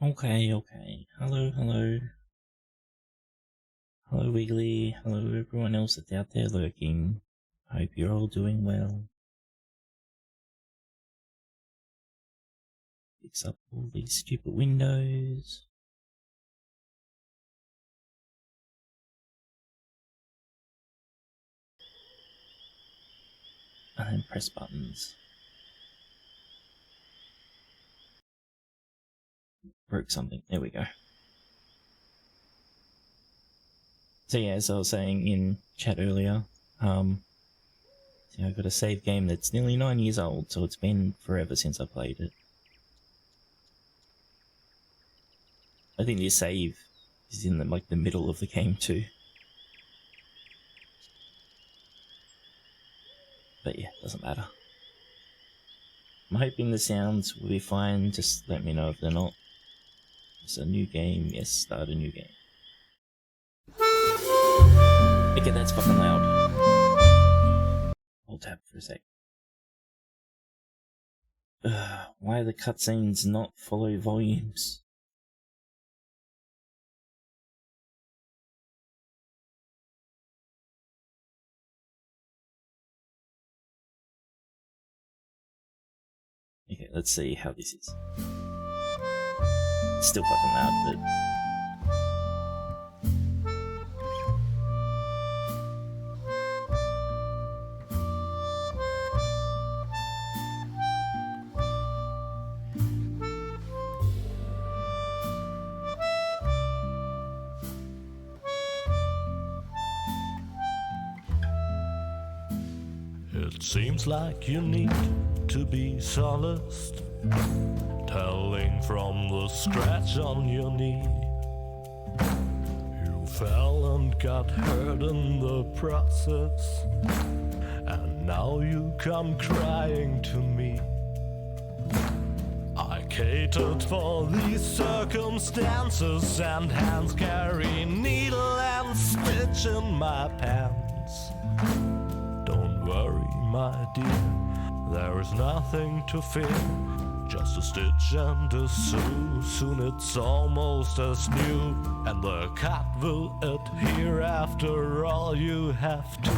Okay. Hello. Hello, Wiggly. Hello, everyone else that's out there lurking. Hope you're all doing well. Fix up all these stupid windows. And then press buttons. Broke something. There we go. So yeah, as I was saying in chat earlier, I've got a save game that's nearly 9 years old, so it's been forever since I played it. I think the save is in the middle of the game too. But yeah, doesn't matter. I'm hoping the sounds will be fine, just let me know if they're not. It's a new game, yes, start a new game. Okay, that's fucking loud. I'll tap for a sec. Why are the cutscenes not follow volumes? Okay, let's see how this is. It's still fucking loud, but... It seems like you need to be solaced, telling from the scratch on your knee. You fell and got hurt in the process, and now you come crying to me. I catered for these circumstances, and hands carry needle and stitch in my pants. Don't worry, my dear, there is nothing to fear. Just a stitch and a sew, soon it's almost as new. And the cut will adhere after all. You have to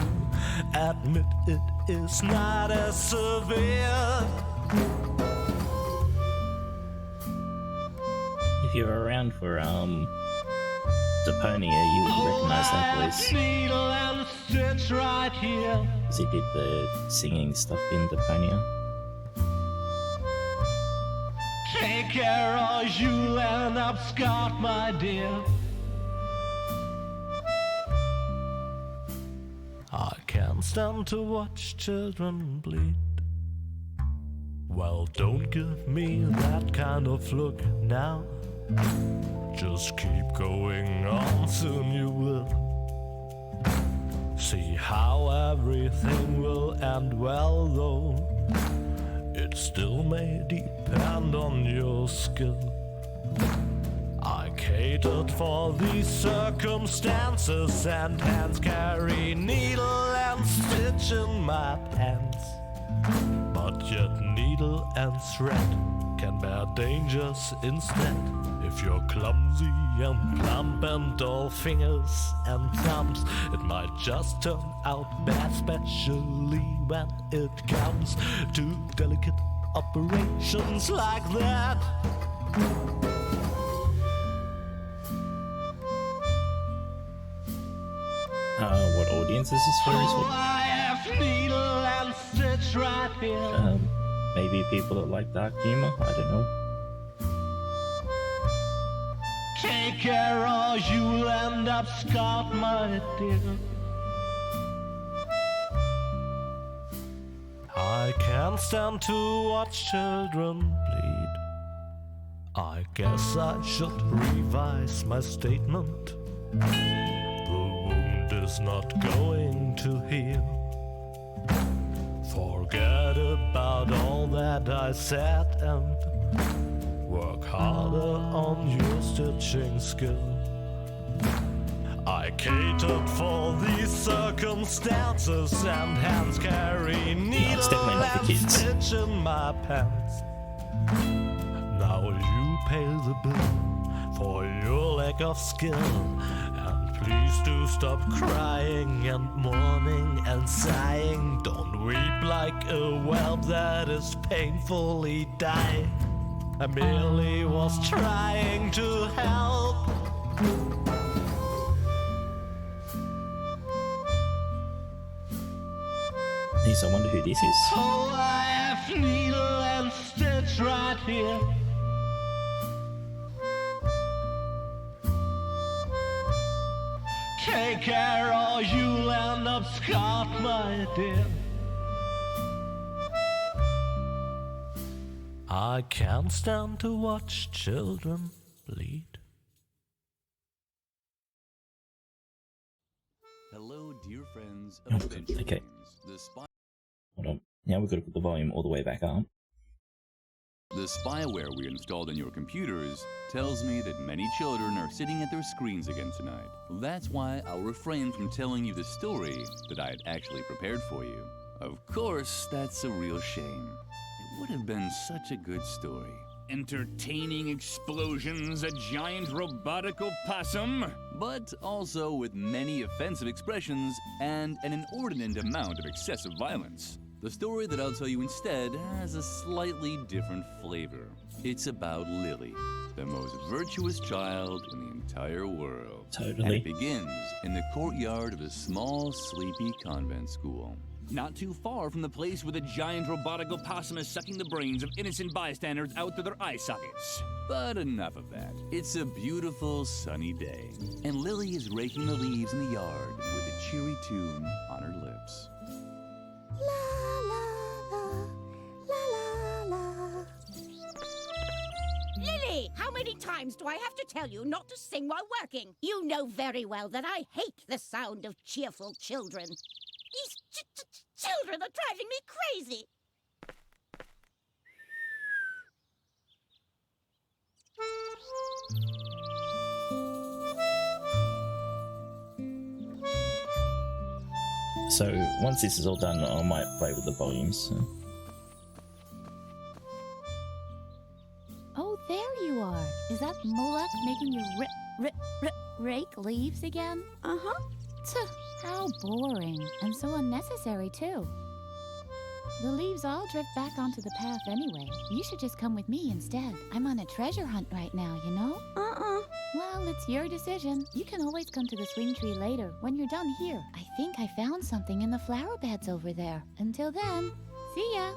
admit it is not as severe. If you're around for, Deponia, you would recognize that voice. Needle and stitch right here. Because he did the singing stuff in Deponia. Take care or you'll end up scarred, my dear. I can't stand to watch children bleed. Well, don't give me that kind of look now. Just keep going on, soon you will see how everything will end well, though it still may depend on your skill. I catered for these circumstances, and hands carry needle and stitch in my pants. But yet needle and thread can bear dangers instead. If you're clumsy and plump and all fingers and thumbs, it might just turn out bad, especially when it comes to delicate operations like that. What audience is this for? I have needle and stitch right here. Maybe people that like dark humor? I don't know. Take care or you'll end up scarred, my dear. I can't stand to watch children bleed. I guess I should revise my statement. The wound is not going to heal. Forget about all that I said and work harder on your stitching skill. I catered for these circumstances, and hands carry needle and stitch in my pants. Now for you pay the bill for your lack of skill. And please do stop crying and mourning and sighing. Don't weep like a whelp that is painfully dying. I merely was trying to help. Geez, I wonder who this is. Oh, I have needle and stitch right here. Take care or you'll end up scarred, my dear. I can't stand to watch children bleed. Hello, dear friends of Adventure okay. Games. Hold on. Now we've got to put the volume all the way back up. The spyware we installed on your computers tells me that many children are sitting at their screens again tonight. That's why I'll refrain from telling you the story that I had actually prepared for you. Of course, that's a real shame. It would have been such a good story. Entertaining explosions, a giant robotic opossum, but also with many offensive expressions and an inordinate amount of excessive violence. The story that I'll tell you instead has a slightly different flavor. It's about Lilli, the most virtuous child in the entire world. Totally. And it begins in the courtyard of a small, sleepy convent school. Not too far from the place where the giant robotic opossum is sucking the brains of innocent bystanders out through their eye sockets. But enough of that. It's a beautiful, sunny day, and Lilli is raking the leaves in the yard with a cheery tune on her lips. Lilli, how many times do I have to tell you not to sing while working? You know very well that I hate the sound of cheerful children. These children are driving me crazy. So once this is all done, I might play with the volumes. So. Oh, there you are. Is that Moloch making you rake leaves again? Uh-huh. How boring, and so unnecessary, too. The leaves all drift back onto the path anyway. You should just come with me instead. I'm on a treasure hunt right now, you know? Well, it's your decision. You can always come to the swing tree later, when you're done here. I think I found something in the flower beds over there. Until then, see ya!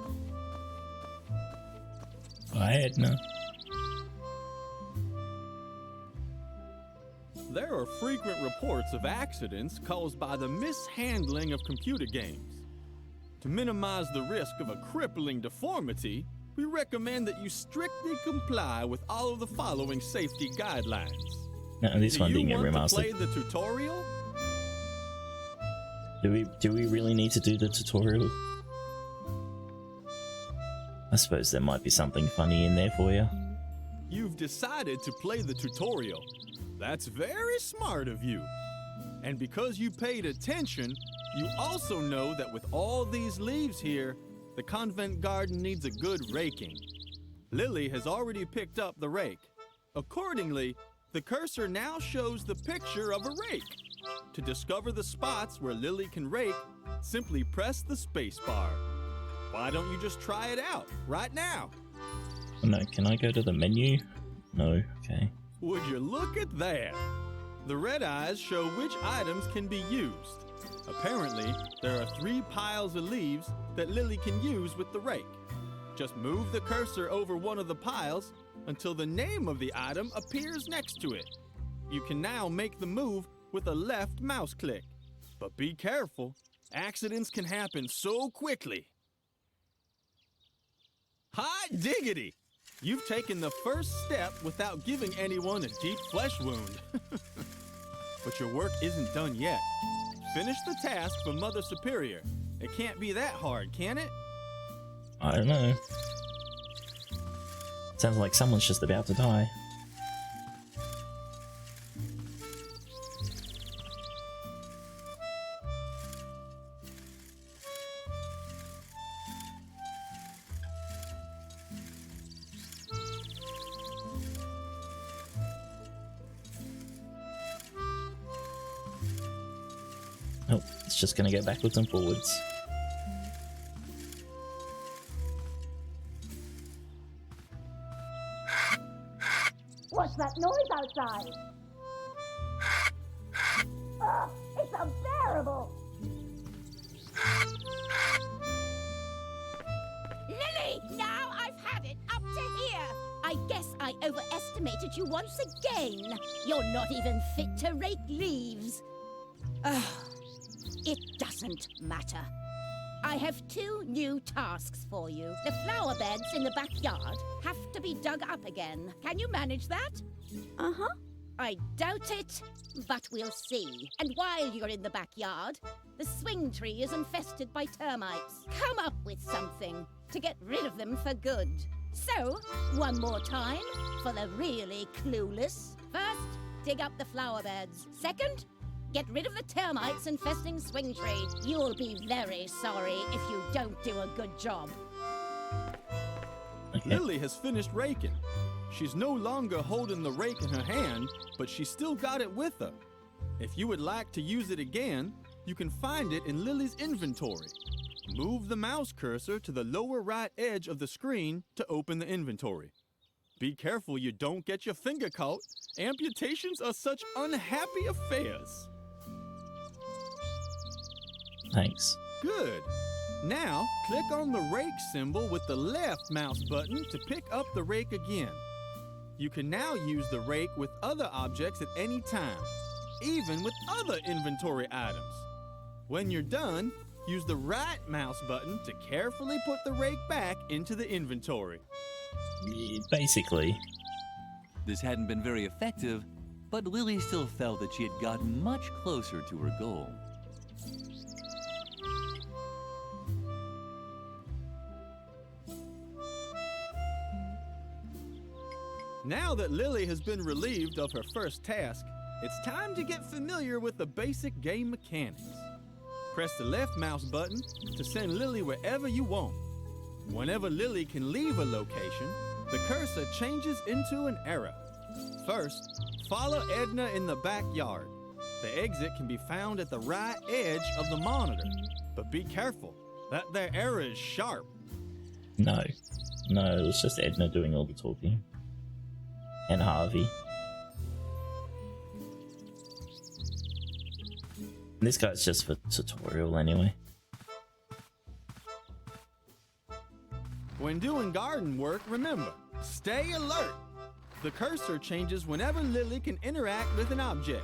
Bye, Edna. There are frequent reports of accidents caused by the mishandling of computer games. To minimize the risk of a crippling deformity, we recommend that you strictly comply with all of the following safety guidelines. No, this one didn't get Do you want remastered. to play the tutorial? Do we really need to do the tutorial? I suppose there might be something funny in there for you. You've decided to play the tutorial. That's very smart of you. And because you paid attention, you also know that with all these leaves here, the convent garden needs a good raking. Lilli has already picked up the rake. Accordingly, the cursor now shows the picture of a rake. To discover the spots where Lilli can rake, simply press the space bar. Why don't you just try it out right now? Oh, no, can I go to the menu? No, okay. Would you look at that? The red eyes show which items can be used. Apparently, there are 3 piles of leaves that Lilli can use with the rake. Just move the cursor over one of the piles until the name of the item appears next to it. You can now make the move with a left mouse click. But be careful, accidents can happen so quickly. Hot diggity! You've taken the first step without giving anyone a deep flesh wound. But your work isn't done yet. Finish the task for Mother Superior. It can't be that hard, can it? I don't know. Sounds like someone's just about to die. Oh, it's just gonna go backwards and forwards. What's that noise outside? Ugh, it's unbearable! Lilli! Now I've had it up to here! I guess I overestimated you once again. You're not even fit to rake leaves. Ugh, it doesn't matter. I have 2 new tasks for you. The flower beds in the backyard have to be dug up again. Can you manage that? Uh-huh. I doubt it, but we'll see. And while you're in the backyard, the swing tree is infested by termites. Come up with something to get rid of them for good. So, one more time for the really clueless. First, dig up the flower beds. Second, get rid of the termites infesting swing tree. You'll be very sorry if you don't do a good job. Okay. Lilli has finished raking. She's no longer holding the rake in her hand, but she's still got it with her. If you would like to use it again, you can find it in Lilli's inventory. Move the mouse cursor to the lower right edge of the screen to open the inventory. Be careful you don't get your finger caught. Amputations are such unhappy affairs. Thanks. Good. Now, click on the rake symbol with the left mouse button to pick up the rake again. You can now use the rake with other objects at any time, even with other inventory items. When you're done, use the right mouse button to carefully put the rake back into the inventory. Basically. This hadn't been very effective, but Lilli still felt that she had gotten much closer to her goal. Now that Lilli has been relieved of her first task, it's time to get familiar with the basic game mechanics. Press the left mouse button to send Lilli wherever you want. Whenever Lilli can leave a location, the cursor changes into an arrow. First, follow Edna in the backyard. The exit can be found at the right edge of the monitor, but be careful, that there arrow is sharp. No, it's just Edna doing all the talking. And Harvey. This guy's just for tutorial anyway. When doing garden work, remember, stay alert. The cursor changes whenever Lilli can interact with an object.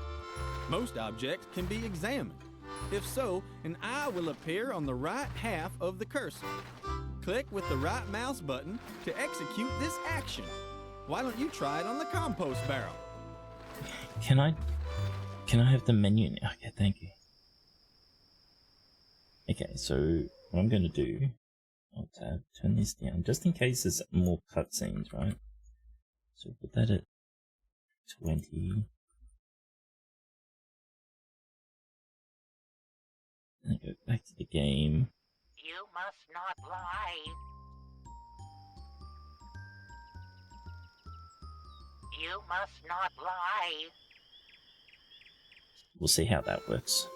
Most objects can be examined. If so, an eye will appear on the right half of the cursor. Click with the right mouse button to execute this action. Why don't you try it on the compost barrel? Can I have the menu? Okay, thank you. Okay, so what I'm gonna do, I'll tab, turn this down, just in case there's more cutscenes, right? So put that at 20. And go back to the game. You must not lie. You must not lie. We'll see how that works.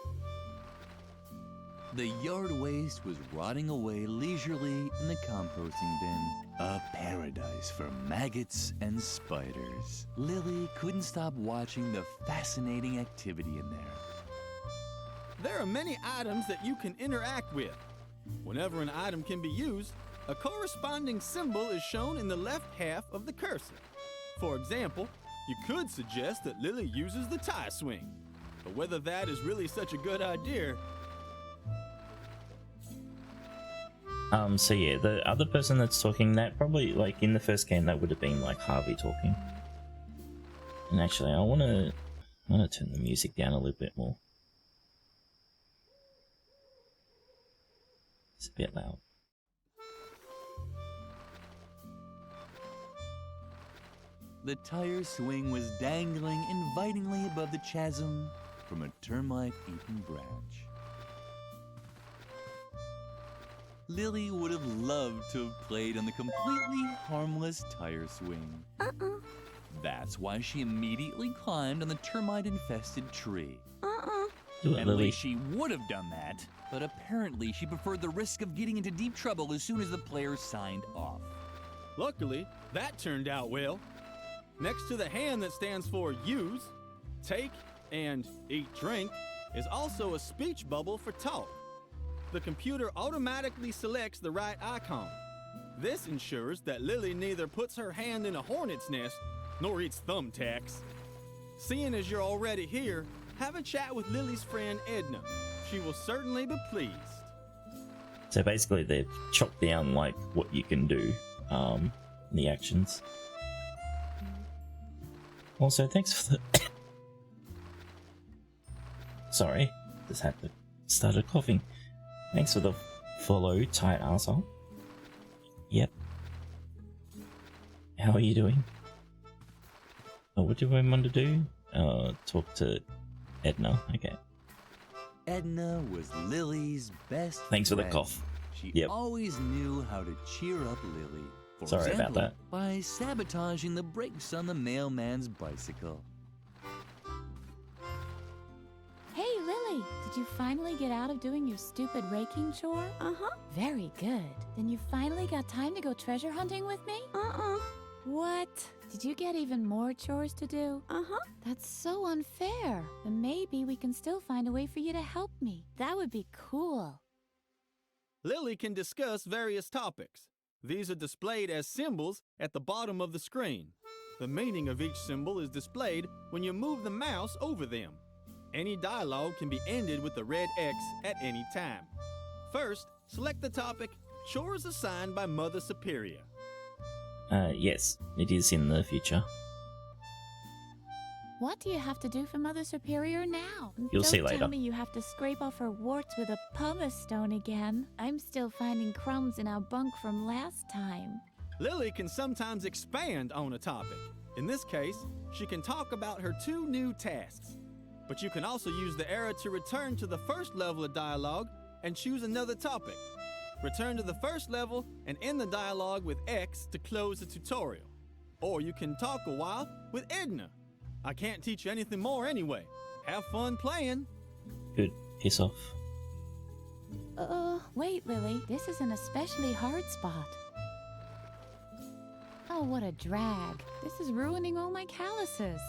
The yard waste was rotting away leisurely in the composting bin. A paradise for maggots and spiders. Lilli couldn't stop watching the fascinating activity in there. There are many items that you can interact with. Whenever an item can be used, a corresponding symbol is shown in the left half of the cursor. For example, you could suggest that Lilli uses the tie swing, but whether that is really such a good idea. So yeah, the other person that's talking, that probably, like, in the first game, that would have been, like, Harvey talking. And actually, I wanna turn the music down a little bit more. It's a bit loud. The tire swing was dangling invitingly above the chasm from a termite-eaten branch. Lilli would have loved to have played on the completely harmless tire swing. That's why she immediately climbed on the termite-infested tree. Do it, At Lilli. least she would have done that, but apparently she preferred the risk of getting into deep trouble as soon as the players signed off. Luckily, that turned out well. Next to the hand that stands for use, take, and eat drink is also a speech bubble for talk. The computer automatically selects the right icon. This ensures that Lilli neither puts her hand in a hornet's nest nor eats thumbtacks. Seeing as you're already here, have a chat with Lilli's friend Edna. She will certainly be pleased. So basically, they've chopped down like what you can do, the actions. Also, thanks for the. Sorry, just had to started coughing. Thanks for the follow, tight arsehole. Yep. How are you doing? Oh, what do I want to do? Talk to Edna. Okay. Edna was Lilli's best Thanks for the friend. cough. She Yep. always knew how to cheer up Lilli. For Sorry about example, that. by sabotaging the brakes on the mailman's bicycle. Hey, Lilli, did you finally get out of doing your stupid raking chore? Uh-huh. Very good. Then you finally got time to go treasure hunting with me? Uh-uh. What? Did you get even more chores to do? Uh-huh. That's so unfair. But maybe we can still find a way for you to help me. That would be cool. Lilli can discuss various topics. These are displayed as symbols at the bottom of the screen. The meaning of each symbol is displayed when you move the mouse over them. Any dialogue can be ended with the red X at any time. First, select the topic, Chores Assigned by Mother Superior. Yes, it is in the future. What do you have to do for Mother Superior now? You'll see Don't later. tell me you have to scrape off her warts with a pumice stone again. I'm still finding crumbs in our bunk from last time. Lilli can sometimes expand on a topic. In this case, she can talk about her 2 new tasks. But you can also use the arrow to return to the first level of dialogue and choose another topic. Return to the first level and end the dialogue with X to close the tutorial. Or you can talk a while with Edna. I can't teach you anything more anyway. Have fun playing. Good. Piss off. Wait, Lilli, this is an especially hard spot. Oh, what a drag. This is ruining all my calluses.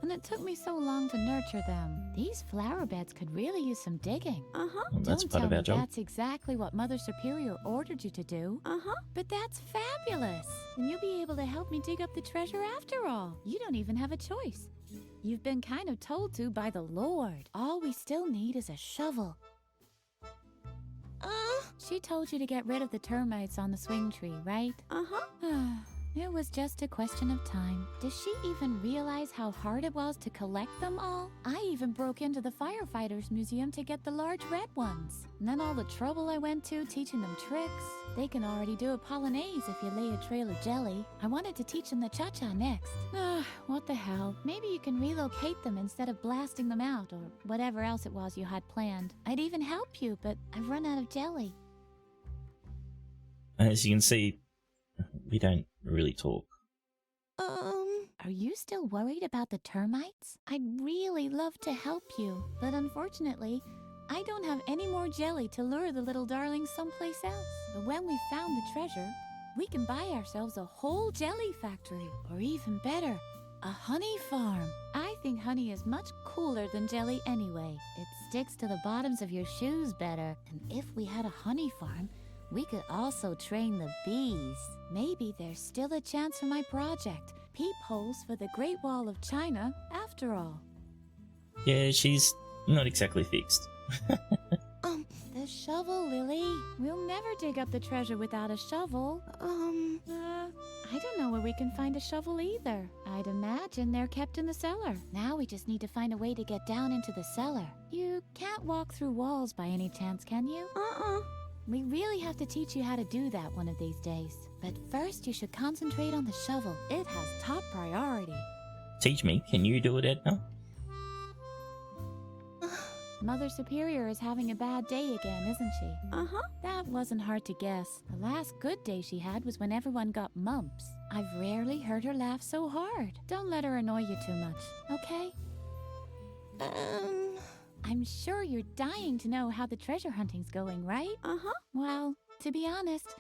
And it took me so long to nurture them. These flower beds could really use some digging. Uh-huh. Well, that's Don't part tell of me our job. that's exactly what Mother Superior ordered you to do. Uh-huh. But that's fabulous. And you'll be able to help me dig up the treasure after all. You don't even have a choice. You've been kind of told to by the Lord. All we still need is a shovel. She told you to get rid of the termites on the swing tree, right? Uh-huh. It was just a question of time. Does she even realize how hard it was to collect them all? I even broke into the firefighters museum to get the large red ones. And then all the trouble I went to teaching them tricks. They can already do a polonaise if you lay a trail of jelly. I wanted to teach them the cha-cha next. What the hell? Maybe you can relocate them instead of blasting them out or whatever else it was you had planned. I'd even help you, but I've run out of jelly. As you can see, we don't really talk. Are you still worried about the termites? I'd really love to help you, but unfortunately, I don't have any more jelly to lure the little darlings someplace else. But when we found the treasure, we can buy ourselves a whole jelly factory, or even better, a honey farm. I think honey is much cooler than jelly anyway. It sticks to the bottoms of your shoes better. And if we had a honey farm, we could also train the bees. Maybe there's still a chance for my project. Peepholes for the Great Wall of China, after all. Yeah, she's not exactly fixed. The shovel, Lilli. We'll never dig up the treasure without a shovel. I don't know where we can find a shovel either. I'd imagine they're kept in the cellar. Now we just need to find a way to get down into the cellar. You can't walk through walls by any chance, can you? We really have to teach you how to do that one of these days. But first, you should concentrate on the shovel. It has top priority. Teach me, can you do it, Edna? Mother Superior is having a bad day again, isn't she? That wasn't hard to guess. The last good day she had was when everyone got mumps. I've rarely heard her laugh so hard. Don't let her annoy you too much, okay? I'm sure you're dying to know how the treasure hunting's going, right? Uh-huh. Well, to be honest,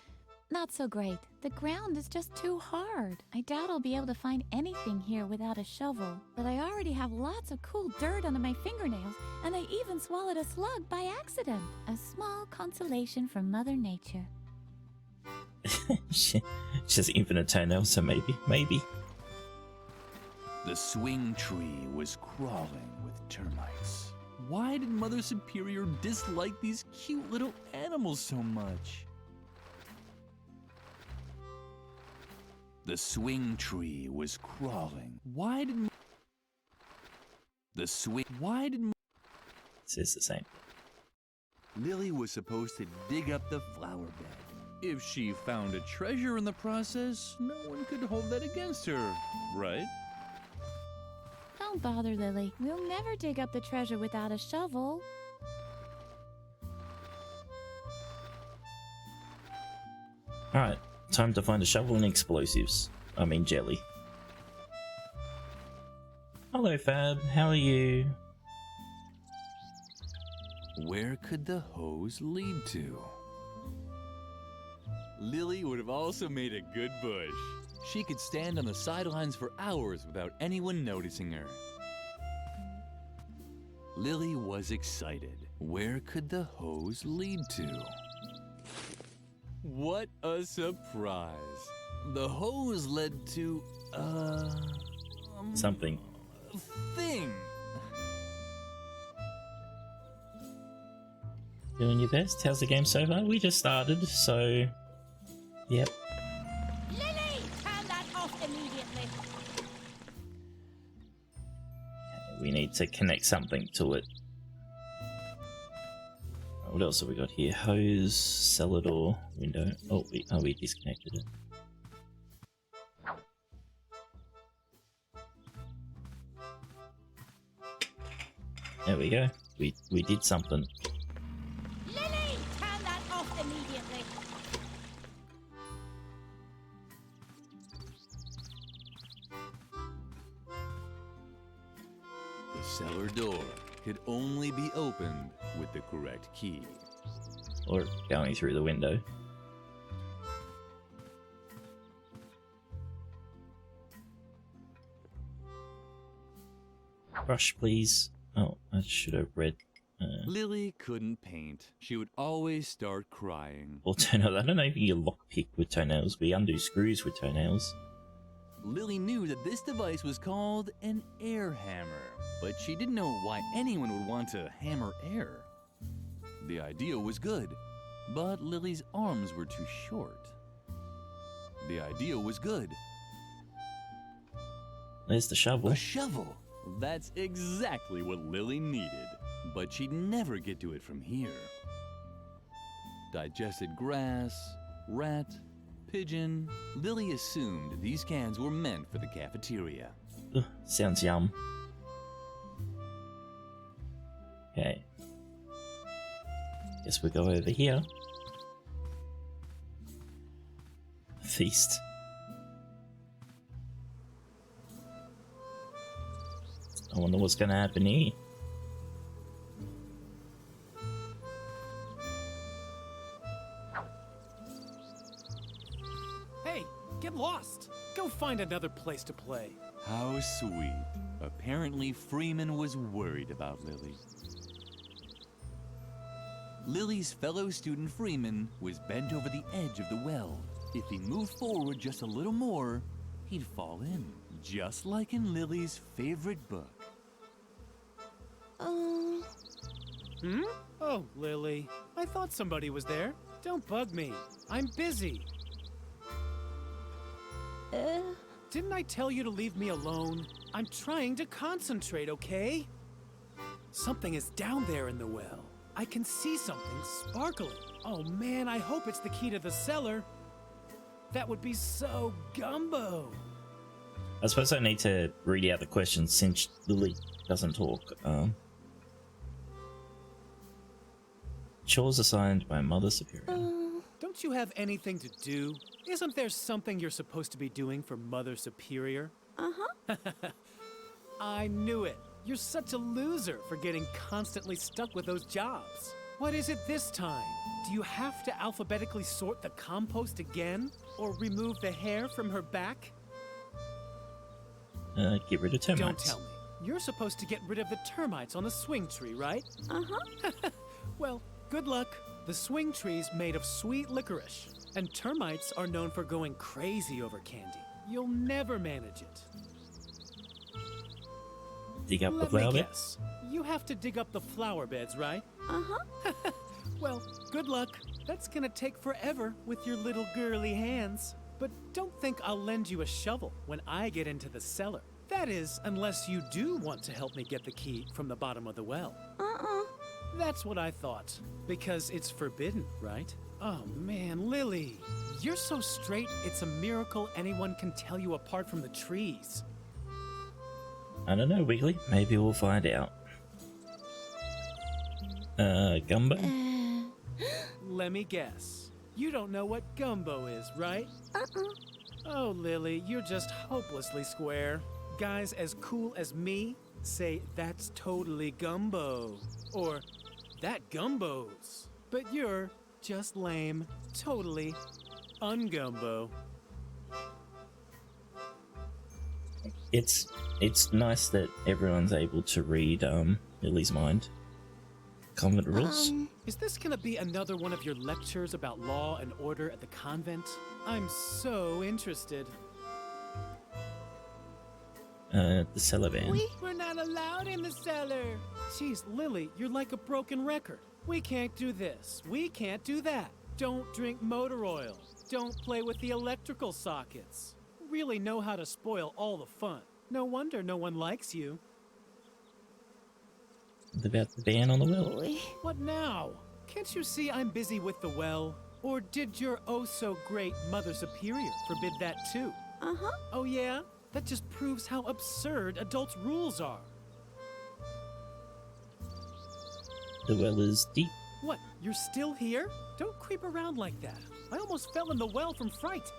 not so great. The ground is just too hard. I doubt I'll be able to find anything here without a shovel. But I already have lots of cool dirt under my fingernails, and I even swallowed a slug by accident. A small consolation from Mother Nature. She has infinite toenails, so maybe. The swing tree was crawling with termites. Why did Mother Superior dislike these cute little animals so much? The swing tree was crawling. Why did It says the same. Lilli was supposed to dig up the flower bed. If she found a treasure in the process, no one could hold that against her, right? Don't bother, Lilli. We'll never dig up the treasure without a shovel. Alright, time to find a shovel and explosives. I mean jelly. Hello Fab, how are you? Where could the hose lead to? Lilli would have also made a good bush. She could stand on the sidelines for hours without anyone noticing her. Lilli was excited. Where could the hose lead to? What a surprise! The hose led to Something. thing. Doing your best? How's the game so far? We just started, so... Yep. Lilli, turn that off immediately. We need to connect something to it. What else have we got here? Hose, cellar door, window. Oh, we disconnected it. There we go. We did something. Lilli, turn that off immediately. The cellar door could only be opened with the correct key. Or going through the window. Brush, please. Oh, I should have read. Lilli couldn't paint. She would always start crying. Well, toenails. I don't know if you lockpick with toenails. We undo screws with toenails. Lilli knew that this device was called an air hammer, but she didn't know why anyone would want to hammer air. The idea was good, but Lilli's arms were too short. The idea was good. There's the shovel. A shovel! That's exactly what Lilli needed, but she'd never get to it from here. Digested grass, rat, pigeon. Lilli assumed these cans were meant for the cafeteria. Ugh, sounds yum. Okay. Guess we go over here. Feast. I wonder what's gonna happen here. Hey, get lost! Go find another place to play. How sweet. Apparently Freeman was worried about Lilli. Lilli's fellow student Freeman was bent over the edge of the well. If he moved forward just a little more, he'd fall in, just like in Lilli's favorite book. Oh, Lilli. I thought somebody was there. Don't bug me. I'm busy. Didn't I tell you to leave me alone? I'm trying to concentrate, okay? Something is down there in the well. I can see something sparkling. Oh man, I hope it's the key to the cellar. That would be so gumbo. I suppose I need to read out the questions since Lilli doesn't talk. Chores assigned by Mother Superior. Don't you have anything to do? Isn't there something you're supposed to be doing for Mother Superior? Uh-huh. I knew it. You're such a loser for getting constantly stuck with those jobs. What is it this time? Do you have to alphabetically sort the compost again? Or remove the hair from her back? Get rid of termites. Don't tell me. You're supposed to get rid of the termites on the swing tree, right? Uh-huh. Well, good luck. The swing tree's made of sweet licorice, and termites are known for going crazy over candy. You'll never manage it. Dig up the Let flower me bed. guess. You have to dig up the flower beds, right? Uh-huh. Well, good luck. That's gonna take forever with your little girly hands. But don't think I'll lend you a shovel when I get into the cellar. That is, unless you do want to help me get the key from the bottom of the well. Uh-uh. That's what I thought. Because it's forbidden, right? Oh man, Lilli. You're so straight, it's a miracle anyone can tell you apart from the trees. I don't know, Wiggly. Maybe we'll find out. Gumbo? Let me guess. You don't know what gumbo is, right? Uh-uh. Oh, Lilli, you're just hopelessly square. Guys as cool as me say that's totally gumbo. Or that gumbos. But you're just lame. Totally ungumbo. It's nice that everyone's able to read Lily's mind. Convent rules? Is this gonna be another one of your lectures about law and order at the convent? I'm so interested. The cellar van. We're not allowed in the cellar. Jeez, Lilli, you're like a broken record. We can't do this. We can't do that. Don't drink motor oil. Don't play with the electrical sockets. Really know how to spoil all the fun. No wonder no one likes you. What about the ban on the well? What now? Can't you see I'm busy with the well? Or did your oh-so-great Mother Superior forbid that too? Uh-huh. Oh yeah? That just proves how absurd adults' rules are. The well is deep. What, you're still here? Don't creep around like that. I almost fell in the well from fright.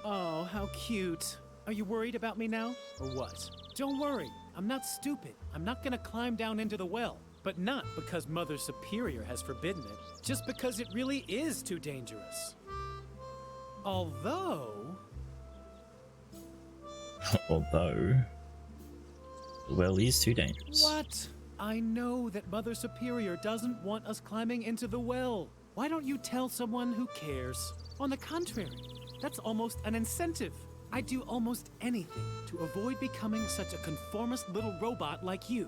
Oh, how cute. Are you worried about me now, or what? Don't worry, I'm not stupid. I'm not gonna climb down into the well. But not because Mother Superior has forbidden it, just because it really is too dangerous. Although... Although... the well is too dangerous. What? I know that Mother Superior doesn't want us climbing into the well. Why don't you tell someone who cares? On the contrary, that's almost an incentive. I'd do almost anything to avoid becoming such a conformist little robot like you.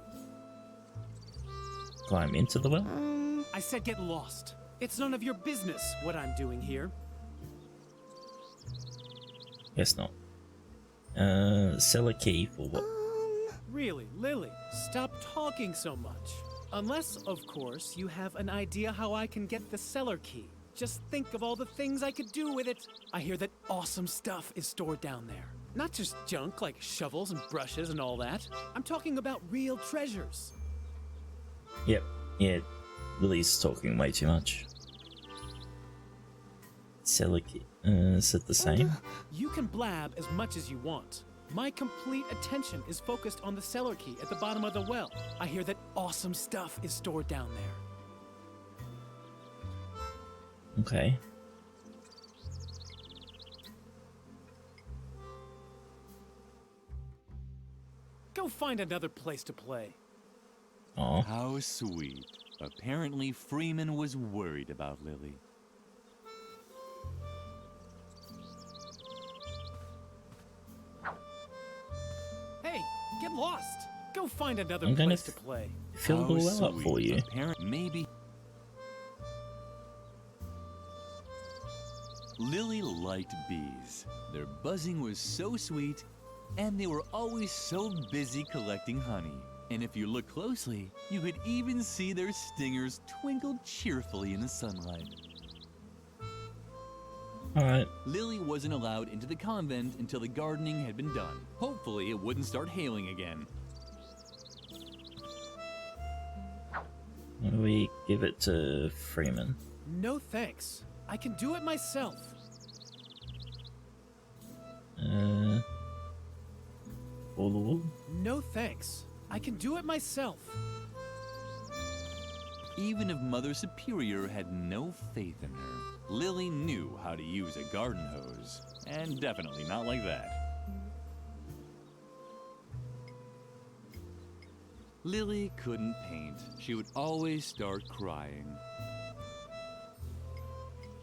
Climb into the well? I said get lost. It's none of your business what I'm doing here. Guess not. Cellar key for what? Really, Lilli, stop talking so much. Unless, of course, you have an idea how I can get the cellar key. Just think of all the things I could do with it. I hear that awesome stuff is stored down there. Not just junk like shovels and brushes and all that. I'm talking about real treasures. Yep. Yeah. Lily's talking way too much. Cellar key. Is it the same? You can blab as much as you want. My complete attention is focused on the cellar key at the bottom of the well. I hear that awesome stuff is stored down there. Okay. Go find another place to play. Aw. How sweet. Apparently, Freeman was worried about Lilli. Hey, get lost. Go find another I'm gonna place to play. Fill the well up for you. Maybe. Lilli liked bees. Their buzzing was so sweet, and they were always so busy collecting honey. And if you look closely, you could even see their stingers twinkle cheerfully in the sunlight. Alright. Lilli wasn't allowed into the convent until the gardening had been done. Hopefully it wouldn't start hailing again. Why do we give it to Freeman? No thanks. I can do it myself. All the wool? No thanks. I can do it myself. Even if Mother Superior had no faith in her, Lilli knew how to use a garden hose. And definitely not like that. Lilli couldn't paint. She would always start crying.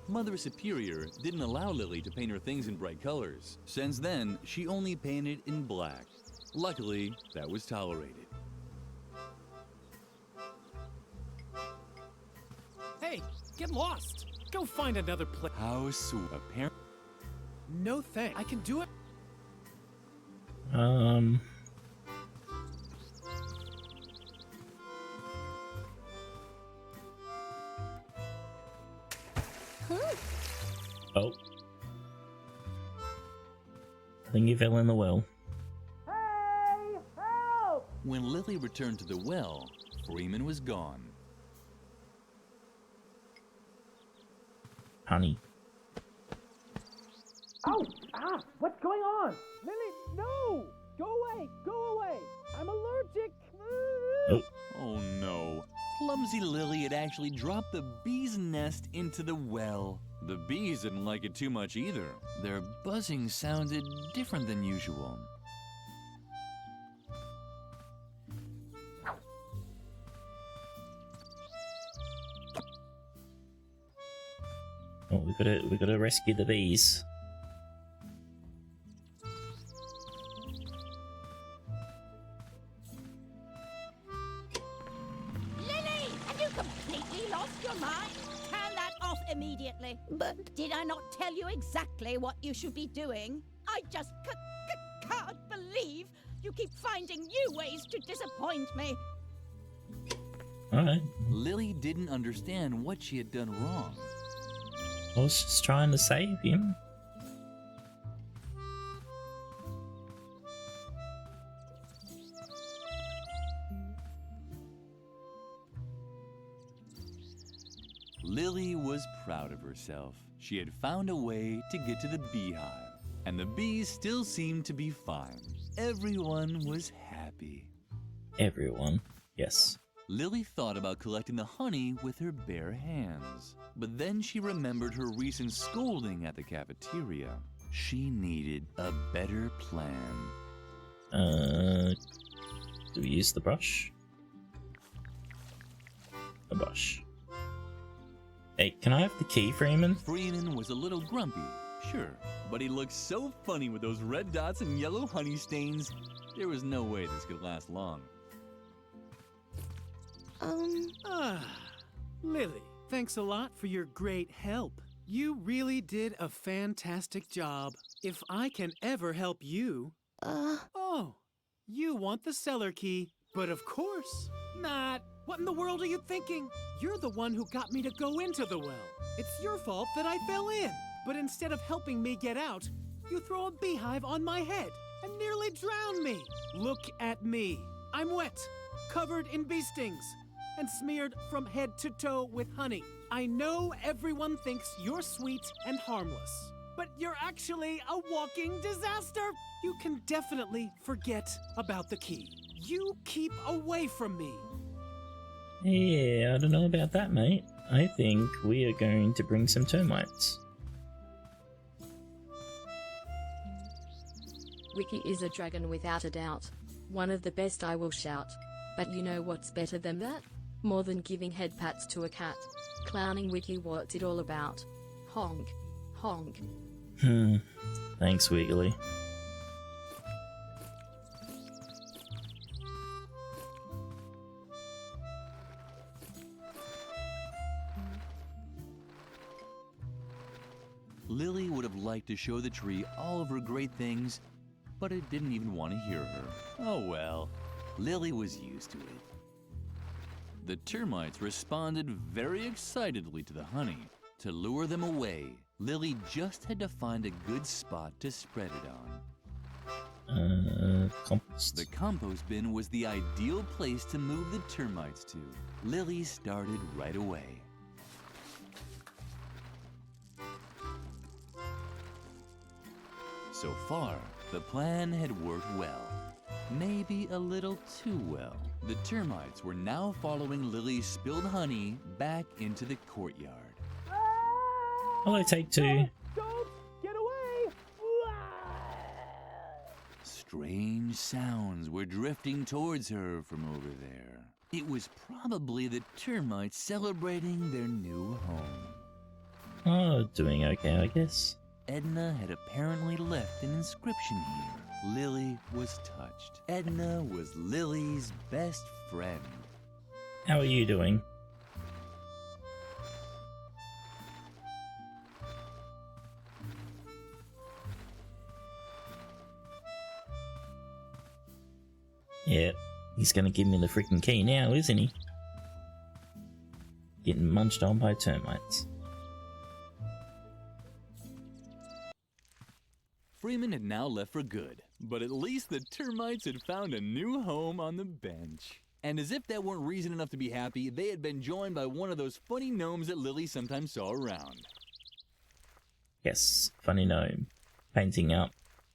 Mother Superior didn't allow Lilli to paint her things in bright colors. Since then, she only painted in black. Luckily, that was tolerated. Hey, get lost. Go find another place. How sweet. Apparently. No thanks. I can do it. Oh. I think he fell in the well. Hey, help! When Lilli returned to the well, Freeman was gone. Honey. Oh, what's going on? Lilli, no! Go away, go away! I'm allergic! Oh. Oh no. Clumsy Lilli had actually dropped the bee's nest into the well. The bees didn't like it too much either. Their buzzing sounded different than usual. Oh, we gotta rescue the bees. Lilli, have you completely lost your mind? Turn that off immediately. But did I not tell you exactly what you should be doing? I just can't believe you keep finding new ways to disappoint me. Alright. Lilli didn't understand what she had done wrong. I was just trying to save him. Lilli was proud of herself. She had found a way to get to the beehive, and the bees still seemed to be fine. Everyone was happy. Everyone. Yes. Lilli thought about collecting the honey with her bare hands, but then she remembered her recent scolding at the cafeteria. She needed a better plan. Do we use the brush? The brush. Hey, can I have the key, Freeman? Freeman was a little grumpy, sure, but he looked so funny with those red dots and yellow honey stains. There was no way this could last long. Lilli, thanks a lot for your great help. You really did a fantastic job. If I can ever help you... Oh, you want the cellar key, but of course not. What in the world are you thinking? You're the one who got me to go into the well. It's your fault that I fell in. But instead of helping me get out, you throw a beehive on my head and nearly drown me. Look at me. I'm wet, covered in bee stings, and smeared from head to toe with honey. I know everyone thinks you're sweet and harmless, but you're actually a walking disaster. You can definitely forget about the key. You keep away from me. Yeah, I don't know about that, mate. I think we are going to bring some termites. Wiccy is a dragon without a doubt. One of the best, I will shout. But you know what's better than that? More than giving head pats to a cat. Clowning Wiccy, what's it all about? Honk. Honk. Thanks, Wiggly. Lilli would have liked to show the tree all of her great things, but it didn't even want to hear her. Oh well, Lilli was used to it. The termites responded very excitedly to the honey. To lure them away, Lilli just had to find a good spot to spread it on. Compost. The compost bin was the ideal place to move the termites to. Lilli started right away. So far, the plan had worked well. Maybe a little too well. The termites were now following Lilli's spilled honey back into the courtyard. Hello, take two. Don't get away! Strange sounds were drifting towards her from over there. It was probably the termites celebrating their new home. Oh, doing okay, I guess. Edna had apparently left an inscription here. Lilli was touched. Edna was Lilli's best friend. How are you doing? Yep, he's gonna give me the freaking key now, isn't he? Getting munched on by termites. Freeman had now left for good, but at least the termites had found a new home on the bench. And as if that weren't reason enough to be happy, they had been joined by one of those funny gnomes that Lilli sometimes saw around. Yes, funny gnome. Painting up,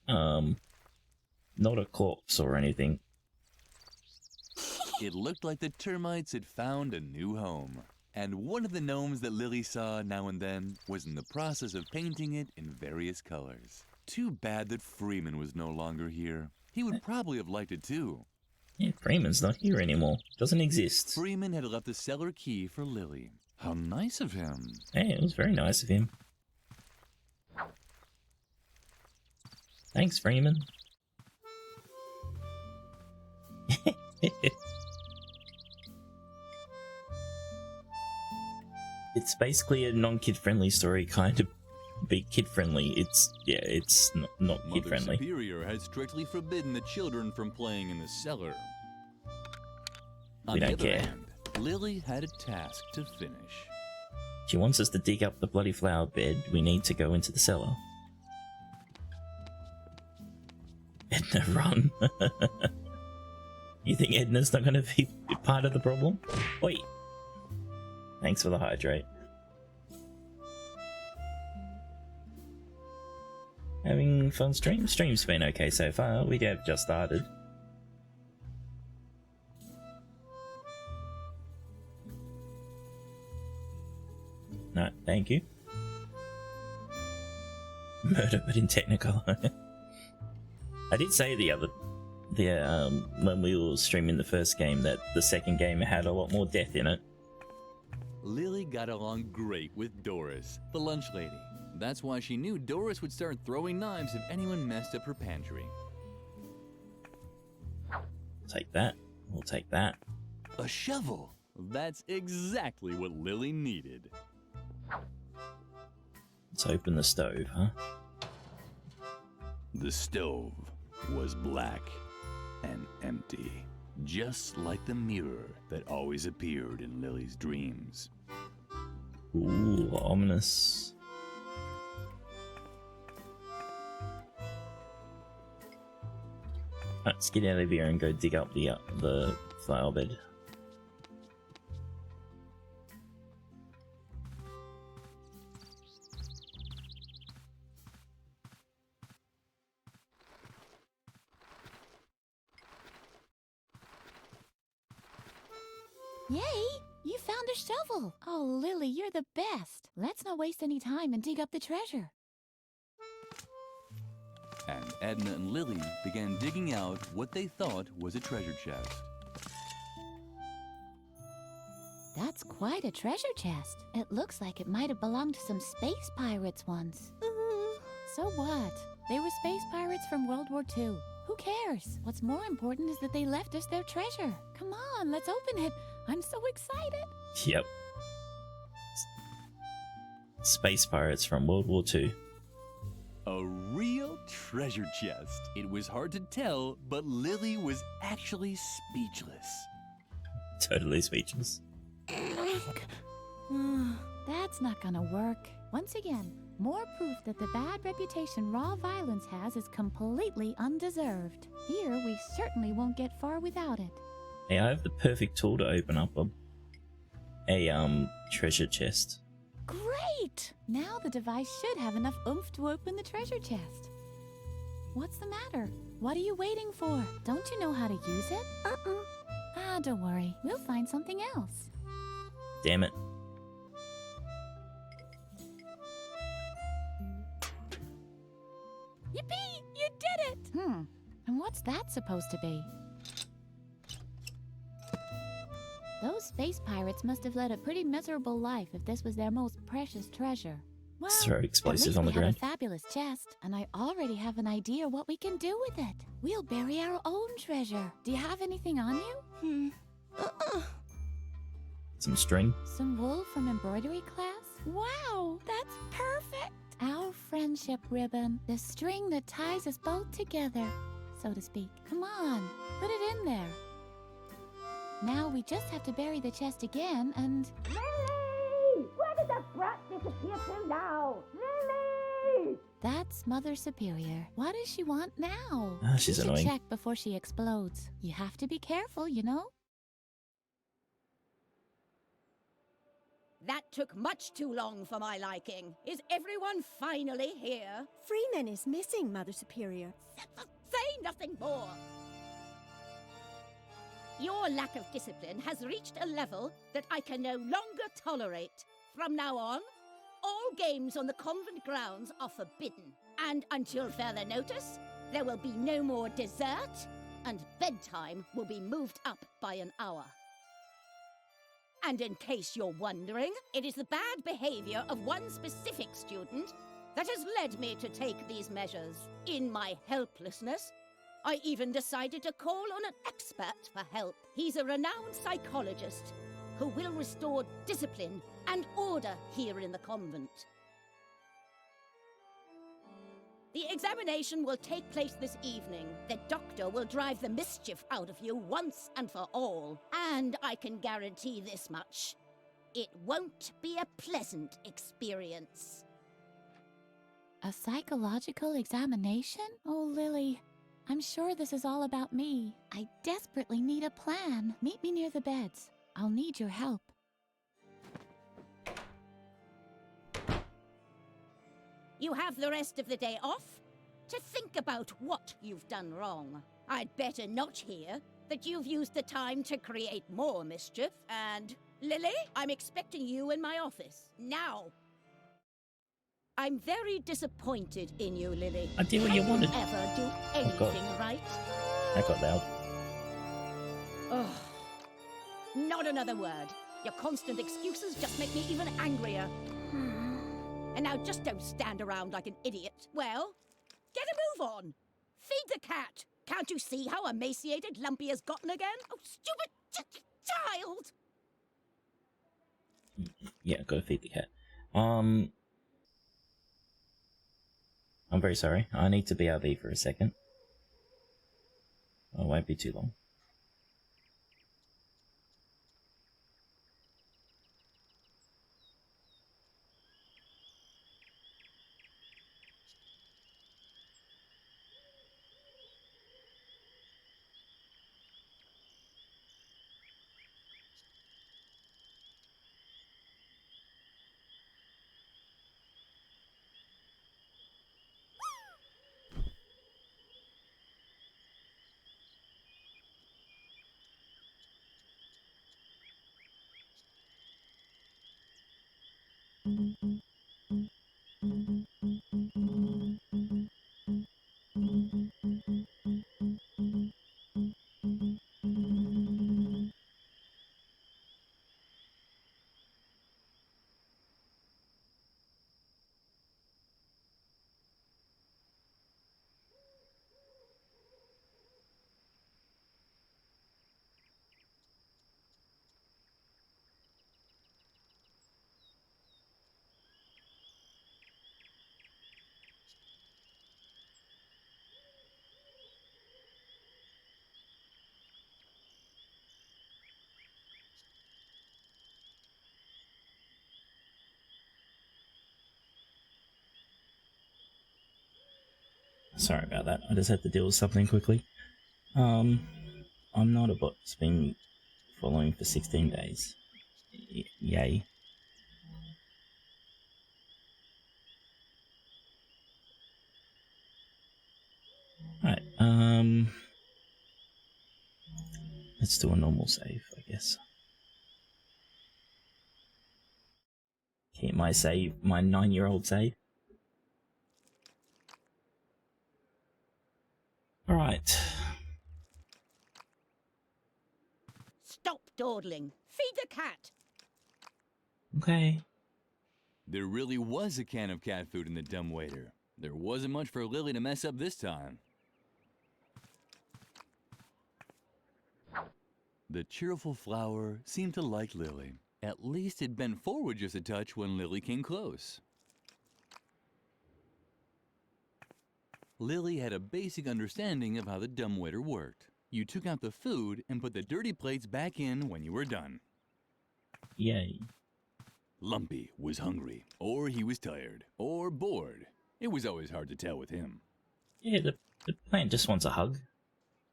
not a corpse or anything. It looked like the termites had found a new home. And one of the gnomes that Lilli saw now and then was in the process of painting it in various colors. Too bad that Freeman was no longer here. He would probably have liked it too. Yeah, Freeman's not here anymore. Doesn't exist. Freeman had left the cellar key for Lilli. How nice of him. Hey, it was very nice of him. Thanks, Freeman. It's basically a non-kid friendly story, kind of be kid friendly. It's not kid Mother friendly. Superior had strictly forbidden the children from playing in the cellar. We On the don't other care. hand, Lilli had a task to finish. She wants us to dig up the bloody flower bed. We need to go into the cellar. Edna, run. You think Edna's not going to be part of the problem? Wait. Thanks for the hydrate. Having fun stream? Stream's been okay so far. We have just started. No, thank you. Murder, but in Technicolor. I did say when we were streaming the first game that the second game had a lot more death in it. Lilli got along great with Doris, the lunch lady. That's why she knew Doris would start throwing knives if anyone messed up her pantry. Take that. We'll take that. A shovel! That's exactly what Lilli needed. Let's open the stove, huh? The stove was black and empty, just like the mirror that always appeared in Lilli's dreams. Ooh, ominous. Let's get out of here and go dig up the flower bed. Yay! You found a shovel! Oh, Lilli, you're the best! Let's not waste any time and dig up the treasure. And Edna and Lilli began digging out what they thought was a treasure chest. That's quite a treasure chest. It looks like it might have belonged to some space pirates once. So what? They were space pirates from World War II. Who cares? What's more important is that they left us their treasure. Come on, let's open it. I'm so excited. Yep. Space pirates from World War II. A real treasure chest. It was hard to tell, but Lilli was actually speechless. Totally speechless. That's not gonna work. Once again, more proof that the bad reputation raw violence has is completely undeserved. Here, we certainly won't get far without it. Hey, I have the perfect tool to open up a treasure chest. Great! Now the device should have enough oomph to open the treasure chest. What's the matter? What are you waiting for? Don't you know how to use it? Ah, don't worry. We'll find something else. Damn it. Yippee! You did it! And what's that supposed to be? Those space pirates must have led a pretty miserable life if this was their most precious treasure. Well, Throw explosives at on the least we ground. have a fabulous chest, and I already have an idea what we can do with it. We'll bury our own treasure. Do you have anything on you? Some string. Some wool from embroidery class? Wow, that's perfect! Our friendship ribbon, the string that ties us both together, so to speak. Come on, put it in there. Now we just have to bury the chest again and... Lilli! Where did that brat disappear to now? Lilli! That's Mother Superior. What does she want now? Ah, she's You should annoying. check before she explodes. You have to be careful, you know? That took much too long for my liking. Is everyone finally here? Freeman is missing, Mother Superior. Say nothing more! Your lack of discipline has reached a level that I can no longer tolerate. From now on, all games on the convent grounds are forbidden. And until further notice, there will be no more dessert, and bedtime will be moved up by an hour. And in case you're wondering, it is the bad behavior of one specific student that has led me to take these measures. In my helplessness, I even decided to call on an expert for help. He's a renowned psychologist who will restore discipline and order here in the convent. The examination will take place this evening. The doctor will drive the mischief out of you once and for all. And I can guarantee this much. It won't be a pleasant experience. A psychological examination? Oh, Lilli, I'm sure this is all about me. I desperately need a plan. Meet me near the beds. I'll need your help. You have the rest of the day off to think about what you've done wrong. I'd better not hear that you've used the time to create more mischief. And, Lilli, I'm expecting you in my office. Now. I'm very disappointed in you, Lilli. I did what you wanted. Can ever do God. anything right? That got loud. Ugh. Not another word. Your constant excuses just make me even angrier. And now just don't stand around like an idiot. Well, get a move on. Feed the cat. Can't you see how emaciated Lumpy has gotten again? Oh, stupid child! Yeah, gotta feed the cat. I'm very sorry. I need to BRB for a second. Oh, it won't be too long. Sorry about that. I just had to deal with something quickly. I'm not a bot. It's been following for 16 days. Yay. Right. Let's do a normal save, I guess. Keep my save, my 9-year-old save. Alright. Stop dawdling. Feed the cat. Okay. There really was a can of cat food in the dumbwaiter. There wasn't much for Lilli to mess up this time. The cheerful flower seemed to like Lilli. At least it bent forward just a touch when Lilli came close. Lilli had a basic understanding of how the dumbwaiter worked. You took out the food and put the dirty plates back in when you were done. Yay. Lumpy was hungry, or he was tired, or bored. It was always hard to tell with him. Yeah, the plant just wants a hug.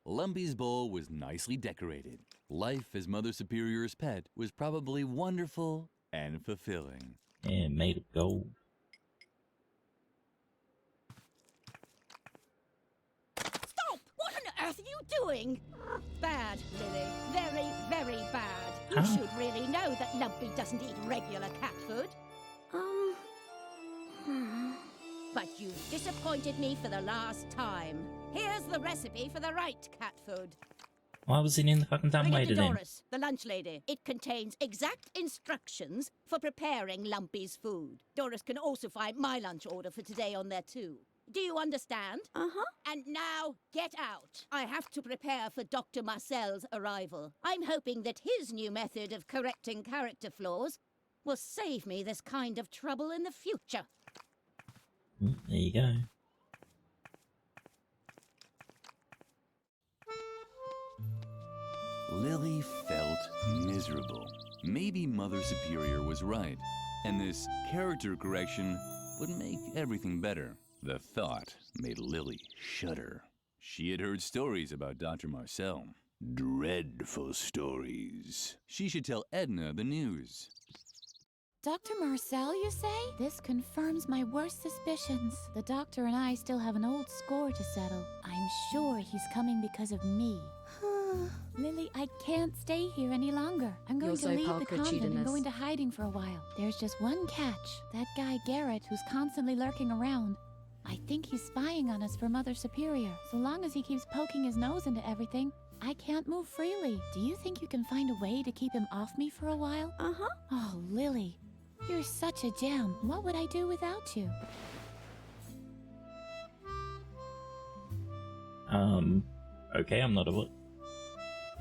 Lumpy's bowl was nicely decorated. Life as Mother Superior's pet was probably wonderful and fulfilling. Yeah, made of gold. Stop! What on earth are you doing? Bad, Lilli. Very, very bad. You Huh? should really know that Lumpy doesn't eat regular cat food. But you've disappointed me for the last time. Here's the recipe for the right cat food. Why was it in the fucking Bring it dumbwaiter to then? Doris, the lunch lady. It contains exact instructions for preparing Lumpy's food. Doris can also find my lunch order for today on there too. Do you understand? Uh-huh. And now, get out. I have to prepare for Dr. Marcel's arrival. I'm hoping that his new method of correcting character flaws will save me this kind of trouble in the future. There you go. Lilli felt miserable. Maybe Mother Superior was right, and this character correction would make everything better. The thought made Lilli shudder. She had heard stories about Dr. Marcel. Dreadful stories. She should tell Edna the news. Dr. Marcel, you say? This confirms my worst suspicions. The doctor and I still have an old score to settle. I'm sure he's coming because of me. Lilli, I can't stay here any longer. I'm going You're to so leave the convent and Parker-cheatiness. go into hiding for a while. There's just one catch. That guy Garrett, who's constantly lurking around. I think he's spying on us for Mother Superior. So long as he keeps poking his nose into everything, I can't move freely. Do you think you can find a way to keep him off me for a while? Uh-huh. Oh, Lilli, you're such a gem. What would I do without you? Okay, I'm not a what?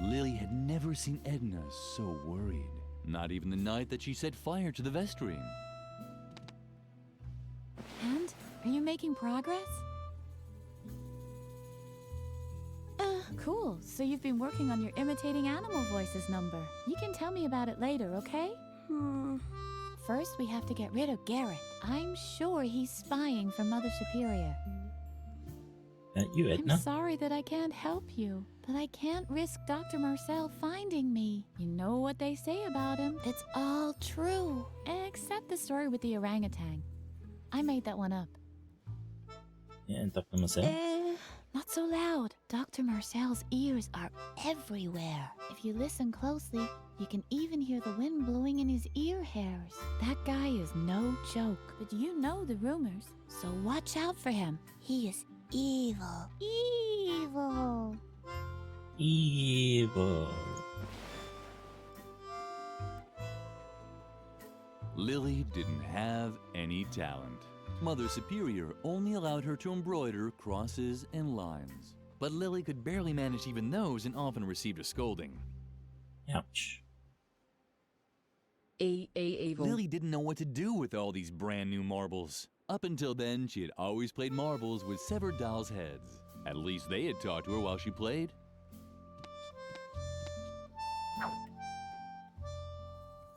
Lilli had never seen Edna so worried. Not even the night that she set fire to the vestry. And? Are you making progress? Cool. So you've been working on your imitating animal voices number. You can tell me about it later, okay? First, we have to get rid of Garrett. I'm sure he's spying for Mother Superior. You, Edna? I'm sorry that I can't help you, but I can't risk Dr. Marcel finding me. You know what they say about him. It's all true. Except the story with the orangutan. I made that one up. Yeah, and Dr. Marcel? Not so loud. Dr. Marcel's ears are everywhere. If you listen closely, you can even hear the wind blowing in his ear hairs. That guy is no joke, but you know the rumors, so watch out for him. He is evil. Evil. Evil. Lilli didn't have any talent. Mother Superior only allowed her to embroider crosses and lines. But Lilli could barely manage even those and often received a scolding. Ouch. Evil. Lilli didn't know what to do with all these brand new marbles. Up until then, she had always played marbles with severed dolls' heads. At least they had talked to her while she played.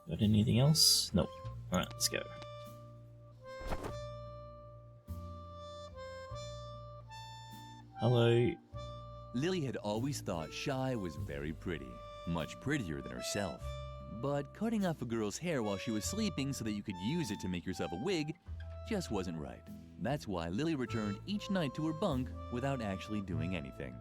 Got anything else? Nope. Alright, let's go. Hello. Lilli had always thought Shy was very pretty, much prettier than herself. But cutting off a girl's hair while she was sleeping so that you could use it to make yourself a wig just wasn't right. That's why Lilli returned each night to her bunk without actually doing anything.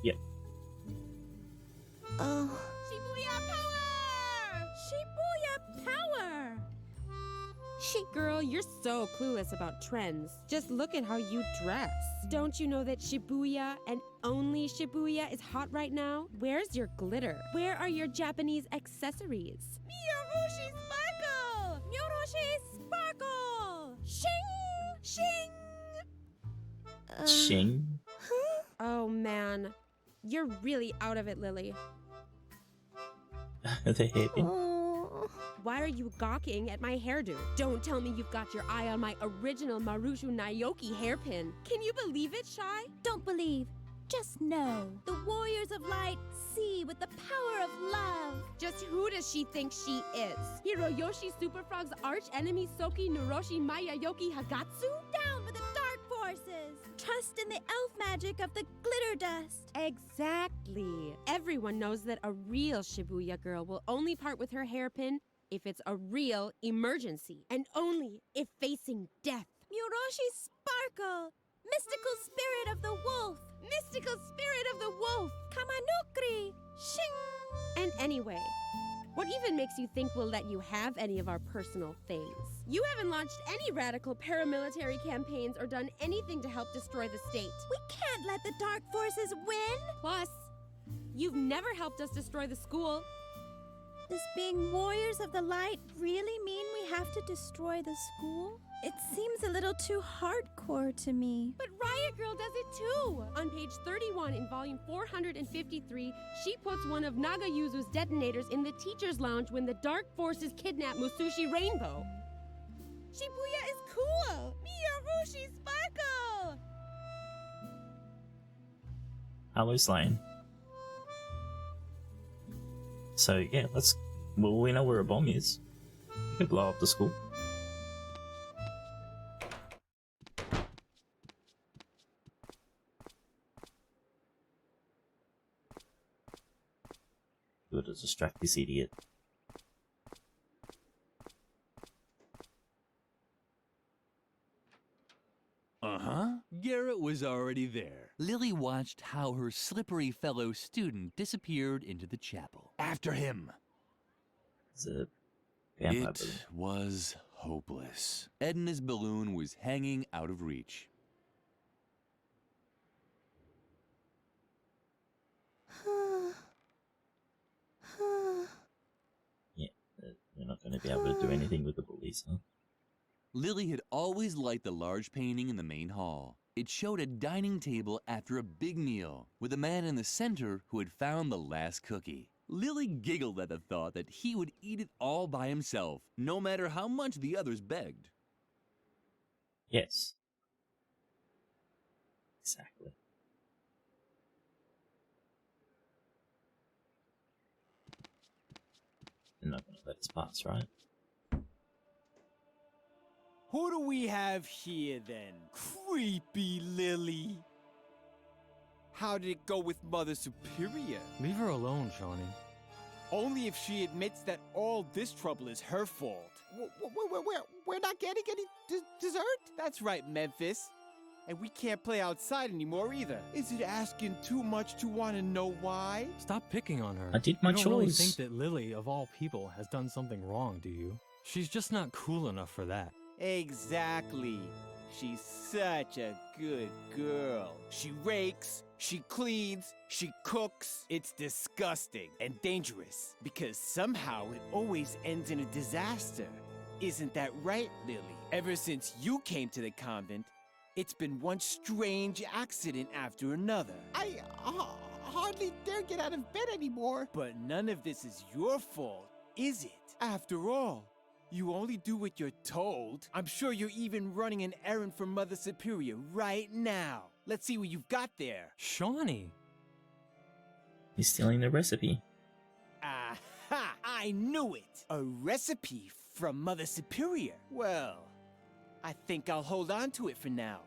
Yep. Oh. Shibuya power! Shibuya power! Girl, you're so clueless about trends. Just look at how you dress. Don't you know that Shibuya and only Shibuya is hot right now? Where's your glitter? Where are your Japanese accessories? Miyorushi sparkle! Miyorushi sparkle! Shing! Shing! Shing. Oh man, you're really out of it, Lilli. The hairpin. Oh. Why are you gawking at my hairdo? Don't tell me you've got your eye on my original Marushu Naoki hairpin. Can you believe it, Shy? Don't believe. Just know. The warriors of light see with the power of love. Just who does she think she is? Hiroyoshi Superfrog's arch enemy Soki Nuroshi Mayayoki Hagatsu? Down with the dark forces. Trust in the elf magic of the glitter dust. Exactly. Everyone knows that a real Shibuya girl will only part with her hairpin if it's a real emergency, and only if facing death. Miyorushi sparkle! Mystical spirit of the wolf! Mystical spirit of the wolf! Kamanukri! Shing! And anyway, what even makes you think we'll let you have any of our personal things? You haven't launched any radical paramilitary campaigns or done anything to help destroy the state. We can't let the dark forces win! Plus, you've never helped us destroy the school. Does being warriors of the light really mean we have to destroy the school? It seems a little too hardcore to me. But Riot Girl does it too! On page 31 in volume 453, she puts one of Nagayuzu's detonators in the teacher's lounge when the dark forces kidnap Musushi Rainbow. Shibuya is cool! Miyorushi sparkle! Hallows Lane. So yeah, well, we know where a bomb is. We could blow up the school. Do it to distract this idiot. Uh-huh. Garrett was already there. Lilli watched how her slippery fellow student disappeared into the chapel. After him. It's a vampire It balloon. was hopeless. Edna's balloon was hanging out of reach. Yeah, we're not going to be able to do anything with the bullies, huh? Lilli had always liked the large painting in the main hall. It showed a dining table after a big meal, with a man in the center who had found the last cookie. Lilli giggled at the thought that he would eat it all by himself, no matter how much the others begged. Yes. Exactly. They're not going to let us pass, right? Who do we have here then? Creepy Lilli. How did it go with Mother Superior? Leave her alone, Shawnee. Only if she admits that all this trouble is her fault. We're not getting any dessert? That's right, Memphis. And we can't play outside anymore either. Is it asking too much to want to know why? Stop picking on her. I did my You don't really chores. think that Lilli, of all people, has done something wrong, do you? She's just not cool enough for that. Exactly. She's such a good girl. She rakes, she cleans, she cooks. It's disgusting and dangerous because somehow it always ends in a disaster. Isn't that right, Lilli? Ever since you came to the convent, it's been one strange accident after another. I hardly dare get out of bed anymore. But none of this is your fault, is it? After all, you only do what you're told. I'm sure you're even running an errand for Mother Superior right now. Let's see what you've got there. Shawnee! He's stealing the recipe. Aha! I knew it! A recipe from Mother Superior. Well, I think I'll hold on to it for now.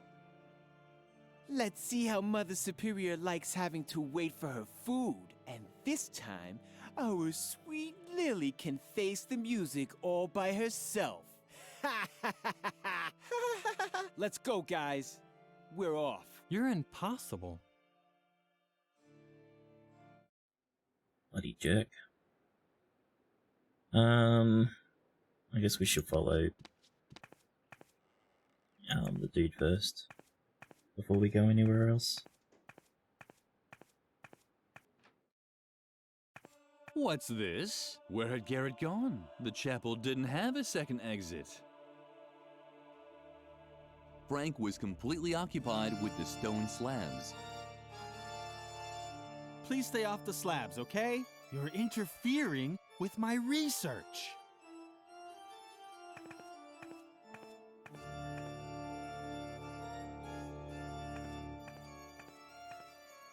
Let's see how Mother Superior likes having to wait for her food. And this time, our sweet Lilli can face the music all by herself. Let's go, guys. We're off. You're impossible. Bloody jerk. I guess we should follow the dude first before we go anywhere else. What's this? Where had Garrett gone? The chapel didn't have a second exit. Frank was completely occupied with the stone slabs. Please stay off the slabs, okay? You're interfering with my research.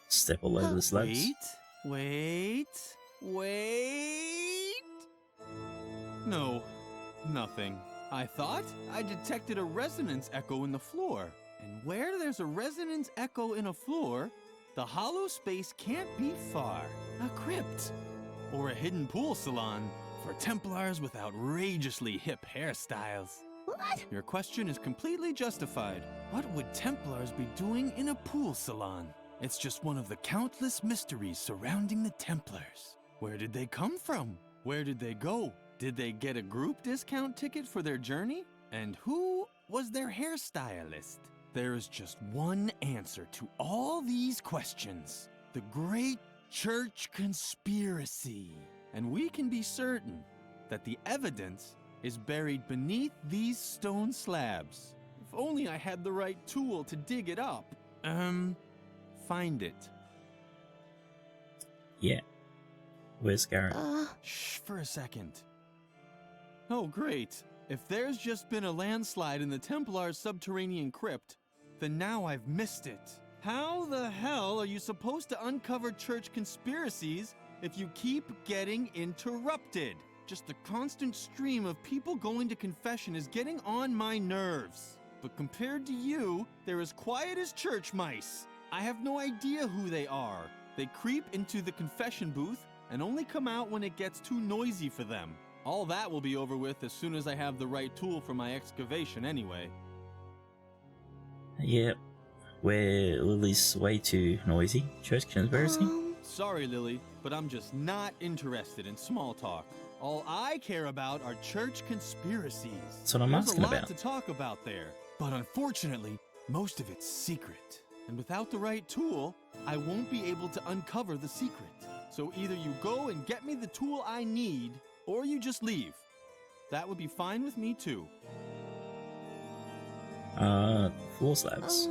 Step all over the slabs. Wait. No, nothing. I thought I detected a resonance echo in the floor. And where there's a resonance echo in a floor, the hollow space can't be far. A crypt. Or a hidden pool salon for Templars with outrageously hip hairstyles. What? Your question is completely justified. What would Templars be doing in a pool salon? It's just one of the countless mysteries surrounding the Templars. Where did they come from? Where did they go? Did they get a group discount ticket for their journey? And who was their hairstylist? There is just one answer to all these questions. The Great Church Conspiracy. And we can be certain that the evidence is buried beneath these stone slabs. If only I had the right tool to dig it up. Find it. Yeah. Where's Garrett? Shh, for a second. Oh, great. If there's just been a landslide in the Templar's subterranean crypt, then now I've missed it. How the hell are you supposed to uncover church conspiracies if you keep getting interrupted? Just the constant stream of people going to confession is getting on my nerves. But compared to you, they're as quiet as church mice. I have no idea who they are. They creep into the confession booth and only come out when it gets too noisy for them. All that will be over with as soon as I have the right tool for my excavation anyway. Yep. Where Lily's way too noisy. Church conspiracy? Sorry, Lilli, but I'm just not interested in small talk. All I care about are church conspiracies. That's what I'm asking There's a lot about. to talk about there, but unfortunately, most of it's secret. And without the right tool, I won't be able to uncover the secret. So either you go and get me the tool I need, or you just leave. That would be fine with me too. Floor slabs.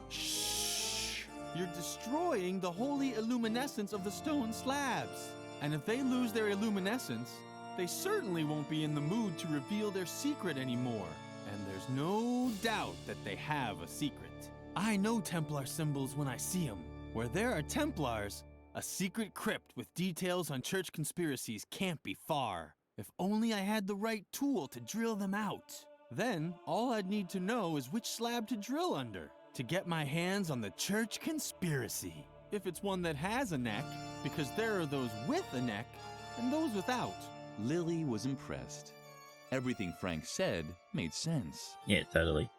Shh! You're destroying the holy illuminescence of the stone slabs. And if they lose their illuminescence, they certainly won't be in the mood to reveal their secret anymore. And there's no doubt that they have a secret. I know Templar symbols when I see them. Where there are Templars, a secret crypt with details on church conspiracies can't be far. If only I had the right tool to drill them out. Then, all I'd need to know is which slab to drill under to get my hands on the church conspiracy. If it's one that has a neck, because there are those with a neck and those without. Lilli was impressed. Everything Frank said made sense. Yeah, totally.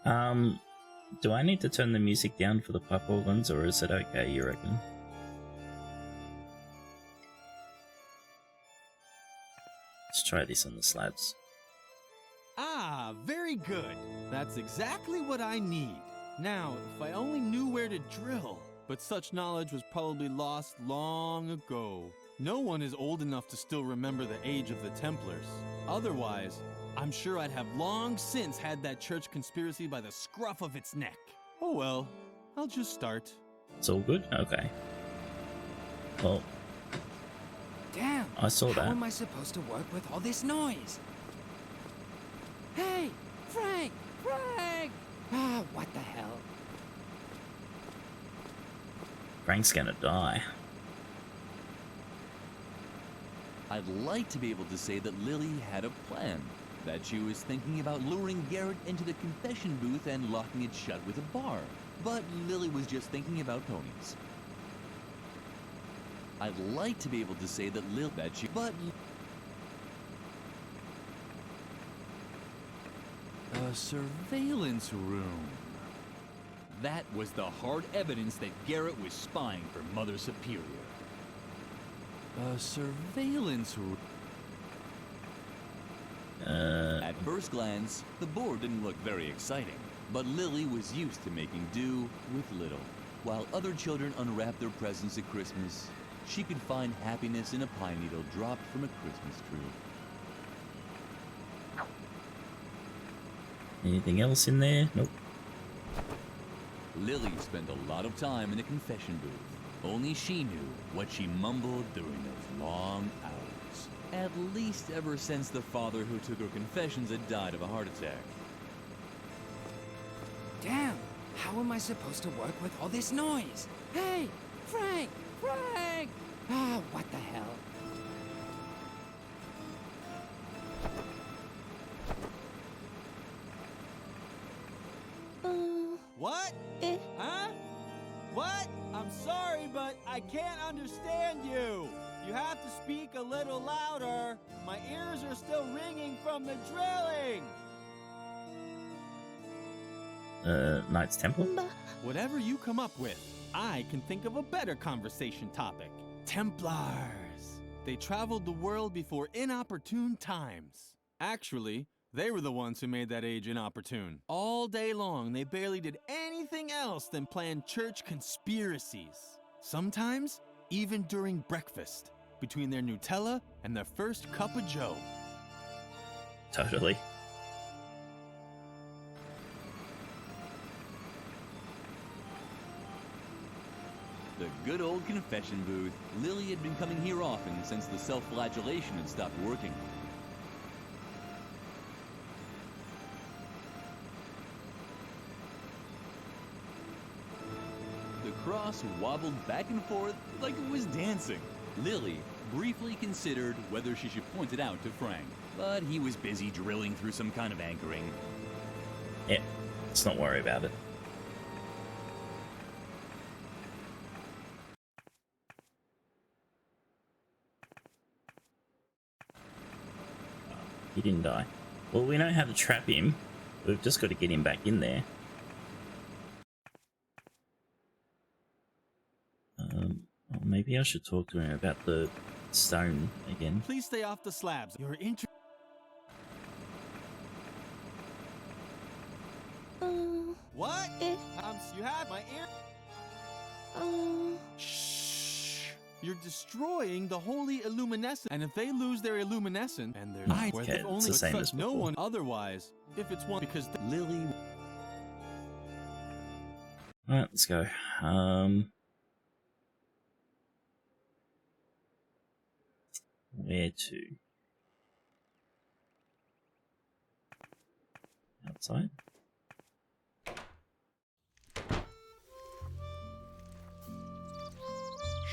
Do I need to turn the music down for the pipe organs, or is it okay, you reckon? Let's try this on the slabs. Ah, very good. That's exactly what I need. Now, if I only knew where to drill. But such knowledge was probably lost long ago. No one is old enough to still remember the age of the Templars. Otherwise, I'm sure I'd have long since had that church conspiracy by the scruff of its neck. Oh well, I'll just start. It's all good? Okay. Well, Damn! I saw that. How am I supposed to work with all this noise? Hey! Frank! Frank! Ah, what the hell? Frank's gonna die. I'd like to be able to say that Lilli had a plan. That she was thinking about luring Garrett into the confession booth and locking it shut with a bar. But Lilli was just thinking about ponies. I'd like to be able to say that a surveillance room. That was the hard evidence that Garrett was spying for Mother Superior. A surveillance room. At first glance, the board didn't look very exciting, but Lilli was used to making do with little. While other children unwrapped their presents at Christmas, she could find happiness in a pine needle dropped from a Christmas tree. Anything else in there? Nope. Lilli spent a lot of time in the confession booth. Only she knew what she mumbled during those long hours. At least ever since the father who took her confessions had died of a heart attack. Damn! How am I supposed to work with all this noise? Hey! Frank! Frank! Ah, what the hell? What? Huh? What? I'm sorry, but I can't understand you. You have to speak a little louder. My ears are still ringing from the drilling. Knights Temple? Whatever you come up with, I can think of a better conversation topic. Templars. They traveled the world before inopportune times. Actually, they were the ones who made that age inopportune. All day long, they barely did anything else than plan church conspiracies. Sometimes, even during breakfast, between their Nutella and their first cup of joe. Totally. The good old confession booth. Lilli had been coming here often since the self-flagellation had stopped working. The cross wobbled back and forth like it was dancing. Lilli briefly considered whether she should point it out to Frank, but he was busy drilling through some kind of anchoring. Yeah, let's not worry about it. He didn't die. Well, we know how to trap him. We've just got to get him back in there. Well, maybe I should talk to him about the stone again. Please stay off the slabs. You're What? You have my ear. Shh. You're destroying the holy illuminescence. And if they lose their illuminescence, and their eyes, Okay, only it's the same trust as no before. one otherwise. If it's one, because Lilli. Alright, let's go. Where to? Outside?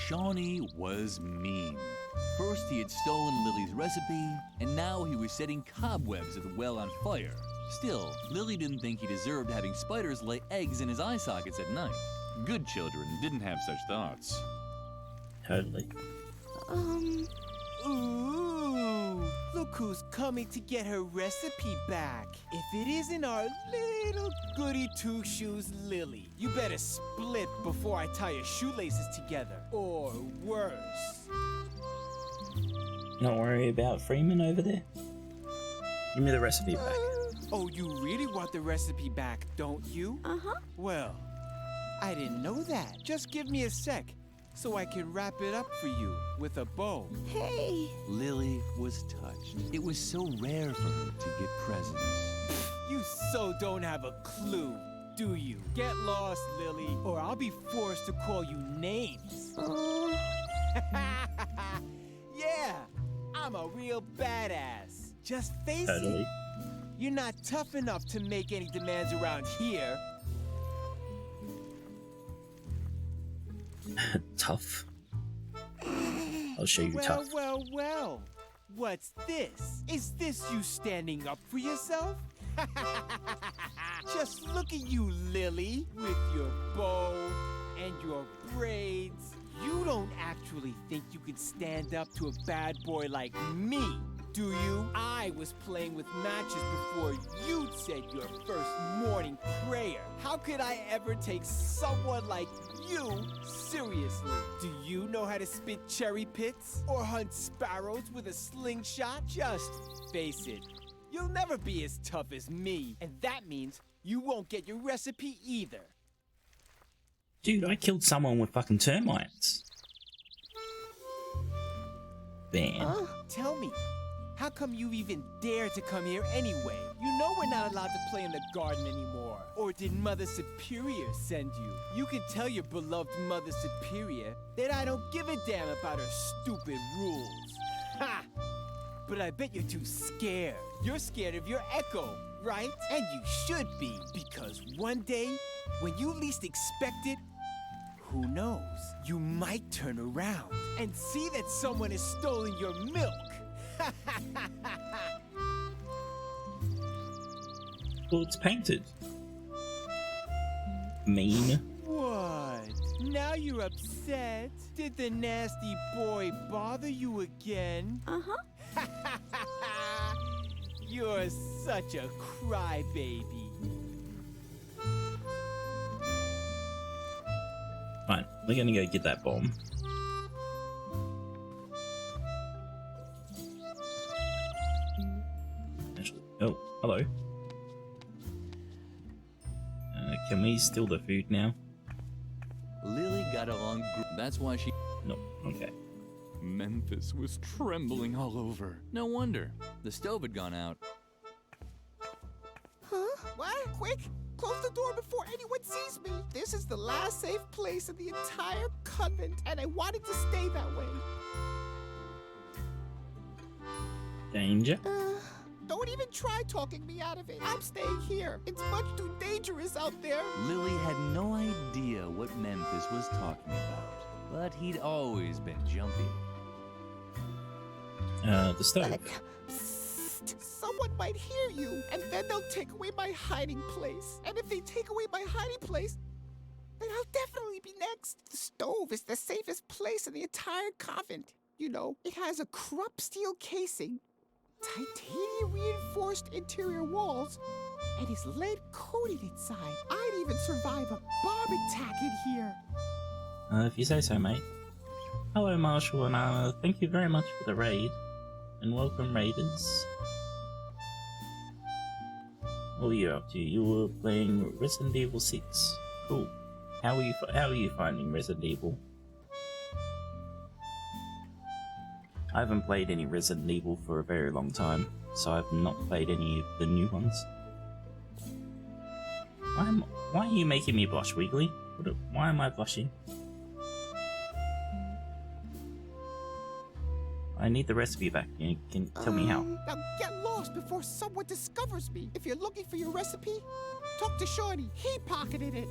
Shawnee was mean. First he had stolen Lilli's recipe, and now he was setting cobwebs at the well on fire. Still, Lilli didn't think he deserved having spiders lay eggs in his eye sockets at night. Good children didn't have such thoughts. Totally. Ooh, look who's coming to get her recipe back. If it isn't our little goody two-shoes Lilli, you better split before I tie your shoelaces together. Or worse. Not worry about Freeman over there? Give me the recipe back. Oh, you really want the recipe back, don't you? Uh-huh. Well, I didn't know that. Just give me a sec, so I can wrap it up for you with a bow. Hey! Lilli was touched. It was so rare for her to get presents. You so don't have a clue, do you? Get lost, Lilli, or I'll be forced to call you names. Yeah, I'm a real badass. Just face Totally. it. You're not tough enough to make any demands around here. Tough. I'll show you Well, tough. well. What's this? Is this you standing up for yourself? Just look at you, Lilli, with your bow and your braids. You don't actually think you could stand up to a bad boy like me, do you? I was playing with matches before you'd said your first morning prayer. How could I ever take someone like You? Seriously, do you know how to spit cherry pits? Or hunt sparrows with a slingshot? Just face it, you'll never be as tough as me. And that means you won't get your recipe either. Dude, I killed someone with fucking termites. Bam. Tell me, how come you even dare to come here anyway? You know we're not allowed to play in the garden anymore. Or did Mother Superior send you? You can tell your beloved Mother Superior that I don't give a damn about her stupid rules. Ha! But I bet you're too scared. You're scared of your echo, right? And you should be, because one day, when you least expect it, who knows? You might turn around and see that someone has stolen your milk. Well, it's painted. Mean. What? Now you're upset? Did the nasty boy bother you again? Uh-huh. You're such a crybaby. Fine, we're gonna go get that bomb. Actually, oh, hello. Can we steal the food now? Lilli got along. That's why she. No, okay. Memphis was trembling all over. No wonder. The stove had gone out. Huh? What? Quick! Close the door before anyone sees me! This is the last safe place in the entire convent, and I wanted to stay that way. Danger? Don't even try talking me out of it. I'm staying here. It's much too dangerous out there. Lilli had no idea what Memphis was talking about, but he'd always been jumpy. The stove. Psst. Someone might hear you, and then they'll take away my hiding place. And if they take away my hiding place, then I'll definitely be next. The stove is the safest place in the entire convent. You know, it has a crop steel casing, titanium reinforced interior walls, and is lead coated inside. I'd even survive a bomb attack in here. If you say so, mate. Hello, Marshall, and thank you very much for the raid. And welcome, raiders. What were you up to? You were playing Resident Evil 6. Cool. How are you finding Resident Evil? I haven't played any Resident Evil for a very long time, so I've not played any of the new ones. Why are you making me blush, Wiggly? Why am I blushing? I need the recipe back. You can tell me how. Now get lost before someone discovers me. If you're looking for your recipe, talk to Shorty. He pocketed it.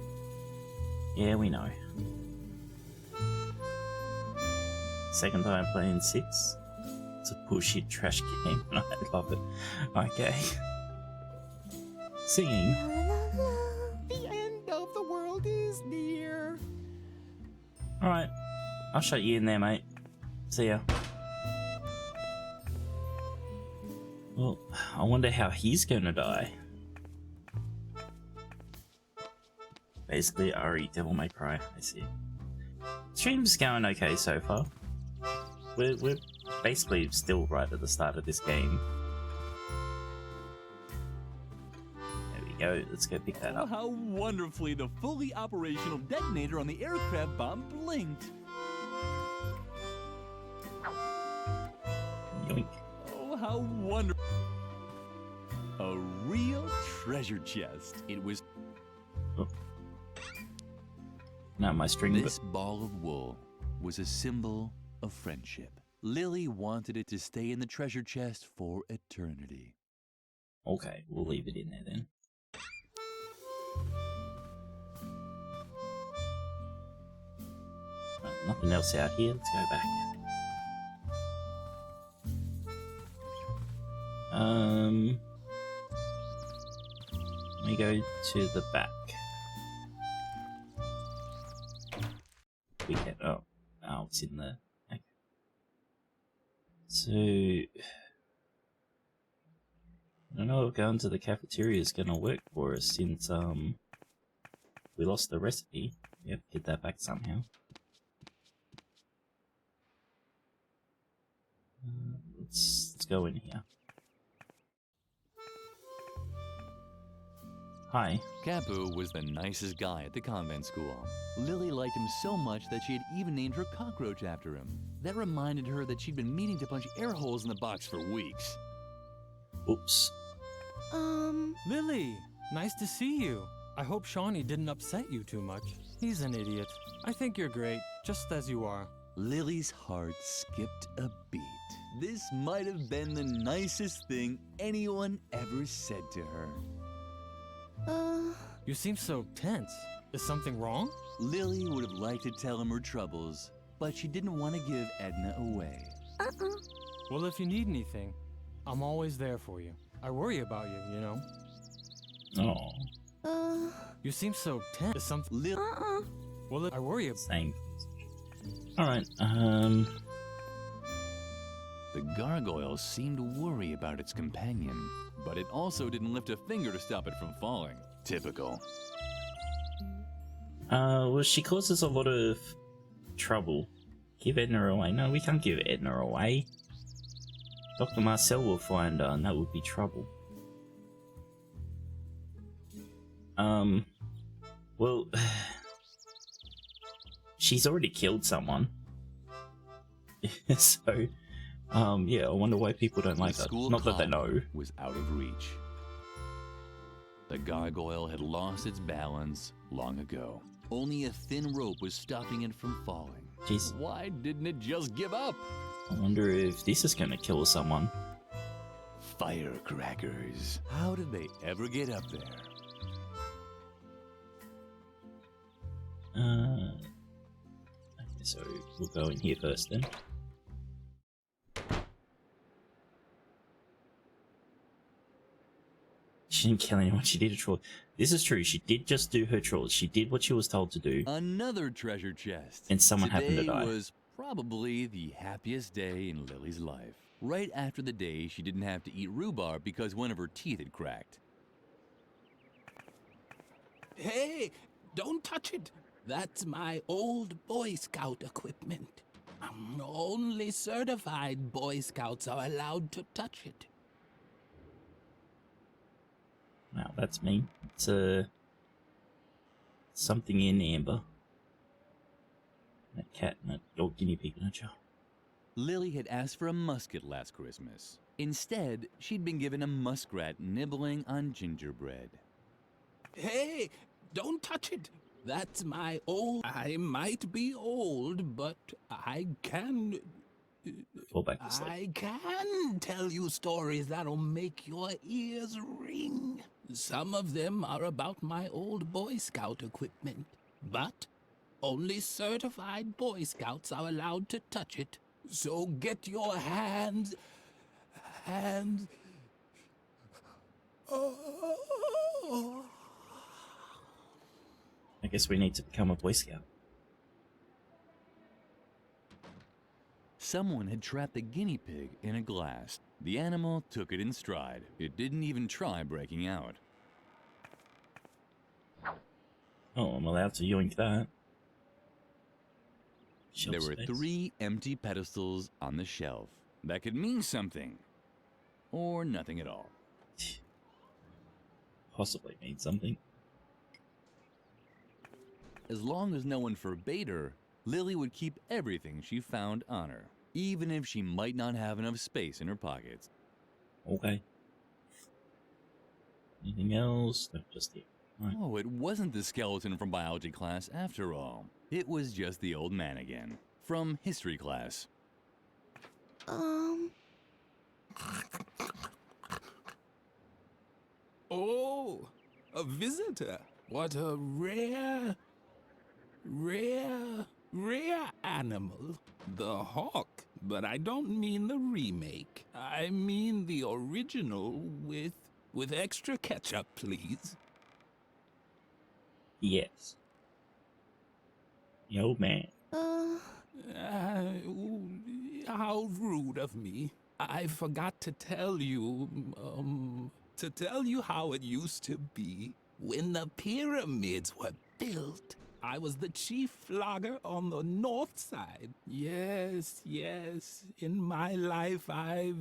Yeah, we know. Second time playing 6. It's a bullshit trash game. I love it. Okay. Singing. The end of the world is near. Alright. I'll shut you in there, mate. See ya. Well, I wonder how he's gonna die. Basically, Ari, Devil May Cry. I see. Stream's going okay so far. We're basically still right at the start of this game. There we go. Let's go pick that up. How wonderfully the fully operational detonator on the aircraft bomb blinked. Yoink. Oh, how wonderful. A real treasure chest. It was... Oh. Now my string... This ball of wool was a symbol of friendship. Lilli wanted it to stay in the treasure chest for eternity. Okay, we'll leave it in there then. Nothing else out here. Let's go back. Let me go to the back. We can. Oh, it's in there. Okay. So I don't know if going to the cafeteria is gonna work for us since we lost the recipe. We have to get that back somehow. Let's go in here. Hi. Capu was the nicest guy at the convent school. Lilli liked him so much that she had even named her cockroach after him. That reminded her that she'd been meaning to punch air holes in the box for weeks. Oops. Lilli, nice to see you. I hope Shawnee didn't upset you too much. He's an idiot. I think you're great, just as you are. Lily's heart skipped a beat. This might have been the nicest thing anyone ever said to her. You seem so tense. Is something wrong? Lilli would have liked to tell him her troubles, but she didn't want to give Edna away. Well, if you need anything, I'm always there for you. I worry about you, you know. Oh. You seem so tense. Is something... Well, I worry about... Same. Alright, The gargoyle seemed to worry about its companion, but it also didn't lift a finger to stop it from falling. Typical. Well, she causes a lot of trouble. Give Edna away. No, we can't give Edna away. Dr. Marcel will find her, and that would be trouble. Well, she's already killed someone. So, yeah, I wonder why people don't like her. Not that they know. Was out of reach. The gargoyle had lost its balance long ago. Only a thin rope was stopping it from falling. Jeez. Why didn't it just give up? I wonder if this is gonna kill someone. Firecrackers. How did they ever get up there? Okay, so we'll go in here first then. She didn't kill anyone, she did a troll. This is true, she did just do her troll. She did what she was told to do. Another treasure chest. And someone happened to die. Today was probably the happiest day in Lily's life. Right after the day she didn't have to eat rhubarb because one of her teeth had cracked. Hey, don't touch it. That's my old Boy Scout equipment. Only certified Boy Scouts are allowed to touch it. Wow, that's mean. It's something in amber. That cat and that old guinea pig nurture. Lilli had asked for a musket last Christmas. Instead, she'd been given a muskrat nibbling on gingerbread. Hey, don't touch it. That's my old... I might be old, but I can... Fall back to sleep. I can tell you stories that'll make your ears ring. Some of them are about my old Boy Scout equipment, but only certified Boy Scouts are allowed to touch it. So get your hands... Oh. I guess we need to become a Boy Scout. Someone had trapped the guinea pig in a glass. The animal took it in stride. It didn't even try breaking out. Oh, I'm allowed to yoink that. There were 3 empty pedestals on the shelf. That could mean something. Or nothing at all. Possibly mean something. As long as no one forbade her, Lilli would keep everything she found on her, even if she might not have enough space in her pockets. Okay. Anything else? No, just here. Right. Oh, it wasn't the skeleton from biology class after all. It was just the old man again, from history class. Oh, a visitor. What a rare animal. The hawk. But I don't mean the remake. I mean the original with extra ketchup, please. Yes. The old man. How rude of me. I forgot to tell you, how it used to be when the pyramids were built. I was the chief flogger on the north side. Yes, yes, in my life I've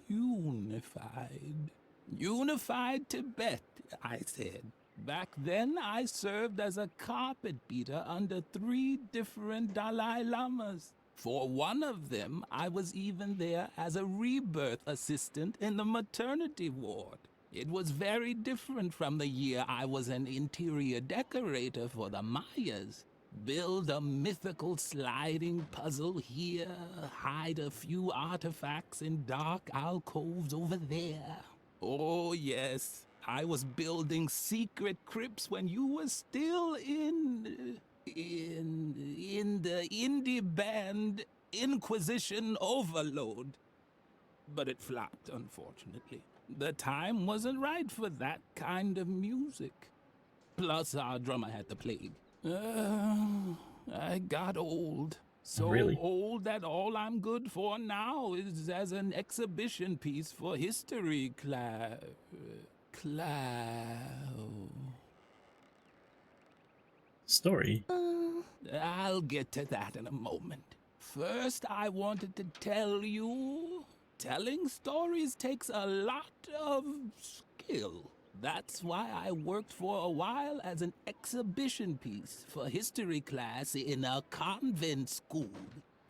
unified. Unified Tibet, I said. Back then, I served as a carpet beater under 3 different Dalai Lamas. For one of them, I was even there as a rebirth assistant in the maternity ward. It was very different from the year I was an interior decorator for the Mayas. Build a mythical sliding puzzle here, hide a few artifacts in dark alcoves over there. Oh, yes. I was building secret crypts when you were still in the indie band Inquisition Overload. But it flopped, unfortunately. The time wasn't right for that kind of music. Plus, our drummer had the plague. I got old. So Really? old that all I'm good for now is as an exhibition piece for history class. Story? I'll get to that in a moment. First, I wanted to tell you, telling stories takes a lot of skill. That's why I worked for a while as an exhibition piece for history class in a convent school.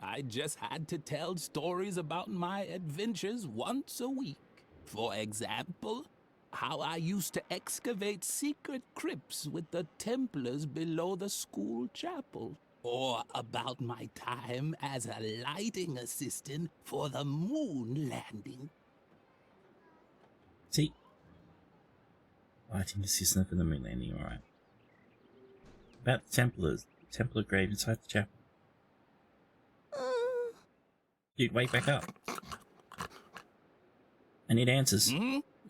I just had to tell stories about my adventures once a week. For example, how I used to excavate secret crypts with the Templars below the school chapel. Or about my time as a lighting assistant for the moon landing. See? Lighting assistant for the moon landing, alright. About the Templars. Templar grave inside the chapel. Dude, wake back up. I need answers.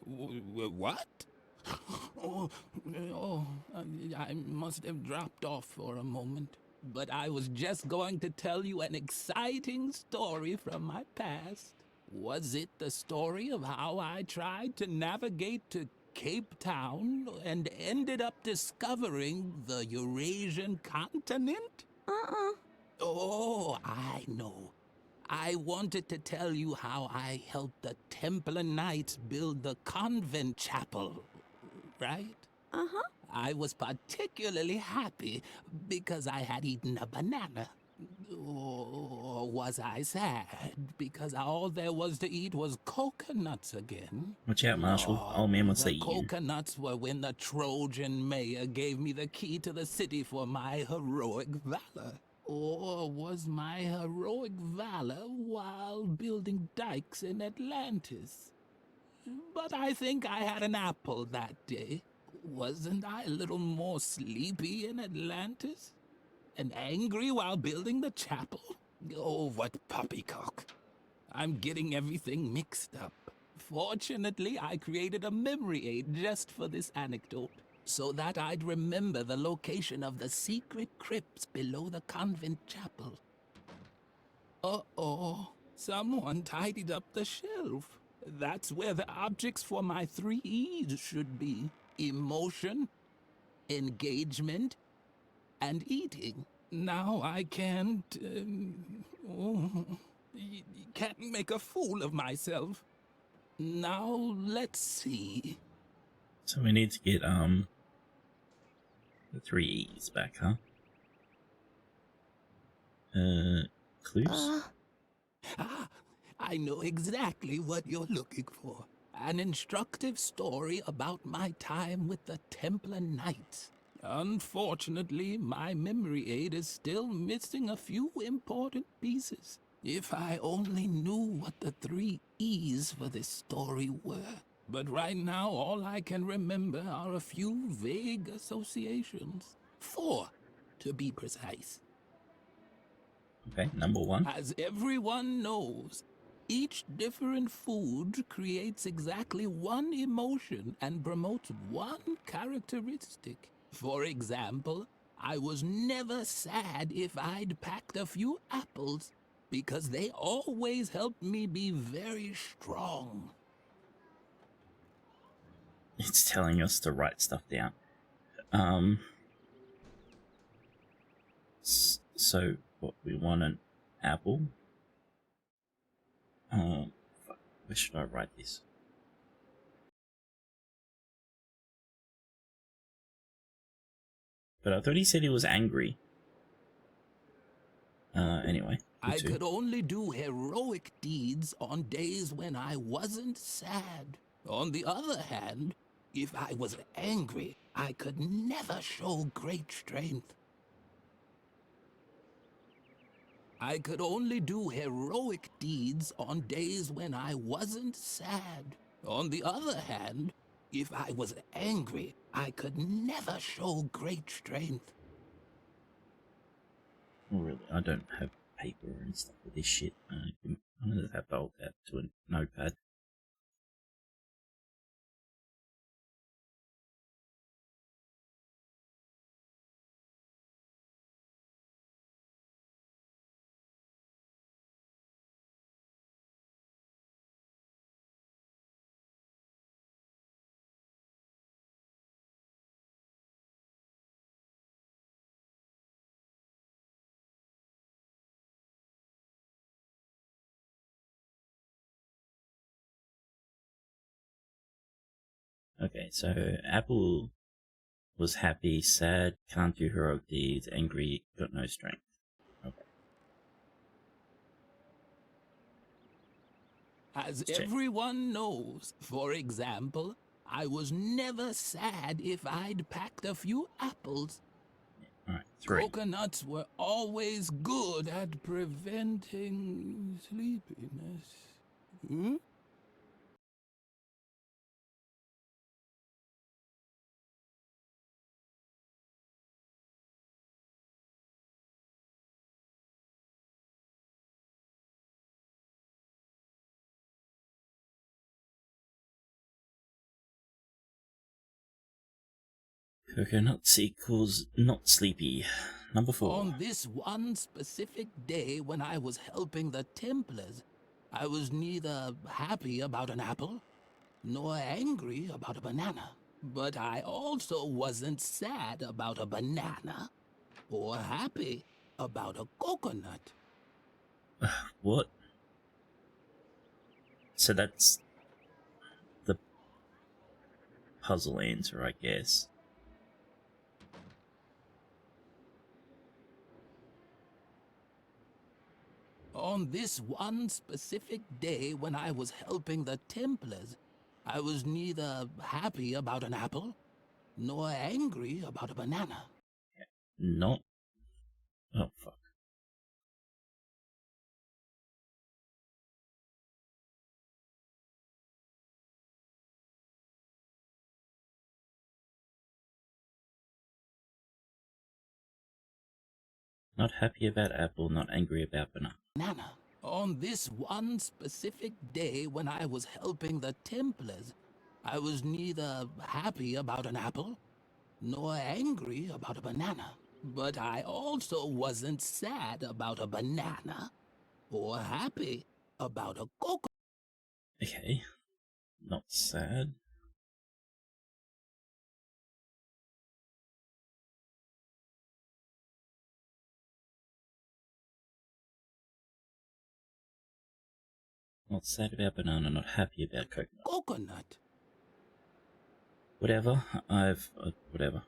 What? I must have dropped off for a moment. But I was just going to tell you an exciting story from my past. Was it the story of how I tried to navigate to Cape Town and ended up discovering the Eurasian continent? Oh, I know. I wanted to tell you how I helped the Templar Knights build the convent chapel, right? I was particularly happy because I had eaten a banana. Or was I sad because all there was to eat was coconuts again? Watch out, Marshall. Old man wants to The eat you. coconuts were when the Trojan mayor gave me the key to the city for my heroic valor. Or was my heroic valor while building dikes in Atlantis? But I think I had an apple that day. Wasn't I a little more sleepy in Atlantis? And angry while building the chapel? Oh, what poppycock. I'm getting everything mixed up. Fortunately, I created a memory aid just for this anecdote, so that I'd remember the location of the secret crypts below the convent chapel. Uh-oh, someone tidied up the shelf. That's where the objects for my 3 E's should be. Emotion, engagement, and eating. Now I can't... can't make a fool of myself. Now, let's see. So we need to get, the 3 E's back, huh? Clues? I know exactly what you're looking for. An instructive story about my time with the Templar Knights. Unfortunately, my memory aid is still missing a few important pieces. If I only knew what the 3 E's for this story were. But right now, all I can remember are a few vague associations. 4, to be precise. Okay, number 1. As everyone knows, each different food creates exactly one emotion and promotes one characteristic. For example, I was never sad if I'd packed a few apples because they always helped me be very strong. It's telling us to write stuff down. So what, we want an apple? Fuck, where should I write this? But I thought he said he was angry. Anyway. I could only do heroic deeds on days when I wasn't sad. On the other hand, if I was angry, I could never show great strength. I could only do heroic deeds on days when I wasn't sad. On the other hand, if I was angry, I could never show great strength. Well, really, I don't have paper and stuff for this shit. I'm gonna have to hold that to a notepad. Okay, so Apple was happy, sad, can't do heroic deeds, angry, got no strength. Okay. As everyone knows, for example, I was never sad if I'd packed a few apples. Alright, 3. Coconuts were always good at preventing sleepiness. Hmm? Coconuts equals not sleepy. Number 4. On this one specific day when I was helping the Templars, I was neither happy about an apple nor angry about a banana. But I also wasn't sad about a banana or happy about a coconut. What? So that's the puzzle answer, I guess. On this one specific day when I was helping the Templars, I was neither happy about an apple nor angry about a banana. Not. Oh, fuck. Not happy about apple, not angry about banana. Banana. On this one specific day when I was helping the Templars, I was neither happy about an apple nor angry about a banana. But I also wasn't sad about a banana or happy about a coconut. Okay. Not sad. Not sad about banana, not happy about coconut. Coconut. Whatever. Whatever.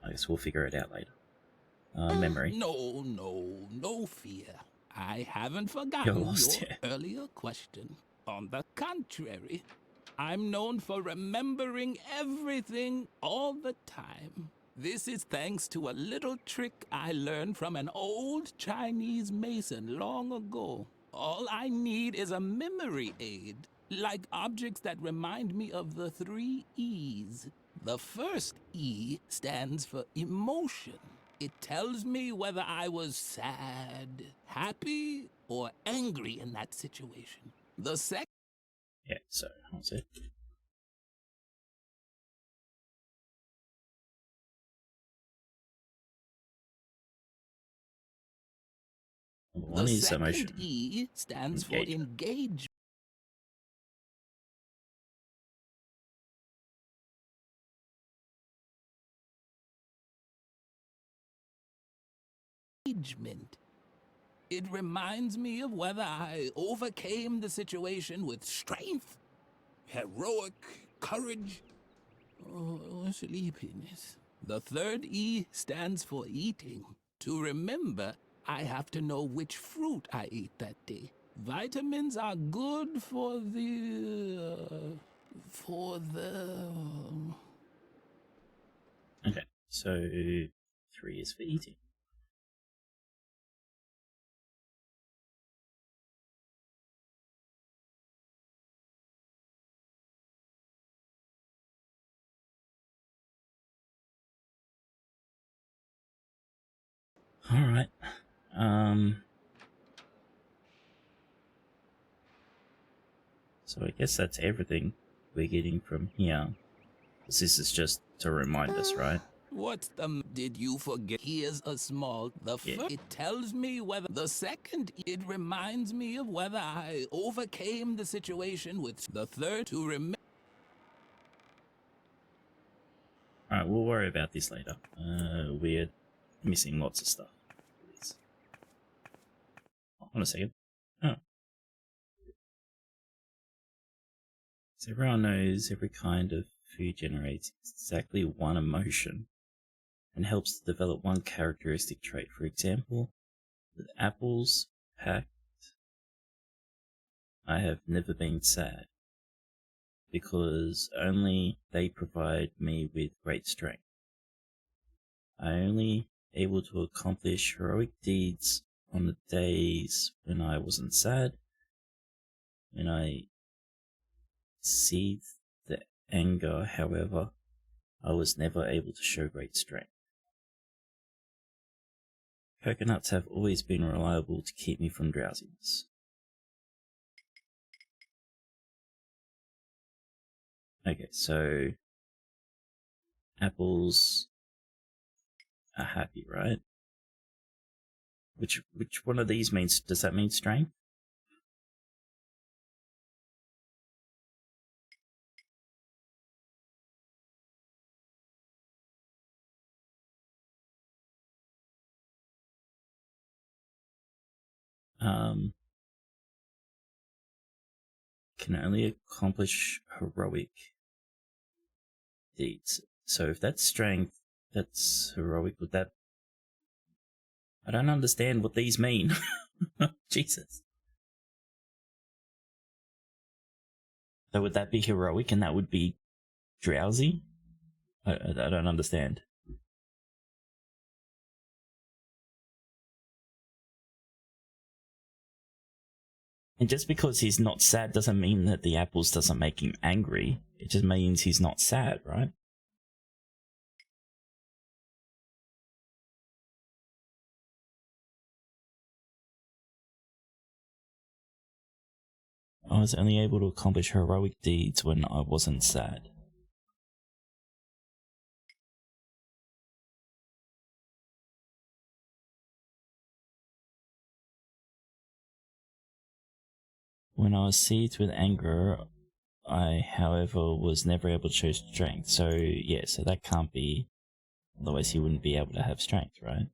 I guess we'll figure it out later. Memory. No fear. I haven't You're forgotten lost, your earlier question. On the contrary, I'm known for remembering everything all the time. This is thanks to a little trick I learned from an old Chinese mason long ago. All I need is a memory aid, like objects that remind me of the 3 E's. The first E stands for emotion. It tells me whether I was sad, happy, or angry in that situation. The second... Yeah, so, that's it. One the is second emotion. E stands for engagement. encouragement. It reminds me of whether I overcame the situation with strength, heroic courage, or sleepiness. The third E stands for eating. To remember, I have to know which fruit I ate that day. Vitamins are good for the... Okay, so 3 is for eating. Alright. So I guess that's everything we're getting from here. This is just to remind us, right? What's the... Did you forget? Here's a small... The first... It tells me whether... The second... It reminds me of whether I overcame the situation with... The third to remember... Alright, we'll worry about this later. We're missing lots of stuff. Hold on a second. Oh. So everyone knows every kind of food generates exactly one emotion and helps to develop one characteristic trait. For example, with apples packed, I have never been sad because only they provide me with great strength. I only able to accomplish heroic deeds on the days when I wasn't sad, when I seethed the anger, however, I was never able to show great strength. Coconuts have always been reliable to keep me from drowsiness. Okay, so apples are happy, right? Which one of these means? Does that mean strength? Can only accomplish heroic deeds. So if that's strength, that's heroic. Would that... I don't understand what these mean. Jesus. So would that be heroic and that would be drowsy? I don't understand. And just because he's not sad doesn't mean that the apples doesn't make him angry. It just means he's not sad, right? I was only able to accomplish heroic deeds when I wasn't sad. When I was seized with anger, I, however, was never able to show strength. So, yeah, so that can't be... Otherwise he wouldn't be able to have strength, right?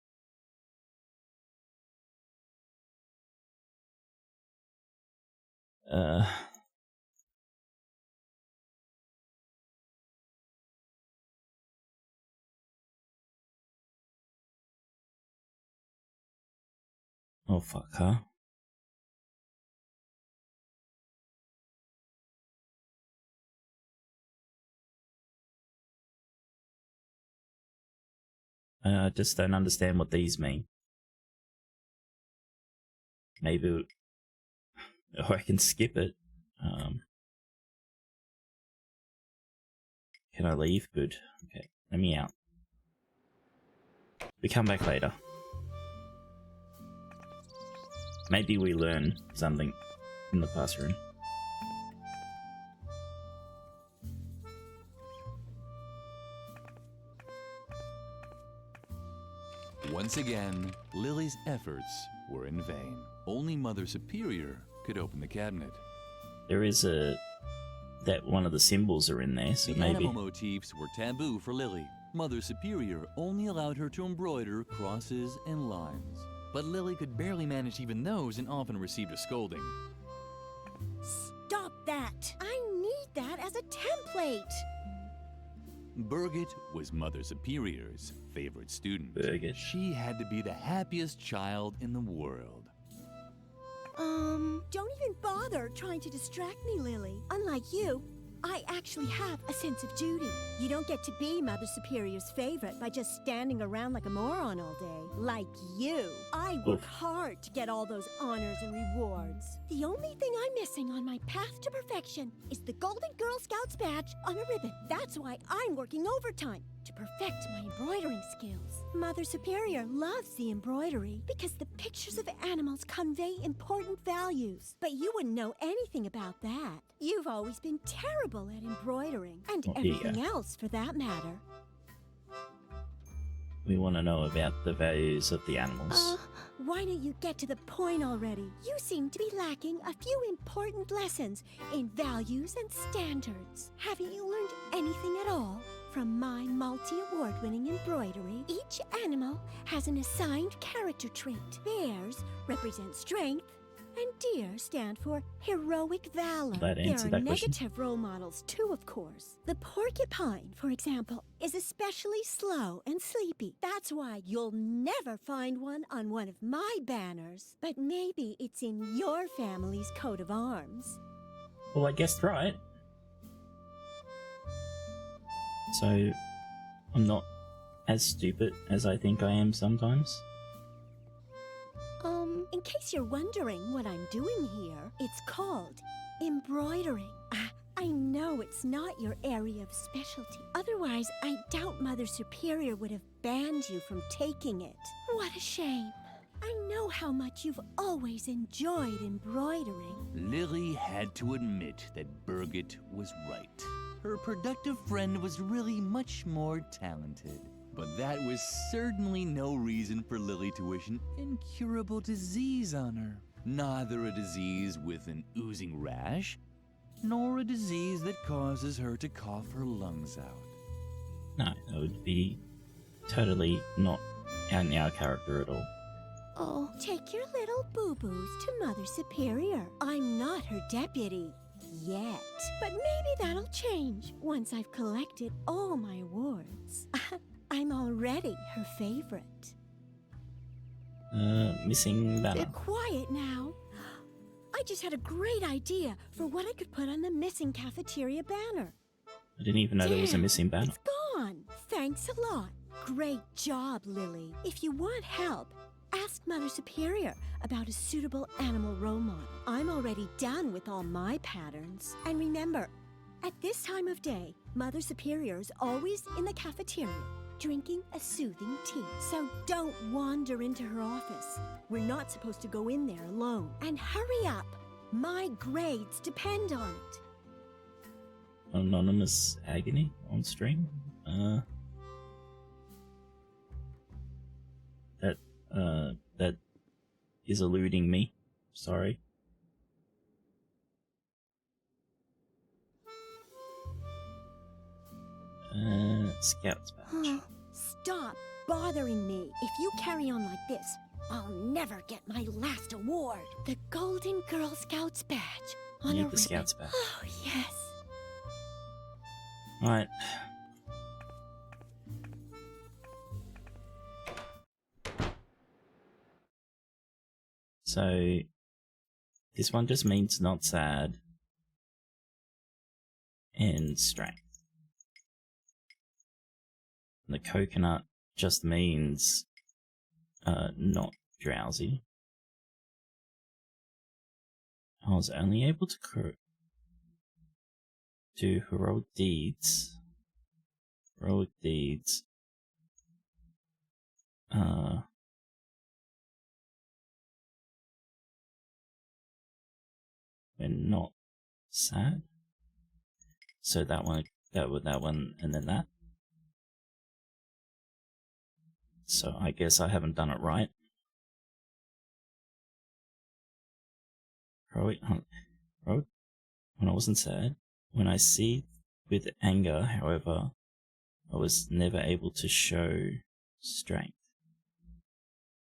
Oh, fuck, huh? I just don't understand what these mean. Maybe... Or I can skip it. Can I leave? Good. Okay, let me out. We come back later. Maybe we learn something in the classroom. Once again, Lilli's efforts were in vain. Only Mother Superior could open the cabinet. There is that one of the symbols are in there, so the maybe... animal motifs were taboo for Lilli. Mother Superior only allowed her to embroider crosses and lines. but Lilli could barely manage even those and often received a scolding. Stop that! I need that as a template! Birgit was Mother Superior's favorite student. Birgit. She had to be the happiest child in the world. Don't even bother trying to distract me, Lilli. Unlike you, I actually have a sense of duty. You don't get to be Mother Superior's favorite by just standing around like a moron all day. Like you. I work hard to get all those honors and rewards. The only thing I'm missing on my path to perfection is the Golden Girl Scouts badge on a ribbon. That's why I'm working overtime, to perfect my embroidering skills. Mother Superior loves the embroidery because the pictures of animals convey important values. But you wouldn't know anything about that. You've always been terrible at embroidering, and everything else for that matter. We want to know about the values of the animals. Why don't you get to the point already? You seem to be lacking a few important lessons in values and standards. Haven't you learned anything at all? From my multi-award-winning embroidery, each animal has an assigned character trait. Bears represent strength, and deer stand for heroic valor. That There answered are that question. negative role models too, of course. The porcupine, for example, is especially slow and sleepy. That's why you'll never find one on one of my banners. But maybe it's in your family's coat of arms. Well, I guessed right. So, I'm not as stupid as I think I am sometimes. In case you're wondering what I'm doing here, it's called embroidering. I know it's not your area of specialty. Otherwise, I doubt Mother Superior would have banned you from taking it. What a shame. I know how much you've always enjoyed embroidering. Lilli had to admit that Birgit was right. Her productive friend was really much more talented. But that was certainly no reason for Lilli to wish an incurable disease on her. Neither a disease with an oozing rash, nor a disease that causes her to cough her lungs out. No, that would be totally not in our character at all. Oh, take your little boo-boos to Mother Superior. I'm not her deputy. Yet. But maybe that'll change once I've collected all my awards. I'm already her favorite. Missing banner. They're quiet now. I just had a great idea for what I could put on the missing cafeteria banner. I didn't even know there was a missing banner. It's gone. Thanks a lot. Great job, Lilli. If you want help, ask Mother Superior about a suitable animal role model. I'm already done with all my patterns. And remember, at this time of day, Mother Superior is always in the cafeteria, drinking a soothing tea. So don't wander into her office. We're not supposed to go in there alone. And hurry up. My grades depend on it. Anonymous agony on stream? That is eluding me. Sorry. Scout's badge. Stop bothering me. If you carry on like this, I'll never get my last award. The Golden Girl Scouts badge. I On need a the ribbon. Scouts badge. Oh, yes. Alright. So, this one just means not sad and strength. The coconut just means not drowsy. I was only able to do heroic deeds. Heroic deeds. When not sad. So that one, that one, and then that. So I guess I haven't done it right. Heroic, when I wasn't sad. When I see with anger, however, I was never able to show strength.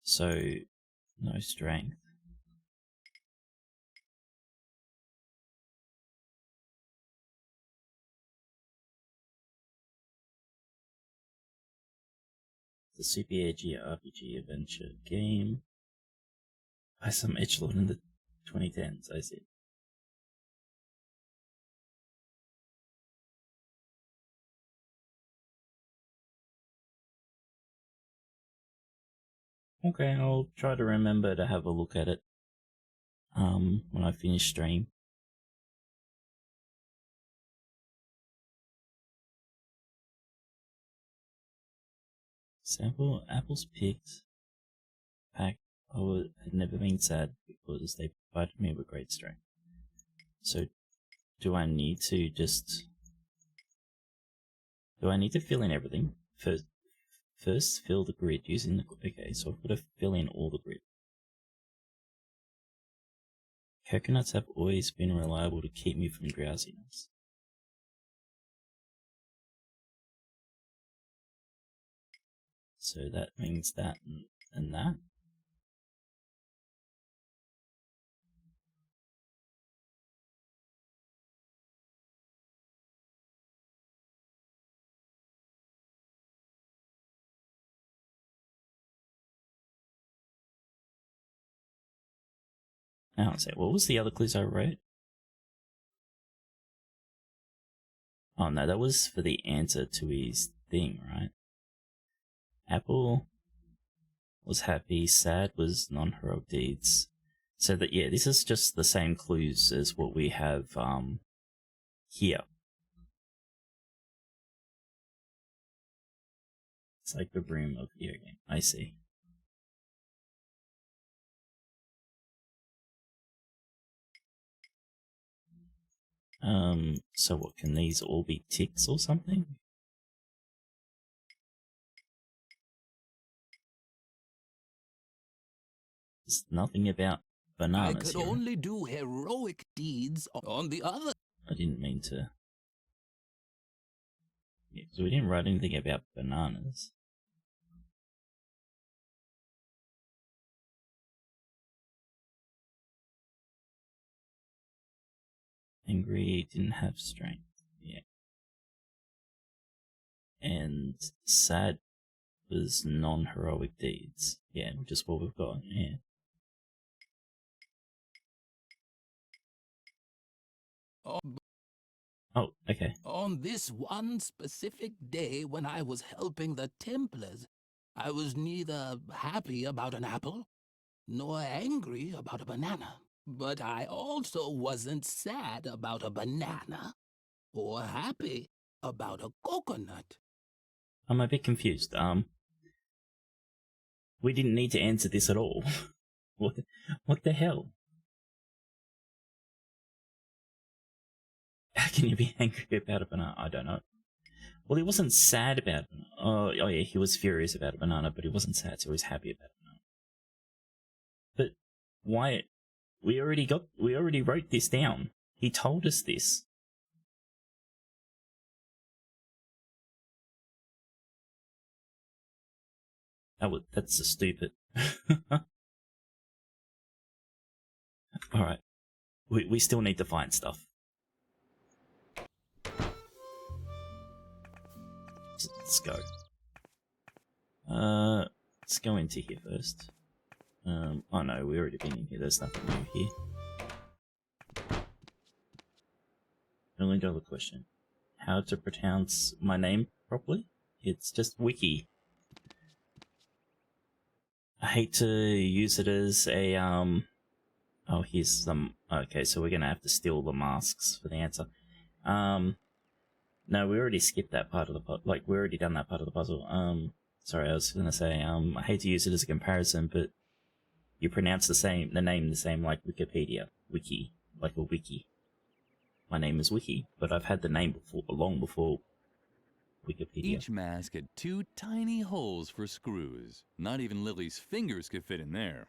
So No strength. The super edgy RPG adventure game by some edgelord in the 2010s, I see. Okay, I'll try to remember to have a look at it when I finish stream. Sample apples picked. Pack. I had never been sad because they provided me with great strength. So, do I need to just... Do I need to fill in everything? First fill the grid using the... Okay, so I've got to fill in all the grid. Coconuts have always been reliable to keep me from drowsiness. So that means that and that. Now, say, what was the other clues I wrote? Oh no, that was for the answer to his thing, right? Apple was happy, sad was non-heroic deeds. So that, yeah, this is just the same clues as what we have here. It's like the room of video game. I see. So what, can these all be ticks or something? There's nothing about bananas I could here. only do heroic deeds on the other. I didn't mean to. Yeah, so we didn't write anything about bananas. Angry, didn't have strength. Yeah. And sad was non-heroic deeds. Yeah, which is what we've got, yeah. Oh, okay. On this one specific day when I was helping the Templars, I was neither happy about an apple nor angry about a banana. But I also wasn't sad about a banana or happy about a coconut. I'm a bit confused. We didn't need to answer this at all. What the hell? How can you be angry about a banana? I don't know. Well, he wasn't sad about it. Oh yeah, he was furious about a banana, but he wasn't sad, so he was happy about a banana. But why? We already wrote this down. He told us this. Oh, that's so stupid. Alright. We still need to find stuff. Let's go. Let's go into here first. Oh no, we already been in here. There's nothing new here. Million dollar question. How to pronounce my name properly? It's just Wiccy. I hate to use it as a, oh, here's some, okay, so we're gonna have to steal the masks for the answer. No, we already skipped that part of the puzzle, like, we already done that part of the puzzle. Sorry, I was gonna say, I hate to use it as a comparison, but you pronounce the name the same like Wikipedia. Wiki. Like a wiki. My name is Wiki, but I've had the name before, long before Wikipedia. Each mask had 2 tiny holes for screws. Not even Lilli's fingers could fit in there.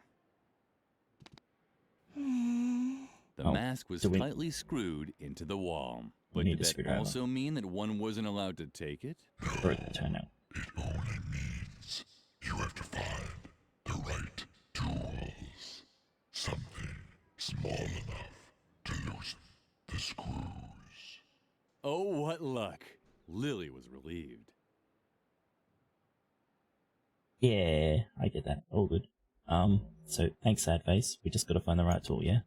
The mask was tightly screwed into the wall. But did that also mean that one wasn't allowed to take it? Or the turn out. It only means you have to find the right tool. Oh, what luck. Lilli was relieved. Yeah, I get that. All good. So thanks, sad face. We just gotta find the right tool, yeah?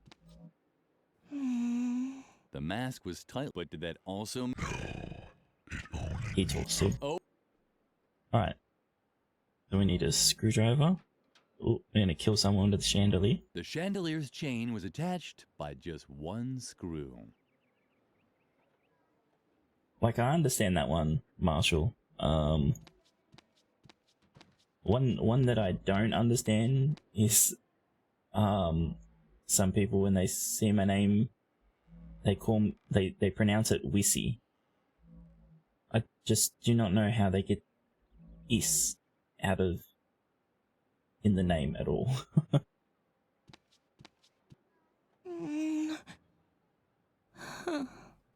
The mask was tight, but did that also... He talks too. Oh. Alright. So we need a screwdriver. Oh, we're gonna kill someone with the chandelier. The chandelier's chain was attached by just one screw. Like, I understand that one, Marshall. One that I don't understand is, some people when they see my name, they pronounce it Wiccy. I just do not know how they get is out of in the name at all.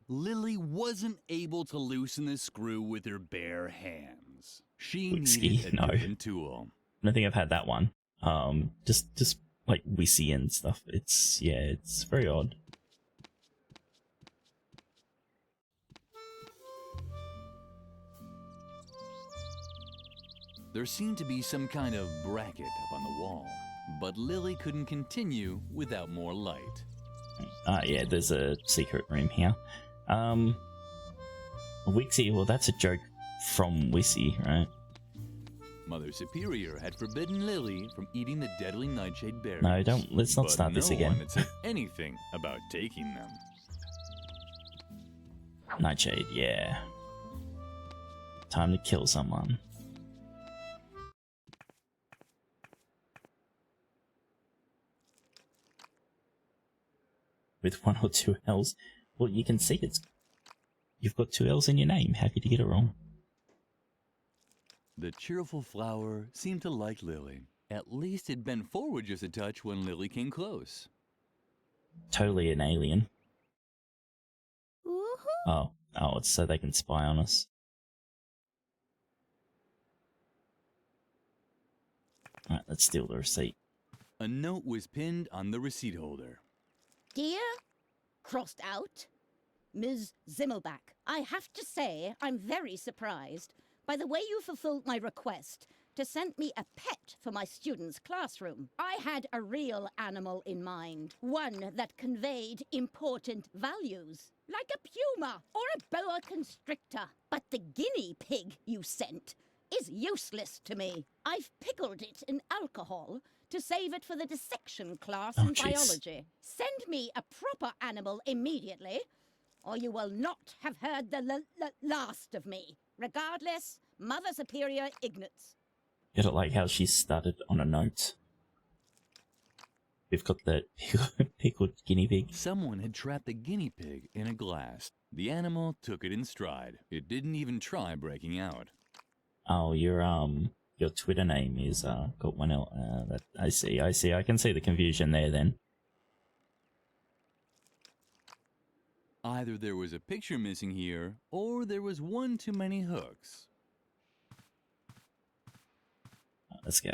Lilli wasn't able to loosen the screw with her bare hands. She Wiccy, needed a no. different tool. I don't think I've had that one. Just like Wiccy and stuff. It's very odd. There seemed to be some kind of bracket up on the wall, but Lilli couldn't continue without more light. Yeah, there's a secret room here. Wiccy, well, that's a joke from Wiccy, right? Mother Superior had forbidden Lilli from eating the deadly nightshade berries. No, let's not but start this no again. one had said anything about taking them. Nightshade, yeah. Time to kill someone. With 1 or 2 L's. Well, you can see you've got 2 L's in your name. How could you get it wrong? The cheerful flower seemed to like Lilli. At least it bent forward just a touch when Lilli came close. Totally an alien. Oh, it's so they can spy on us. Alright, let's steal the receipt. A note was pinned on the receipt holder. Dear, crossed out, Ms. Zimmelbach, I have to say I'm very surprised by the way you fulfilled my request to send me a pet for my students' classroom. I had a real animal in mind, one that conveyed important values, like a puma or a boa constrictor. But the guinea pig you sent is useless to me. I've pickled it in alcohol to save it for the dissection class in biology. Send me a proper animal immediately, or you will not have heard the last of me. Regardless, Mother Superior Ignatz. Get it like how she started on a note. We've got the pickled guinea pig. Someone had trapped the guinea pig in a glass. The animal took it in stride. It didn't even try breaking out. Oh, your Twitter name is got 1 L. I see. I can see the confusion there then. Either there was a picture missing here, or there was one too many hooks. Let's go.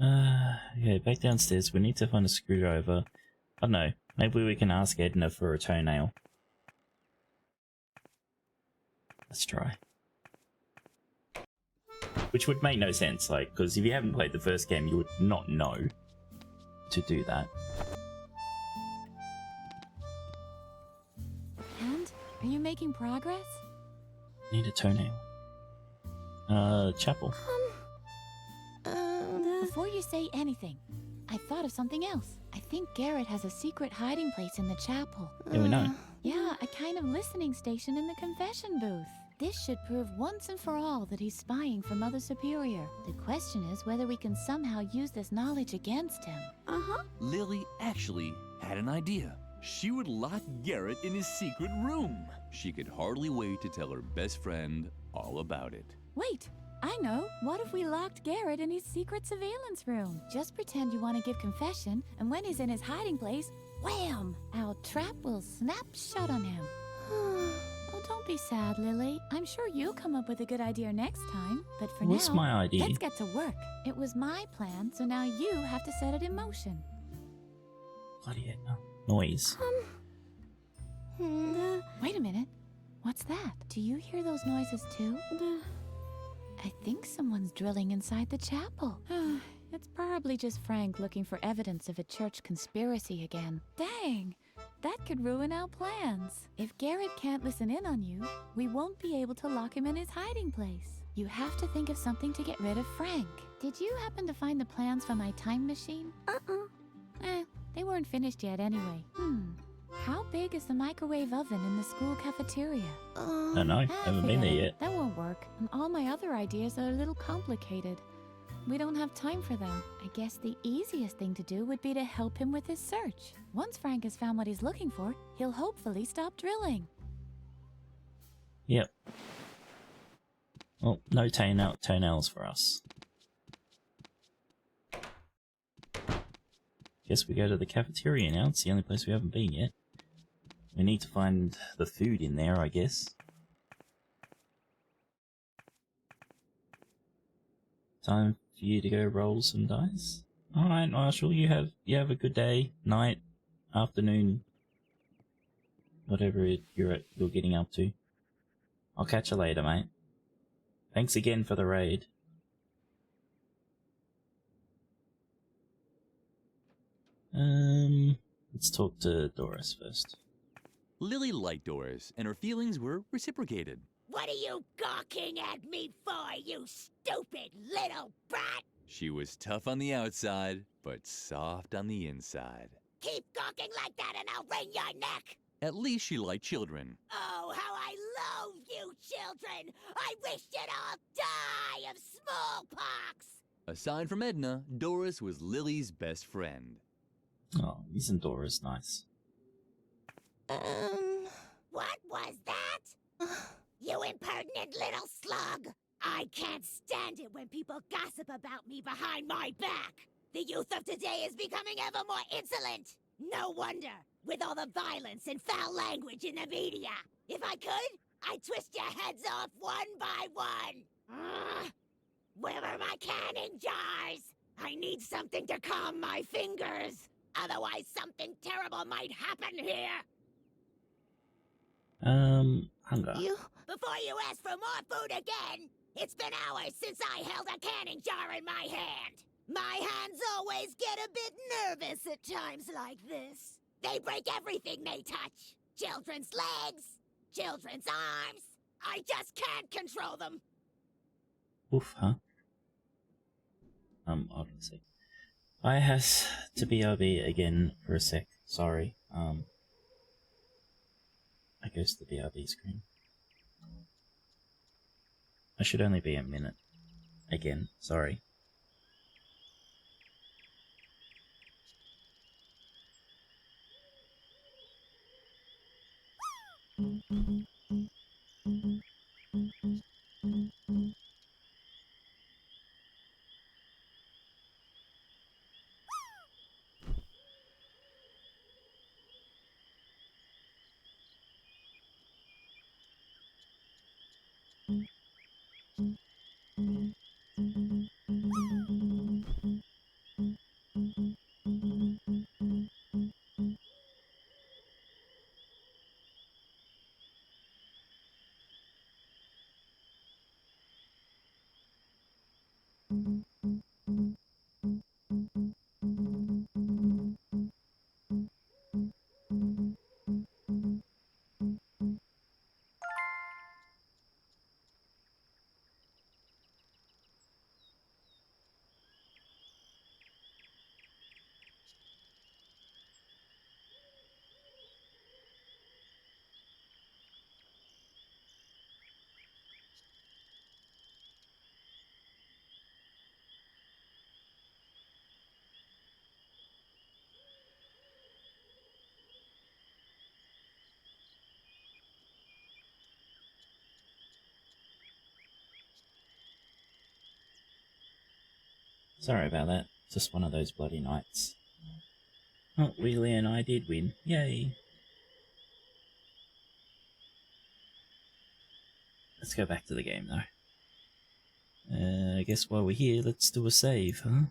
Okay, back downstairs. We need to find a screwdriver. I don't know. Maybe we can ask Edna for a toenail. Let's try. Which would make no sense, like, because if you haven't played the first game, you would not know to do that. And? Are you making progress? Need a toenail. Chapel. Before you say anything, I thought of something else. I think Garrett has a secret hiding place in the chapel. Yeah, we know. Yeah, a kind of listening station in the confession booth. This should prove once and for all that he's spying for Mother Superior. The question is whether we can somehow use this knowledge against him. Lilli actually had an idea. She would lock Garrett in his secret room. She could hardly wait to tell her best friend all about it. Wait, I know. What if we locked Garrett in his secret surveillance room? Just pretend you want to give confession, and when he's in his hiding place, wham! Our trap will snap shut on him. Oh, don't be sad, Lilli. I'm sure you'll come up with a good idea next time. But for What's now, my idea? let's get to work. It was my plan, so now you have to set it in motion. Bloody hell. Noise. Wait a minute. What's that? Do you hear those noises too? I think someone's drilling inside the chapel. It's probably just Frank looking for evidence of a church conspiracy again. Dang! That could ruin our plans. If Garrett can't listen in on you, we won't be able to lock him in his hiding place. You have to think of something to get rid of Frank. Did you happen to find the plans for my time machine? They weren't finished yet anyway. How big is the microwave oven in the school cafeteria? Don't know. Haven't been there yet. That won't work. And all my other ideas are a little complicated. We don't have time for them. I guess the easiest thing to do would be to help him with his search. Once Frank has found what he's looking for, he'll hopefully stop drilling. Yep. Well, no toenails for us. Guess we go to the cafeteria now. It's the only place we haven't been yet. We need to find the food in there, I guess. Time for you to go roll some dice. Alright, Marshall, you have a good day, night, afternoon, whatever you're getting up to. I'll catch you later, mate. Thanks again for the raid. Let's talk to Doris first. Lilli liked Doris, and her feelings were reciprocated. What are you gawking at me for, you stupid little brat? She was tough on the outside, but soft on the inside. Keep gawking like that and I'll wring your neck! At least she liked children. Oh, how I loathe you children! I wish you'd all die of smallpox! Aside from Edna, Doris was Lilli's best friend. Oh, isn't Doris nice? What was that? You impertinent little slug! I can't stand it when people gossip about me behind my back! The youth of today is becoming ever more insolent! No wonder, with all the violence and foul language in the media! If I could, I'd twist your heads off one by one! Ugh. Where are my canning jars? I need something to calm my fingers! Otherwise something terrible might happen here! Hunger. Before you ask for more food again, it's been hours since I held a canning jar in my hand. My hands always get a bit nervous at times like this. They break everything they touch. Children's legs, children's arms. I just can't control them. Oof, huh? Hold on a sec. I has to BRB again for a sec. Sorry. I goes to the BRB screen. I should only be a minute. Again, sorry. Sorry about that. Just one of those bloody nights. Oh, Wheelie and I did win. Yay! Let's go back to the game though. I guess while we're here, let's do a save, huh?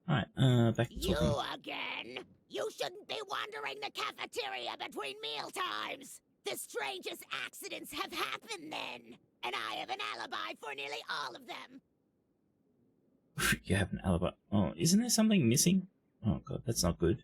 Alright, back to You talking. again! You shouldn't be wandering the cafeteria between meal times! The strangest accidents have happened then, and I have an alibi for nearly all of them. You have an alibi. Oh, isn't there something missing? Oh god, that's not good.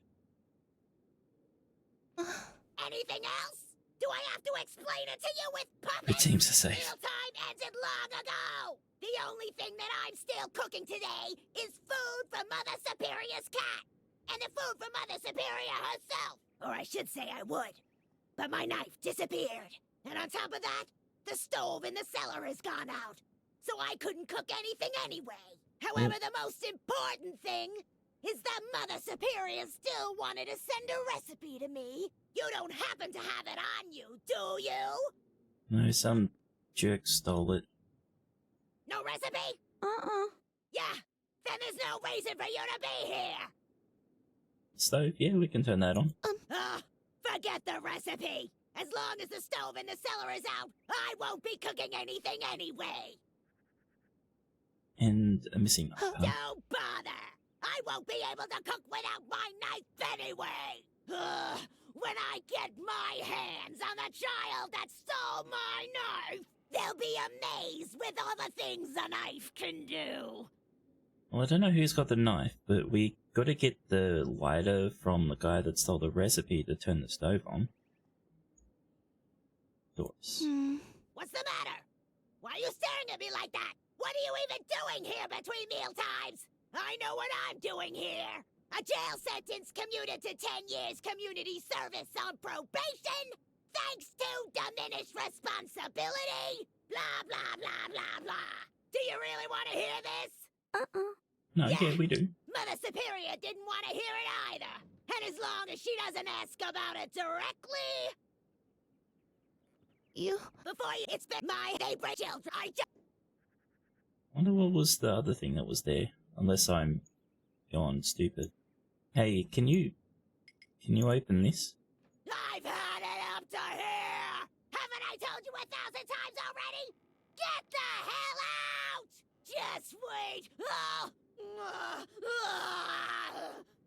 Anything else? Do I have to explain it to you with puppets? It seems the same. Mealtime ended long ago! The only thing that I'm still cooking today is food for Mother Superior's cat! And the food for Mother Superior herself! Or I should say I would. But my knife disappeared. And on top of that, the stove in the cellar has gone out. So I couldn't cook anything anyway. However, the most important thing is that Mother Superior still wanted to send a recipe to me. You don't happen to have it on you, do you? No, some jerk stole it. No recipe? Yeah, then there's no reason for you to be here. Stove? Yeah, we can turn that on. Forget the recipe. As long as the stove in the cellar is out, I won't be cooking anything anyway. And a missing knife, huh? Don't bother. I won't be able to cook without my knife anyway. When I get my hands on the child that stole my knife, they'll be amazed with all the things a knife can do. Well, I don't know who's got the knife, but we gotta get the lighter from the guy that stole the recipe to turn the stove on. Doors. What's the matter? Why are you staring at me like that? What are you even doing here between meal times? I know what I'm doing here. A jail sentence commuted to 10 years community service on probation, thanks to diminished responsibility. Blah, blah, blah, blah, blah. Do you really want to hear this? No, yeah, we do. Mother Superior didn't want to hear it either. And as long as she doesn't ask about it directly... It's been my favorite children. Wonder what was the other thing that was there, unless I'm gone stupid. Hey, can you open this? I've had it up to here! Haven't I told you 1,000 times already? Get the hell out! Just wait!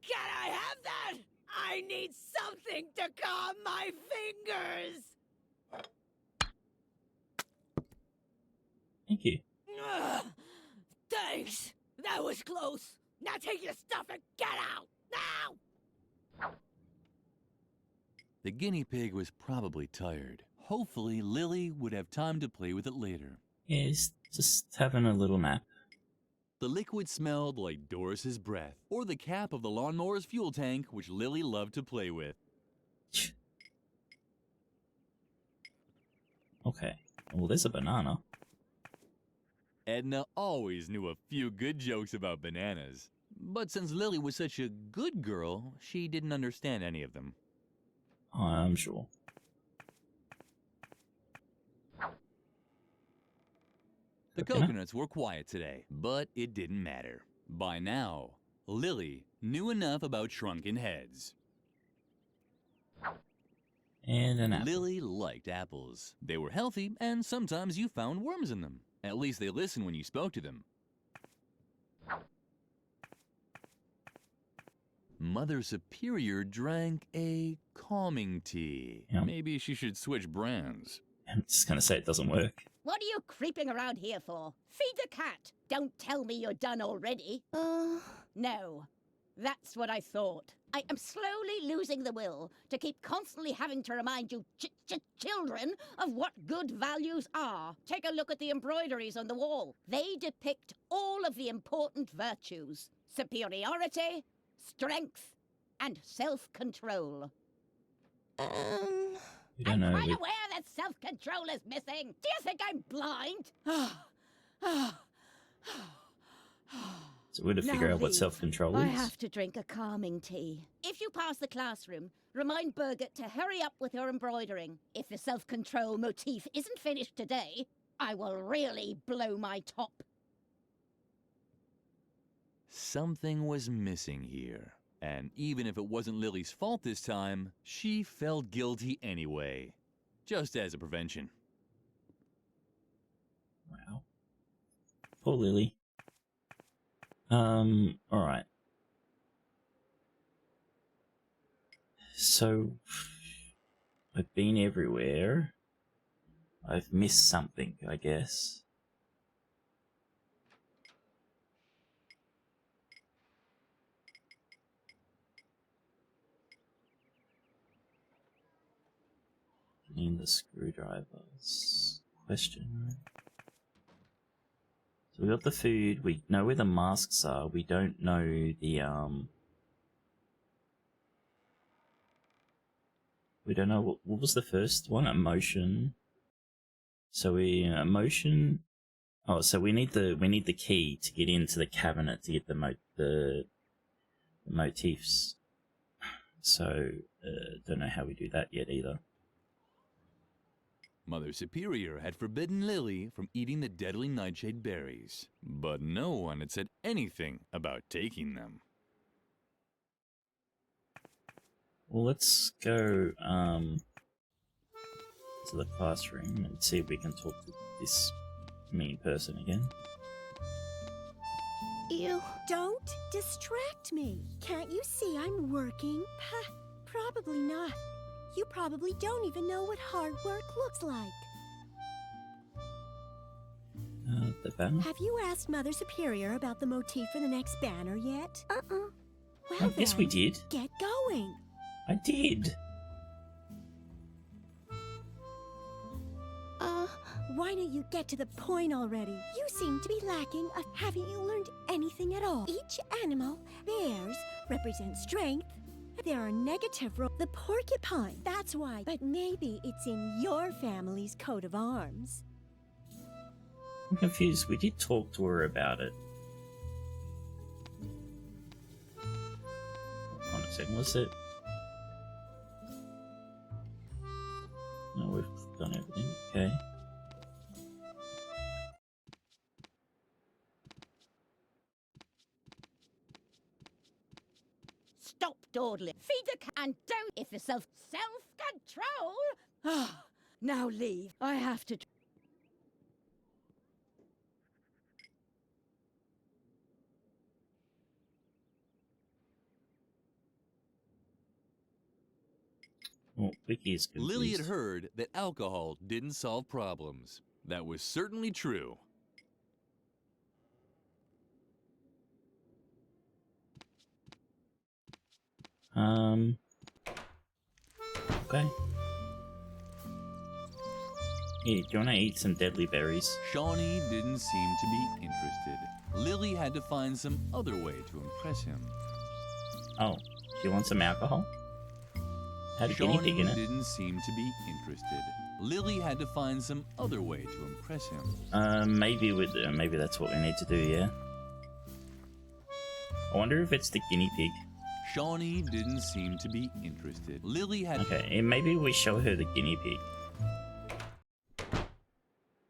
Can I have that? I need something to calm my fingers! Thank you. Thanks! That was close! Now take your stuff and get out! Now! The guinea pig was probably tired. Hopefully, Lilli would have time to play with it later. Yeah, it's just having a little nap. The liquid smelled like Doris's breath, or the cap of the lawnmower's fuel tank, which Lilli loved to play with. Okay. Well, there's a banana. Edna always knew a few good jokes about bananas. But since Lilli was such a good girl, she didn't understand any of them. I'm sure. The coconuts were quiet today, but it didn't matter. By now, Lilli knew enough about shrunken heads. And an apple. Lilli liked apples. They were healthy, and sometimes you found worms in them. At least they listened when you spoke to them. Mother Superior drank a calming tea. Yep. Maybe she should switch brands. I'm just gonna say it doesn't work. What are you creeping around here for? Feed the cat! Don't tell me you're done already. No. That's what I thought. I am slowly losing the will to keep constantly having to remind you children of what good values are. Take a look at the embroideries on the wall. They depict all of the important virtues. Superiority, strength, and self-control. We don't know. I'm quite aware that self-control is missing. Do you think I'm blind? So we're to figure out what self-control is. I have to drink a calming tea. If you pass the classroom, remind Birgit to hurry up with her embroidering. If the self-control motif isn't finished today, I will really blow my top. Something was missing here. And even if it wasn't Lilli's fault this time, she felt guilty anyway. Just as a prevention. Wow. Poor Lilli. Alright. So, I've been everywhere. I've missed something, I guess. Need the screwdrivers. Question. So we got the food, we know where the masks are, we don't know the, we don't know, what was the first one? Emotion. So emotion, oh, so we need the key to get into the cabinet to get the motifs. So, don't know how we do that yet either. Mother Superior had forbidden Lilli from eating the deadly nightshade berries, but no one had said anything about taking them. Well, let's go to the classroom and see if we can talk to this mean person again. Ew. Don't distract me. Can't you see I'm working? Probably not. You probably don't even know what hard work looks like. The banner? Have you asked Mother Superior about the motif for the next banner yet? Well, yes, we did. Get going. I did. Why don't you get to the point already? You seem to be lacking. Haven't you learned anything at all? Each animal, bears, represent strength. There are negative roles. The porcupine. That's why. But maybe it's in your family's coat of arms. I'm confused. We did talk to her about it. Hold on a second. Was it? No, we've done everything. Okay. Stop dawdling. Feed the cat and don't if the self-control. Ah, now leave. I have to. Well, Wiccy is confused. Lilli had heard that alcohol didn't solve problems. That was certainly true. Okay. Yeah, do you want to eat some deadly berries? Shawnee didn't seem to be interested. Lilli had to find some other way to impress him. Oh, do you want some alcohol? Had a guinea pig in it. Didn't seem to be interested. Lilli had to find some other way to impress him. Maybe that's what we need to do, yeah? I wonder if it's the guinea pig. Shawnee didn't seem to be interested. Lilli had... Okay, and maybe we show her the guinea pig.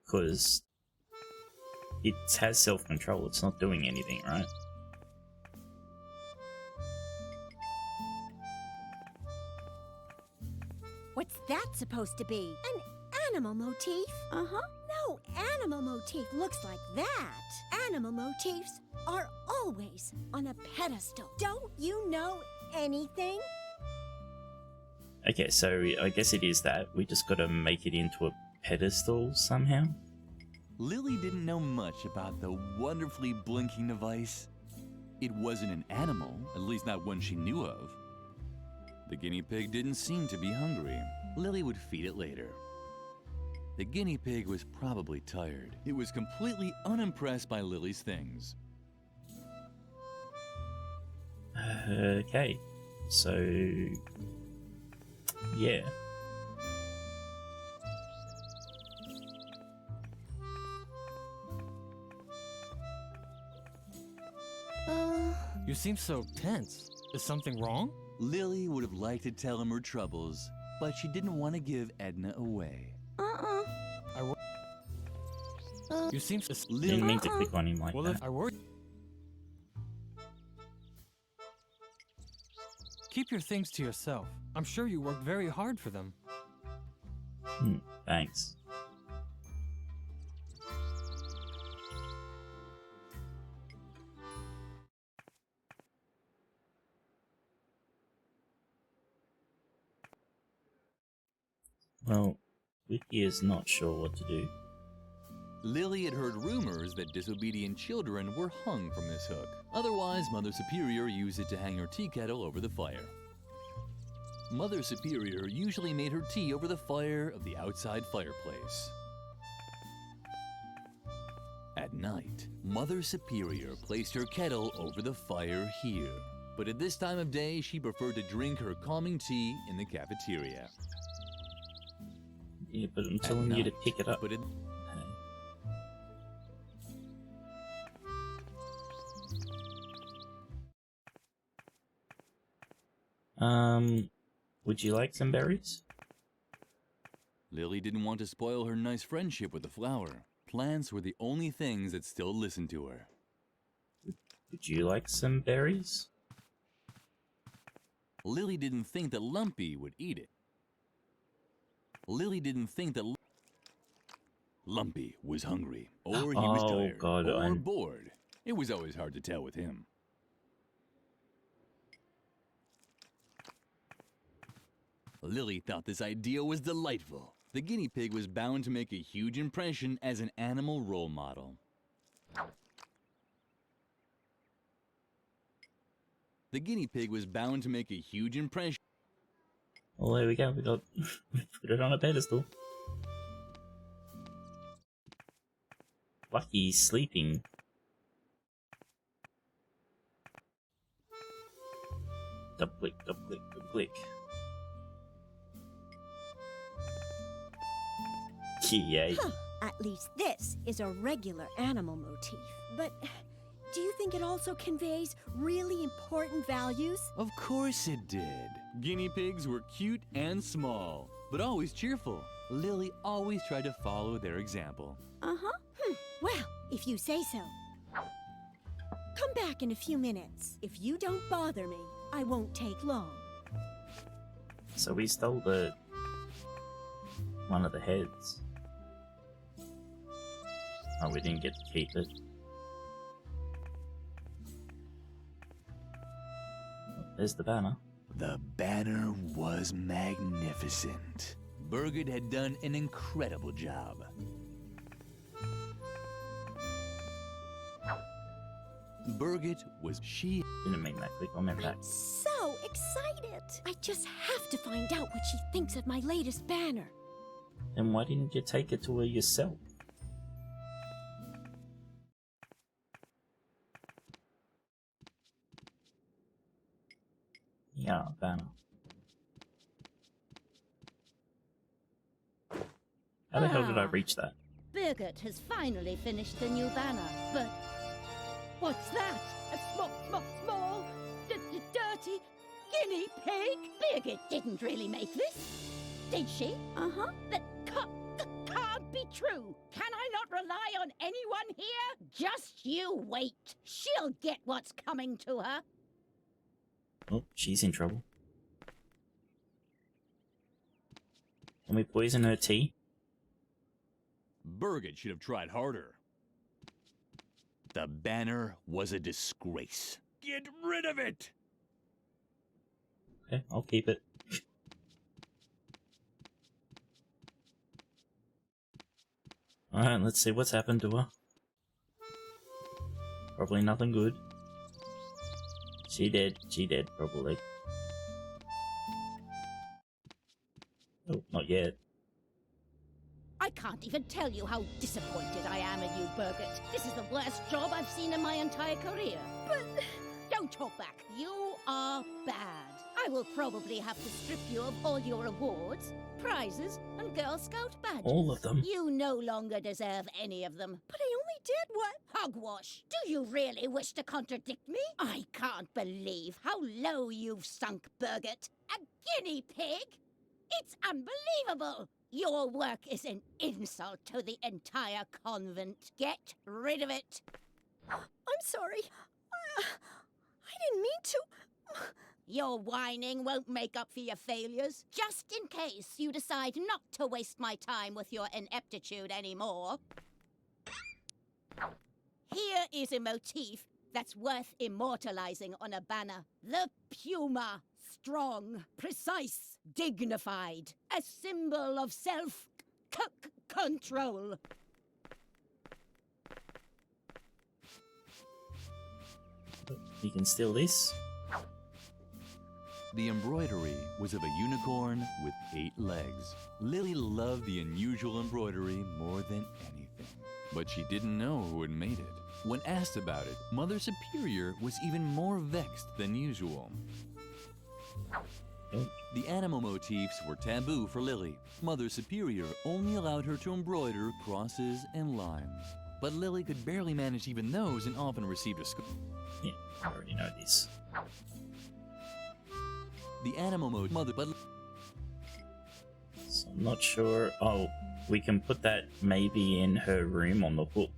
Because it has self-control, it's not doing anything, right? What's that supposed to be? An animal motif? Uh-huh. No animal motif looks like that. Animal motifs are always on a pedestal. Don't you know anything? Okay, so I guess it is that. We just gotta make it into a pedestal somehow. Lilli didn't know much about the wonderfully blinking device. It wasn't an animal, at least not one she knew of. The guinea pig didn't seem to be hungry. Lilli would feed it later. The guinea pig was probably tired. It was completely unimpressed by Lilli's things. Okay, so yeah. You seem so tense. Is something wrong? Lilli would have liked to tell him her troubles, but she didn't want to give Edna away. You seem so... Didn't mean to click on him like well, that. If I were... Keep your things to yourself. I'm sure you worked very hard for them. Thanks. Well, Wiccy is not sure what to do. Lilli had heard rumors that disobedient children were hung from this hook. Otherwise, Mother Superior used it to hang her tea kettle over the fire. Mother Superior usually made her tea over the fire of the outside fireplace. At night, Mother Superior placed her kettle over the fire here. But at this time of day, she preferred to drink her calming tea in the cafeteria. Yeah, but I'm telling you to pick it up. But would you like some berries? Lilli didn't want to spoil her nice friendship with the flower. Plants were the only things that still listened to her. Would you like some berries? Lilli didn't think that Lumpy would eat it. Lilli didn't think that Lumpy was hungry, or he was tired, or bored. It was always hard to tell with him. Lilli thought this idea was delightful. The guinea pig was bound to make a huge impression as an animal role model. The guinea pig was bound to make a huge impression. Well, there we go. We got put it on a pedestal. Lucky's sleeping. Double click, double click, double click. Yay. Huh. At least this is a regular animal motif. But do you think it also conveys really important values? Of course it did. Guinea pigs were cute and small, but always cheerful. Lilli always tried to follow their example. Well, if you say so. Come back in a few minutes. If you don't bother me, I won't take long. So we stole one of the heads. Oh, we didn't get to keep it. There's the banner. The banner was magnificent. Birgit had done an incredible job. Birgit was she. Didn't mean that click on my back. So excited! I just have to find out what she thinks of my latest banner. Then why didn't you take it to her yourself? Yeah, banner. How the hell did I reach that? Birgit has finally finished the new banner, but what's that? A small, dirty guinea pig? Birgit didn't really make this, did she? That can't be true. Can I not rely on anyone here? Just you wait. She'll get what's coming to her. Oh, she's in trouble. Can we poison her tea? Birgit should have tried harder. The banner was a disgrace. Get rid of it! Okay, I'll keep it. Alright, let's see what's happened to her. Probably nothing good. She dead, probably. Oh, not yet. I can't even tell you how disappointed I am in you, Birgit. This is the worst job I've seen in my entire career. But don't talk back. You are bad. I will probably have to strip you of all your awards, prizes, and Girl Scout badges. All of them? You no longer deserve any of them. But I only did what? Hogwash. Do you really wish to contradict me? I can't believe how low you've sunk, Birgit. A guinea pig? It's unbelievable. Your work is an insult to the entire convent. Get rid of it. I'm sorry. I didn't mean to. Your whining won't make up for your failures. Just in case you decide not to waste my time with your ineptitude anymore. Here is a motif that's worth immortalizing on a banner. The puma. Strong, precise, dignified. A symbol of self-control. You can steal this. The embroidery was of a unicorn with 8 legs. Lilli loved the unusual embroidery more than anything, but she didn't know who had made it. When asked about it, Mother Superior was even more vexed than usual. The animal motifs were taboo for Lilli. Mother Superior only allowed her to embroider crosses and lines. But Lilli could barely manage even those and often received a Yeah, I already know this. The animal mode mother, but So I'm not sure. Oh, we can put that maybe in her room on the hook.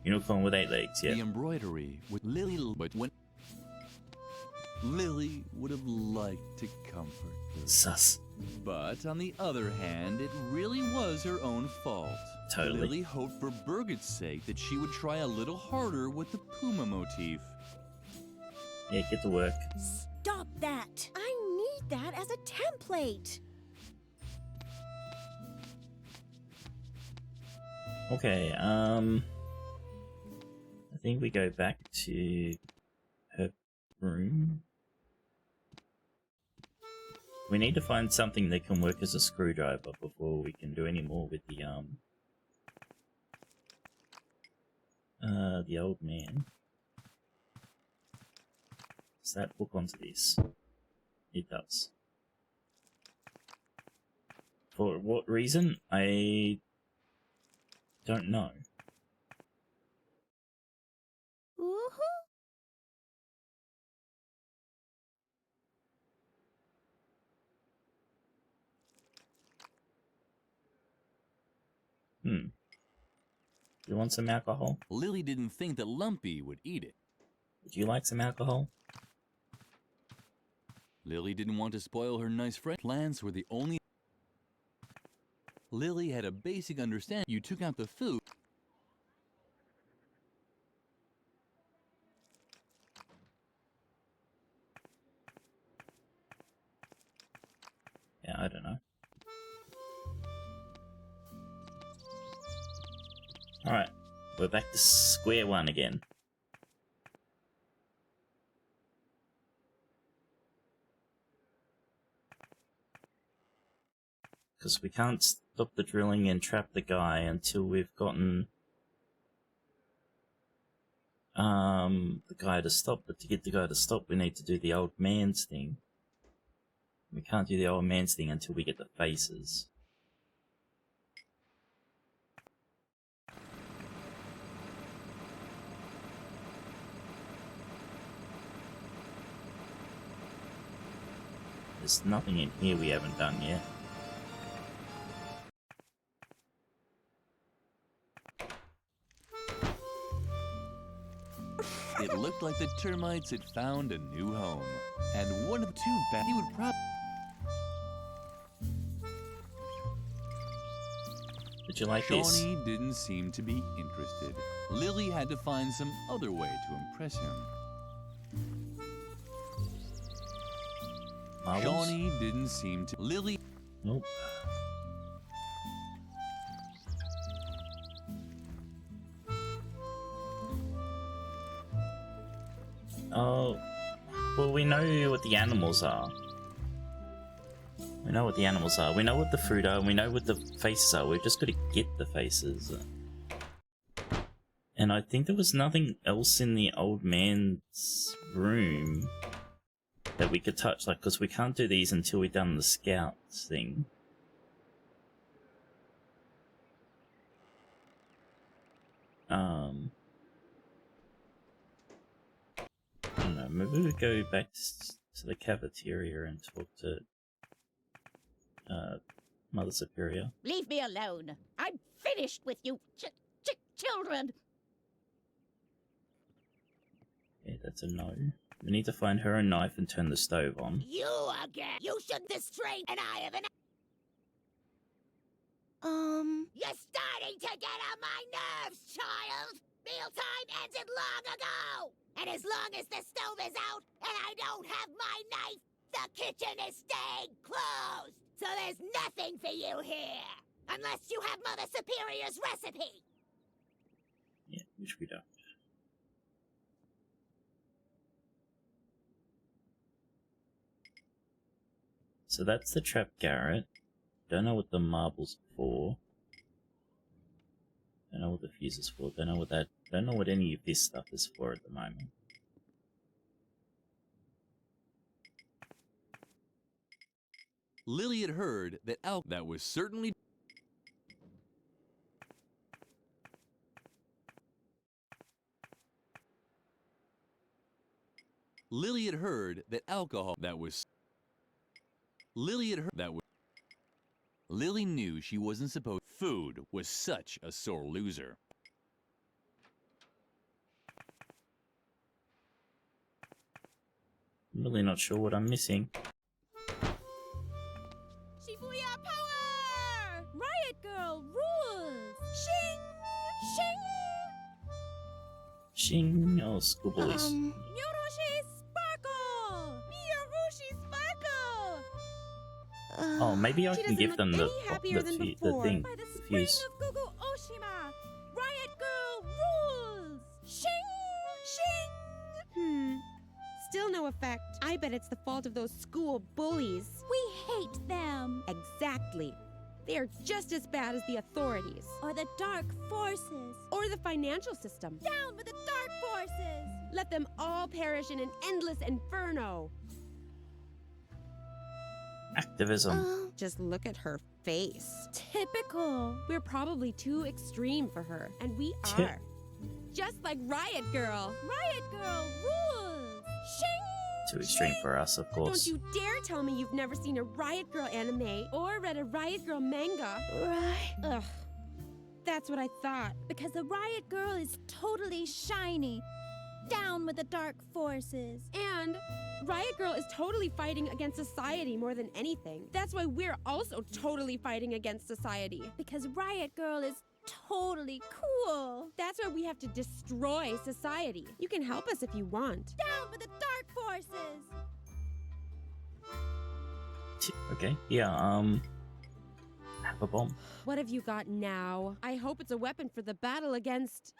Unicorn with 8 legs, yeah. The embroidery with Lilli, but when Lilli would have liked to comfort her. Sus. But on the other hand, it really was her own fault. Totally. Lilli hoped for Birgit's sake that she would try a little harder with the puma motif. Yeah, get to work. Stop that! I need that as a template. Okay, I think we go back to her room. We need to find something that can work as a screwdriver before we can do any more with the old man. Does that hook onto this? It does. For what reason? I don't know. Woohoo! You want some alcohol? Lilli didn't think that Lumpy would eat it. Would you like some alcohol? Lilli didn't want to spoil her nice friend. Plants were the only... Lilli had a basic understanding. You took out the food. Yeah, I don't know. Alright, we're back to square one again. Because we can't stop the drilling and trap the guy until we've gotten the guy to stop. But to get the guy to stop, we need to do the old man's thing. We can't do the old man's thing until we get the faces. There's nothing in here we haven't done yet. It looked like the termites had found a new home. And one of the two he would probably... Did you like this? Shawnee didn't seem to be interested. Lilli had to find some other way to impress him. Marbles? Shawnee didn't seem to... Lilli... Nope. Oh, well, we know what the animals are. We know what the animals are. We know what the fruit are. We know what the faces are. We've just got to get the faces. And I think there was nothing else in the old man's room that we could touch, like, because we can't do these until we've done the scouts thing. I don't know, maybe we go back to the cafeteria and talk to Mother Superior. Leave me alone. I'm finished with you children. Yeah, that's a no. We need to find her a knife and turn the stove on. You again. You shouldn't distract, and I have an... You're starting to get on my nerves, child! Mealtime ended long ago! And as long as the stove is out and I don't have my knife, the kitchen is staying closed! So there's nothing for you here! Unless you have Mother Superior's recipe! Yeah, which we don't. So that's the trap garret. Don't know what the marble's for. Don't know what the fuse is for. Don't know what any of this stuff is for at the moment. Lilli had heard that that was certainly... Lilli had heard that alcohol Lilli knew she wasn't supposed... Food was such a sore loser. I'm really not sure what I'm missing. Shibuya power! Riot Girl rules! Shing! Shing! Shing! Oh, school bullies. Yorushi sparkle! Miyorushi sparkle! Oh, maybe I She can give doesn't them look the any happier than thing, before. the By the fuse. spring of Gugu Oshima, Riot Girl rules! Shing! Shing! Still no effect. I bet it's the fault of those school bullies. We hate them. Exactly. They are just as bad as the authorities. Or the dark forces. Or the financial system. Down with the dark forces. Let them all perish in an endless inferno. Activism. Just look at her face. Typical. We're probably too extreme for her, and we are. Just like Riot Girl. Riot Girl rules! Shing! Too extreme for us, of course. Don't you dare tell me you've never seen a Riot Girl anime or read a Riot Girl manga. Right. Ugh. That's what I thought. Because the Riot Girl is totally shiny. Down with the dark forces. And Riot Girl is totally fighting against society more than anything. That's why we're also totally fighting against society. Because Riot Girl is totally cool. That's why we have to destroy society. You can help us if you want. Down with the dark forces. Okay, yeah, have a bomb. What have you got now? I hope it's a weapon for the battle against...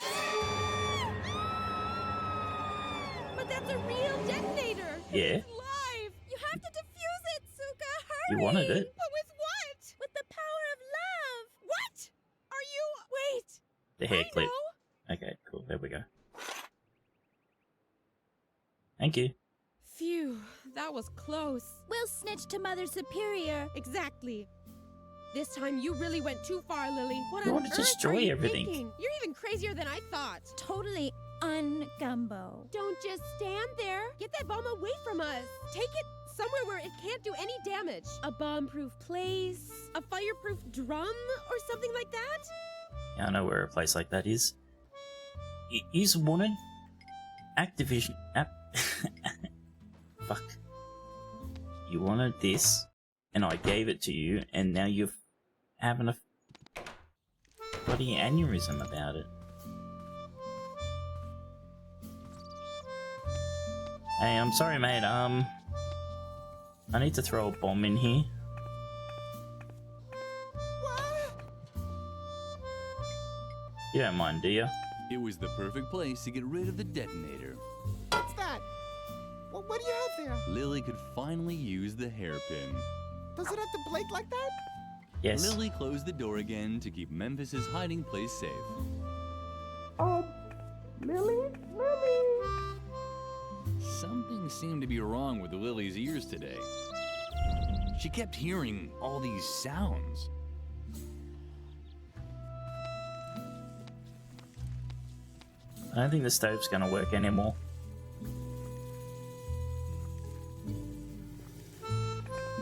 But that's a real detonator! Yeah. It's live! You have to defuse it, Suka! Hurry! You wanted it. But with what? With the power of love! What? Are you... Wait! The hair I clip. know. Okay, cool, there we go. Thank you. Phew, that was close. We'll snitch to Mother Superior. Exactly. This time you really went too far, Lilli. What You on want to earth destroy are you everything. thinking? You're even crazier than I thought. Totally un-gumbo. Don't just stand there. Get that bomb away from us. Take it somewhere where it can't do any damage. A bomb-proof place, a fireproof drum, or something like that? Yeah, I know where a place like that is. Is wanted Activision fuck. You wanted this, and I gave it to you, and now you're having a bloody aneurysm about it. Hey, I'm sorry, mate. I need to throw a bomb in here. You don't mind, do you? It was the perfect place to get rid of the detonator. What's that? Well, what do you have there? Lilli could finally use the hairpin. Does it have to blink like that? Yes. Lilli closed the door again to keep Memphis's hiding place safe. Lilli? Something seemed to be wrong with Lilli's ears today. She kept hearing all these sounds. I don't think the stove's gonna work anymore.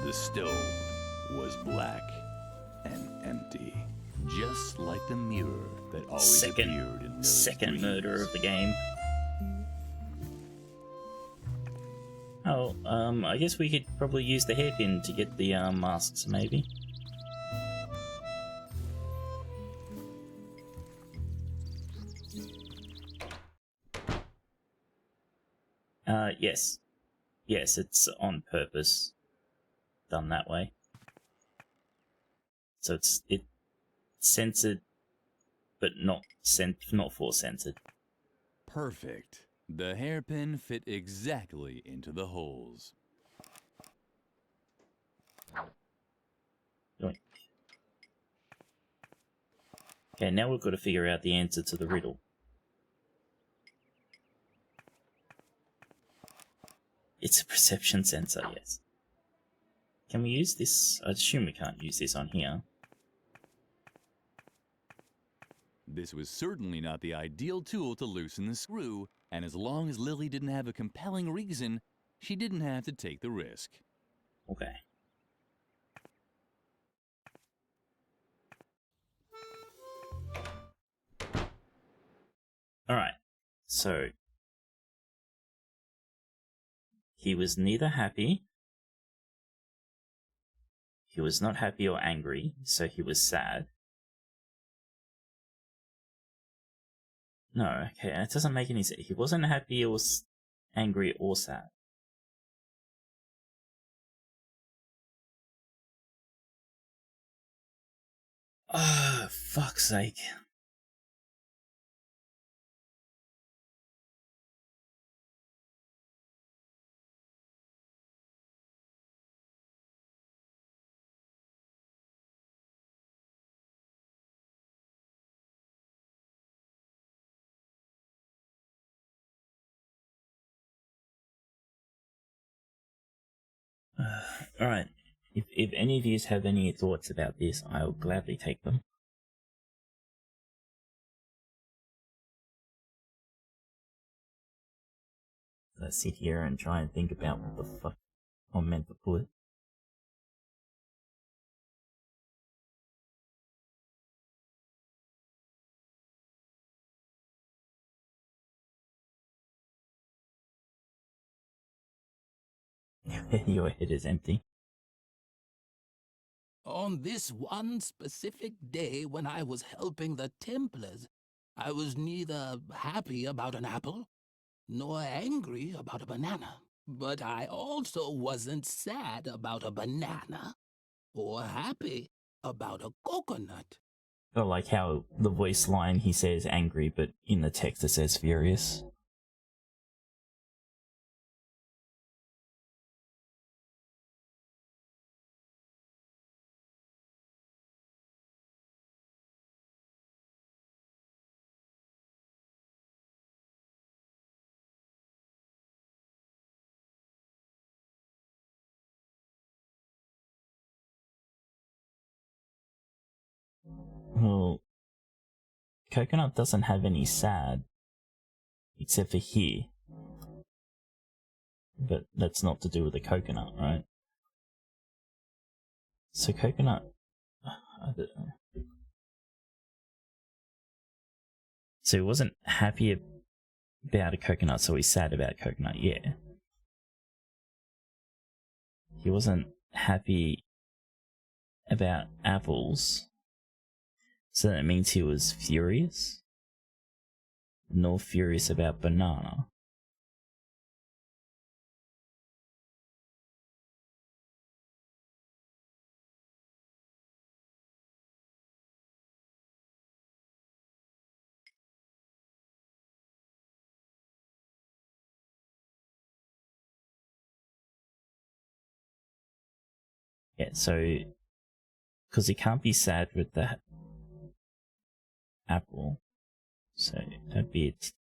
The stove was black and empty, just like the mirror that always appeared in Lilli's Second dreams. murder of the game. I guess we could probably use the hairpin to get the masks, maybe. Yes. Yes, it's on purpose done that way. So it's censored, but not force censored. Perfect. The hairpin fit exactly into the holes. Yoink. Okay, now we've got to figure out the answer to the riddle. It's a perception sensor, yes. Can we use this? I assume we can't use this on here. This was certainly not the ideal tool to loosen the screw, and as long as Lilli didn't have a compelling reason, she didn't have to take the risk. Okay. Alright, so he was neither happy, he was not happy or angry, so he was sad. No, okay, it doesn't make any sense. He wasn't happy or angry or sad. Ah, fuck's sake. Alright, if any of you have any thoughts about this, I'll gladly take them. Let's sit here and try and think about what the fuck I'm meant to put. Your head is empty. On this one specific day when I was helping the Templars, I was neither happy about an apple nor angry about a banana. But I also wasn't sad about a banana or happy about a coconut. I like how the voice line he says angry, but in the text it says furious. Well, coconut doesn't have any sad, except for here. But that's not to do with the coconut, right? So coconut... I don't know. So he wasn't happy about a coconut, so he's sad about coconut, yeah. He wasn't happy about apples, so that means he was furious? Nor furious about banana. Yeah, so... because he can't be sad with that apple. So that'd be it.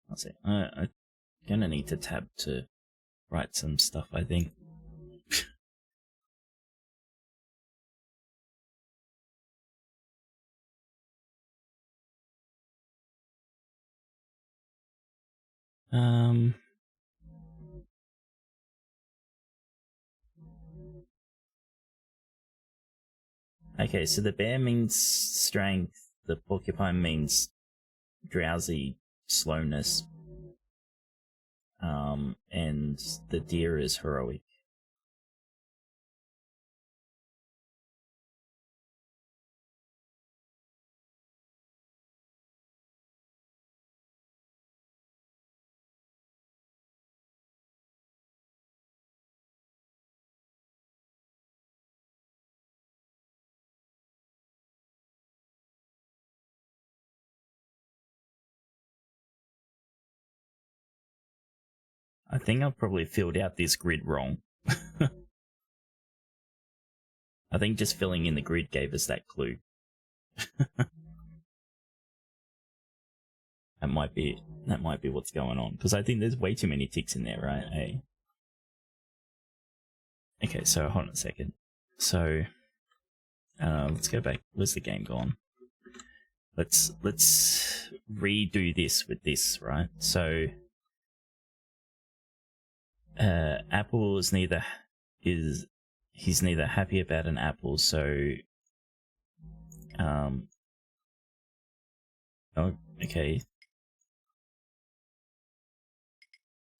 That's it. I'm gonna need to tab to write some stuff, I think. Okay, so the bear means strength, the porcupine means drowsy slowness, and the deer is heroic. I think I've probably filled out this grid wrong. I think just filling in the grid gave us that clue. That might be what's going on, because I think there's way too many ticks in there, right? Hey. Okay, so hold on a second. So let's go back. Where's the game gone? Let's redo this with this, right? So apple is he's neither happy about an apple, so oh, okay.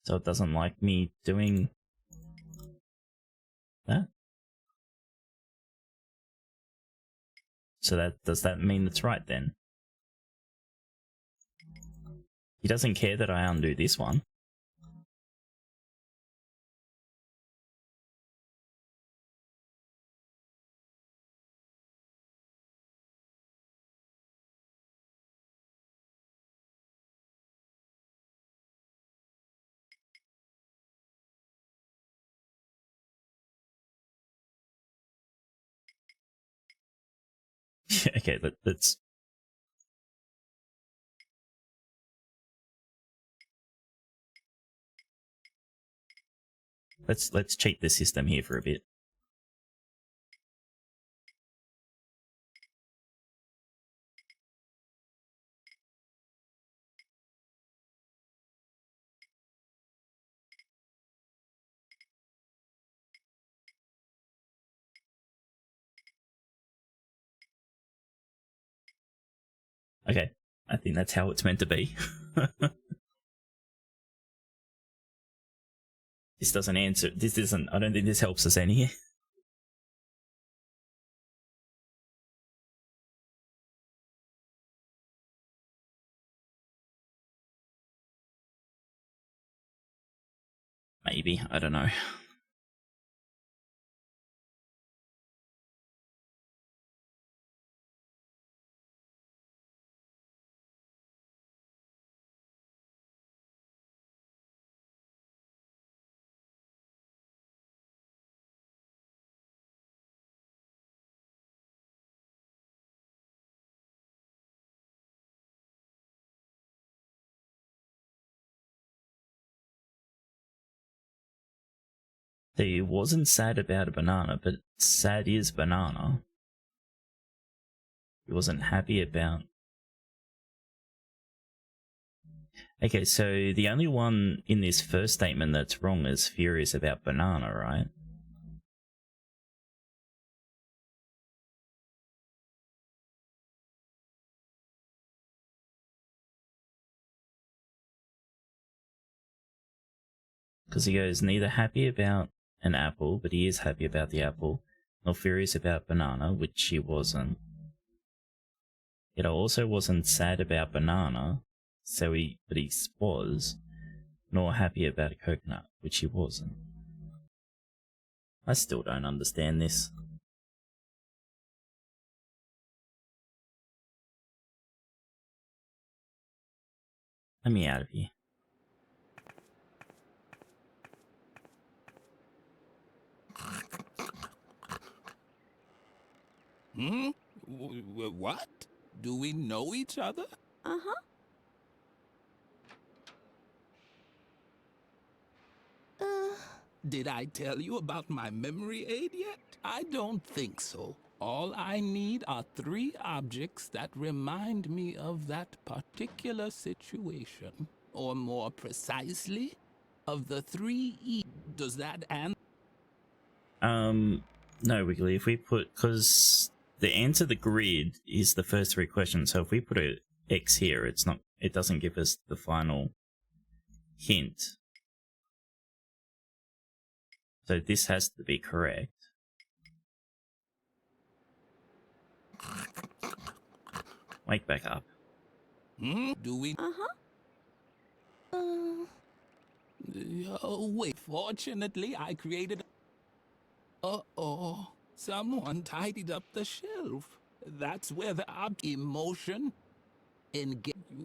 So it doesn't like me doing that? So does that mean it's right then? He doesn't care that I undo this one. Okay, let's cheat the system here for a bit. Okay, I think that's how it's meant to be. This doesn't answer. This isn't. I don't think this helps us any. Maybe, I don't know. He wasn't sad about a banana, but sad is banana. He wasn't happy about... Okay, so the only one in this first statement that's wrong is furious about banana, right? Because he goes, neither happy about an apple, but he is happy about the apple, nor furious about banana, which he wasn't. Yet I also wasn't sad about banana, but he was, nor happy about a coconut, which he wasn't. I still don't understand this. Let me out of here. Hmm? What? Do we know each other? Uh-huh. Did I tell you about my memory aid yet? I don't think so. All I need are 3 objects that remind me of that particular situation. Or more precisely, of the 3 E. Does that answer? No, Wiggly, if we put... Because the answer to the grid is the first 3 questions, so if we put a X here, it's it doesn't give us the final hint. So this has to be correct. Wake back up. Do we? Oh, wait. Fortunately, I created. Uh-oh. Someone tidied up the shelf. That's where the emotion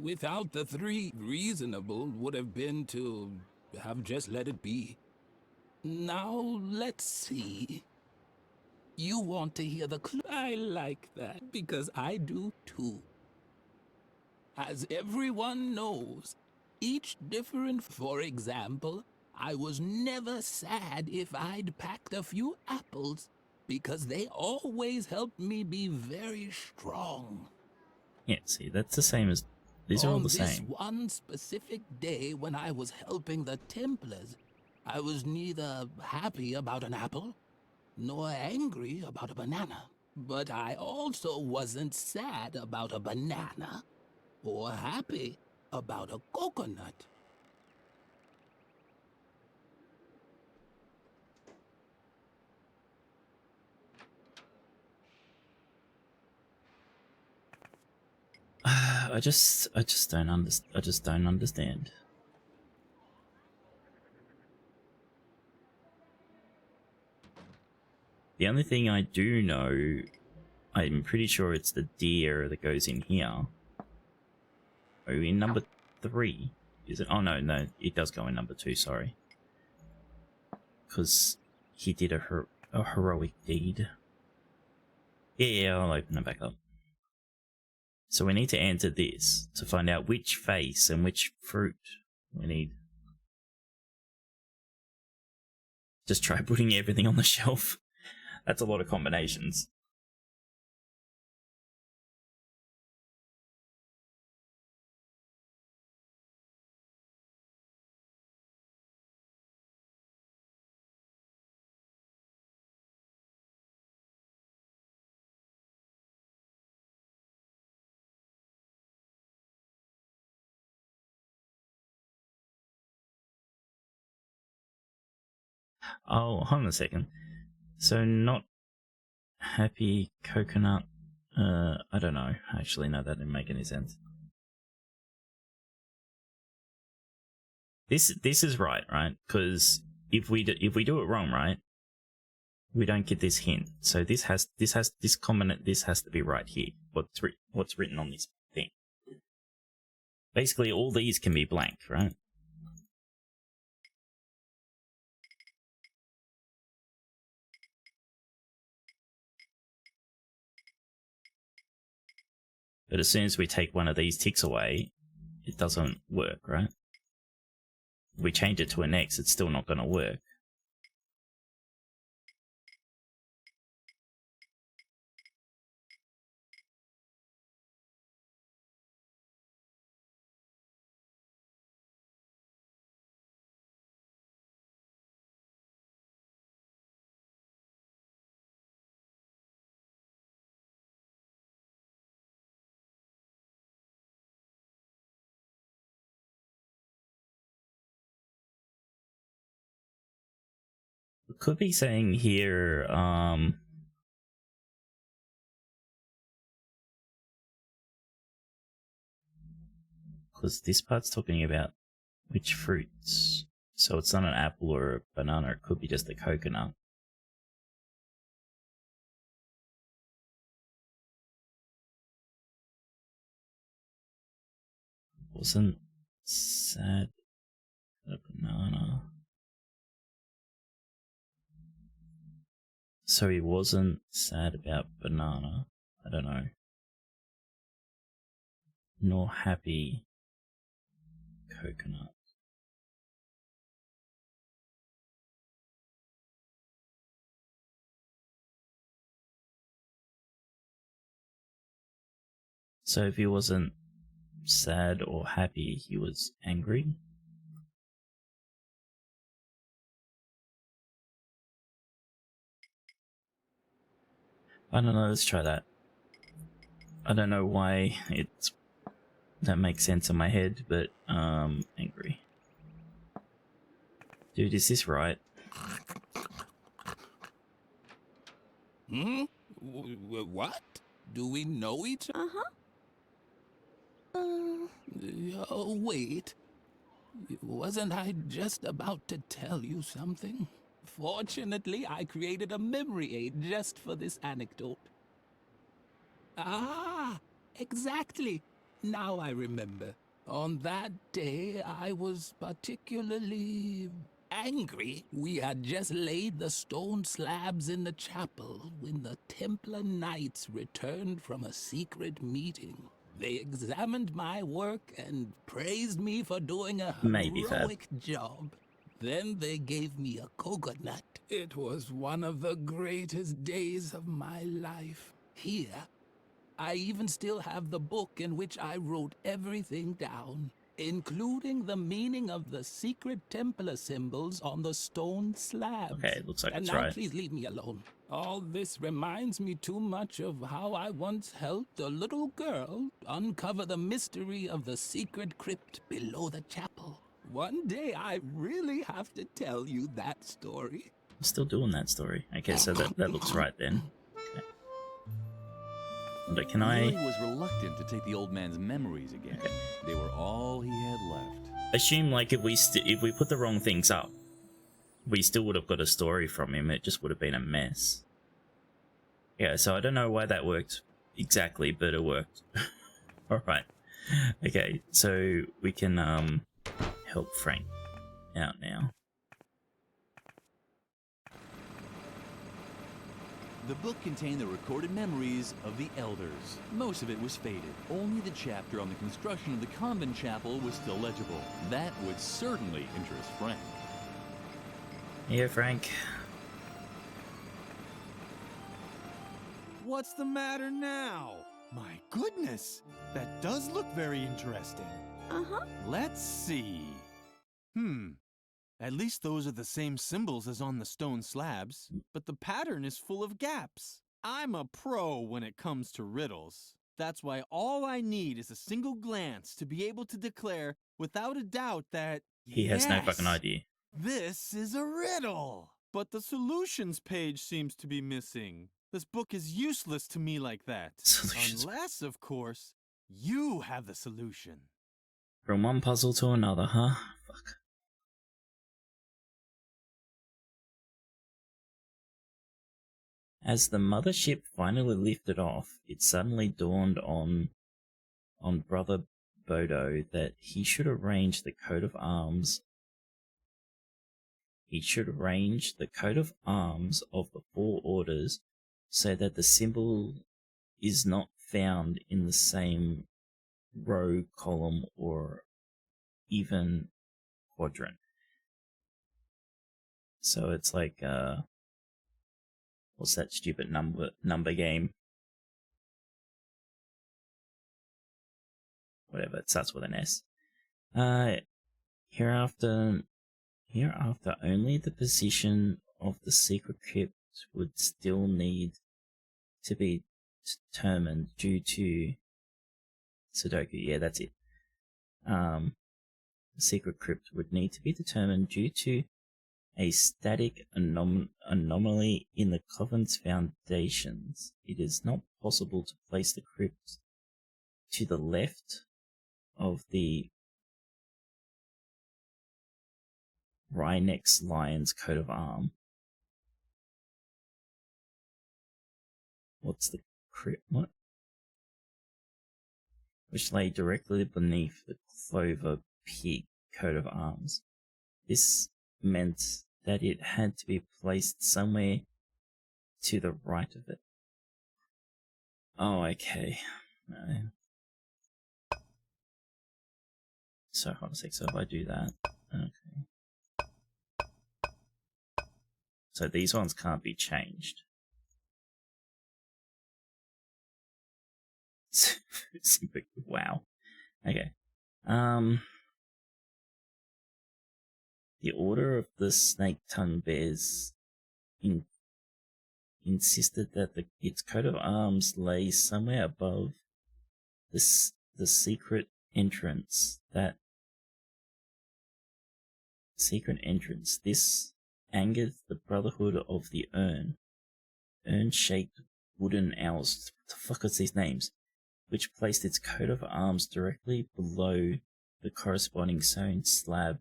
without the 3 reasonable would have been to have just let it be. Now, let's see. You want to hear the clue? I like that because I do too. As everyone knows, each different, for example, I was never sad if I'd packed a few apples because they always helped me be very strong. Yeah, see, that's the same as... These are all the On this same. one specific day when I was helping the Templars, I was neither happy about an apple nor angry about a banana. But I also wasn't sad about a banana or happy about a coconut. I just don't understand. The only thing I do know, I'm pretty sure it's the deer that goes in here. Oh, in number 3, is it? Oh no, it does go in number 2. Sorry, because he did a heroic deed. Yeah, I'll open it back up. So we need to enter this to find out which face and which fruit we need. Just try putting everything on the shelf. That's a lot of combinations. Oh, hold on a second. So not happy coconut. I don't know. Actually, no, that didn't make any sense. This is right? Because if we do it wrong, right, we don't get this hint. So this has to be right here. What's written on this thing? Basically, all these can be blank, right? But as soon as we take one of these ticks away, it doesn't work, right? If we change it to an X, it's still not going to work. We could be saying here, because this part's talking about which fruits. So it's not an apple or a banana, it could be just a coconut. Wasn't sad about a banana. So he wasn't sad about banana. I don't know. Nor happy coconut. So if he wasn't sad or happy, he was angry. I don't know, let's try that. I don't know why it's That makes sense in my head, but angry. Dude, is this right? Hmm? What? Do we know each other? Oh, wait. Wasn't I just about to tell you something? Fortunately, I created a memory aid just for this anecdote. Ah, exactly. Now I remember. On that day, I was particularly angry. We had just laid the stone slabs in the chapel when the Templar Knights returned from a secret meeting. They examined my work and praised me for doing a Maybe, Fab. heroic job. Then they gave me a coconut. It was one of the greatest days of my life. Here, I even still have the book in which I wrote everything down, including the meaning of the secret Templar symbols on the stone slabs. Okay, looks like And it's now right. please leave me alone. All this reminds me too much of how I once helped a little girl uncover the mystery of the secret crypt below the chapel. One day I really have to tell you that story. I'm still doing that story. Okay, so that looks right then. Okay. But can Lilli I was reluctant to take the old man's memories again. They were all he had left. assume, like, if we put the wrong things up, we still would have got a story from him. It just would have been a mess. Yeah, so I don't know why that worked exactly, but it worked. Alright. Okay, so we can help Frank out now. The book contained the recorded memories of the elders. Most of it was faded. Only the chapter on the construction of the convent chapel was still legible. That would certainly interest Frank. Yeah, Frank. What's the matter now? My goodness, that does look very interesting. Let's see. At least those are the same symbols as on the stone slabs, but the pattern is full of gaps. I'm a pro when it comes to riddles. That's why all I need is a single glance to be able to declare without a doubt that He has no fucking idea. this is a riddle. But the solutions page seems to be missing. This book is useless to me like that. Solutions. Unless, of course, you have the solution. From one puzzle to another, huh? Fuck. As the mothership finally lifted off, it suddenly dawned on Brother Bodo that he should arrange the coat of arms. He should arrange the coat of arms of the four orders so that the symbol is not found in the same row, column, or even quadrant. So it's like, what's that stupid number game? Whatever, it starts with an S. Hereafter only the position of the secret crypt would still need to be determined due to Sudoku. Yeah, that's it. The secret crypt would need to be determined due to a static anomaly in the convent's foundations. It is not possible to place the crypt to the left of the Rhinex lion's coat of arm. What's the crypt? What? Which lay directly beneath the clover pig coat of arms. This meant that it had to be placed somewhere to the right of it. Oh, okay. No. So, hold on a sec. So if I do that, okay. So these ones can't be changed. Wow. Okay. The order of the snake-tongued bears insisted that its coat of arms lay somewhere above the secret entrance, this angered the Brotherhood of the urn-shaped wooden owls, what the fuck is these names, which placed its coat of arms directly below the corresponding stone slab,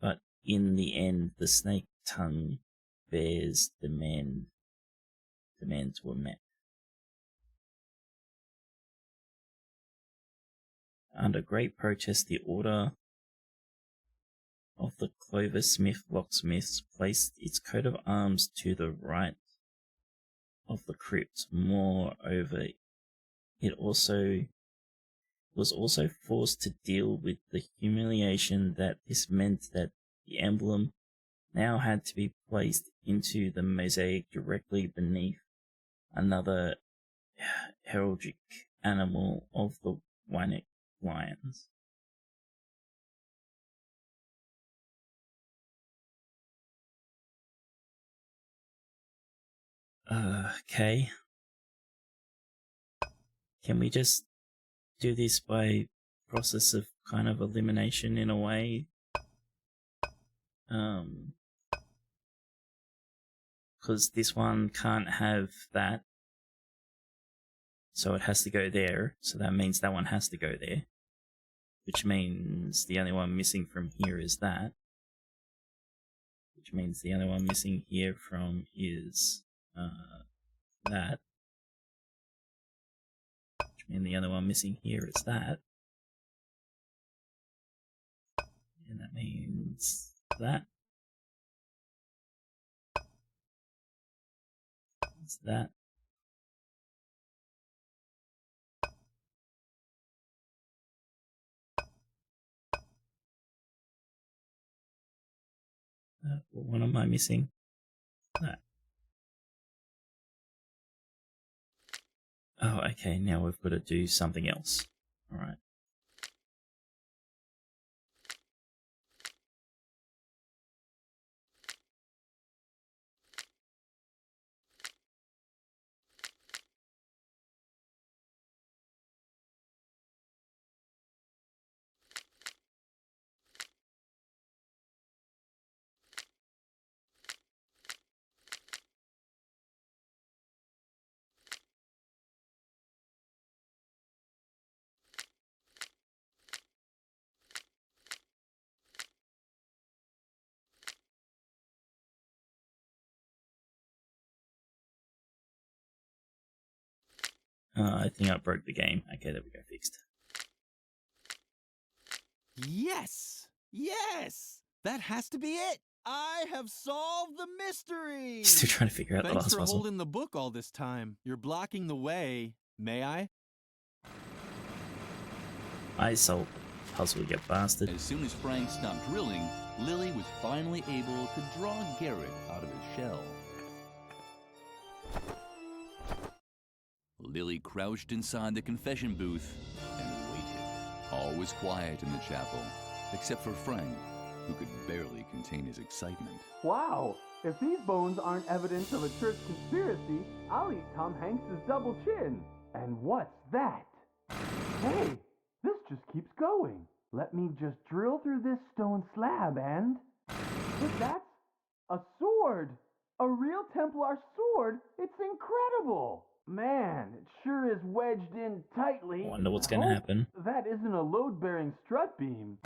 but in the end the snake tongue bear's demands were met. Under great protest, the Order of the Cloversmith Locksmiths placed its coat of arms to the right of the crypt. Moreover, it was also forced to deal with the humiliation that this meant, that the emblem now had to be placed into the mosaic directly beneath another heraldic animal of the Wannick lions. Okay. Can we just do this by process of kind of elimination in a way? Because this one can't have that, so it has to go there, so that means that one has to go there, which means the only one missing from here is that, which means the only one missing here from is that, which means the only one missing here is that, and that means that. It's that. What am I missing? That. Oh, okay, now we've got to do something else. Alright. I think I broke the game. Okay, there we go, fixed. Yes! Yes! That has to be it! I have solved the mystery! Still trying to figure out the last Thanks for puzzle. holding the book all this time. You're blocking the way. May I? I solved the puzzle, you bastard. As soon as Frank stopped drilling, Lilli was finally able to draw Garrett out of his shell. Lilli crouched inside the confession booth and waited. All was quiet in the chapel, except for Frank, who could barely contain his excitement. Wow! If these bones aren't evidence of a church conspiracy, I'll eat Tom Hanks's double chin. And what's that? Hey, this just keeps going. Let me just drill through this stone slab and... But that's a sword! A real Templar sword! It's incredible! Man, it sure is wedged in tightly. I wonder what's gonna happen. That isn't a load-bearing strut beam.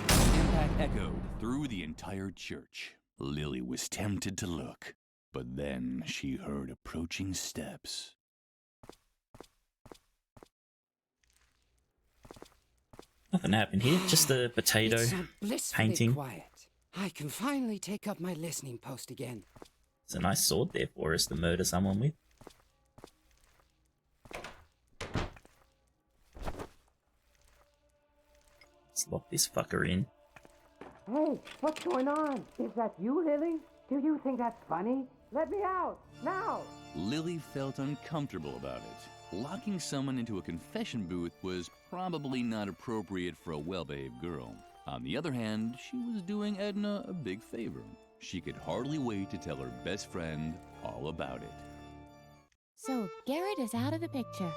Impact echoed through the entire church. Lilli was tempted to look, but then she heard approaching steps. Nothing happened here, just a potato It's so blissfully painting. quiet. I can finally take up my listening post again. It's a nice sword there for us to murder someone with. Let's lock this fucker in. Hey, what's going on? Is that you, Lilli? Do you think that's funny? Let me out, now! Lilli felt uncomfortable about it. Locking someone into a confession booth was probably not appropriate for a well-behaved girl. On the other hand, she was doing Edna a big favor. She could hardly wait to tell her best friend all about it. So Garrett is out of the picture.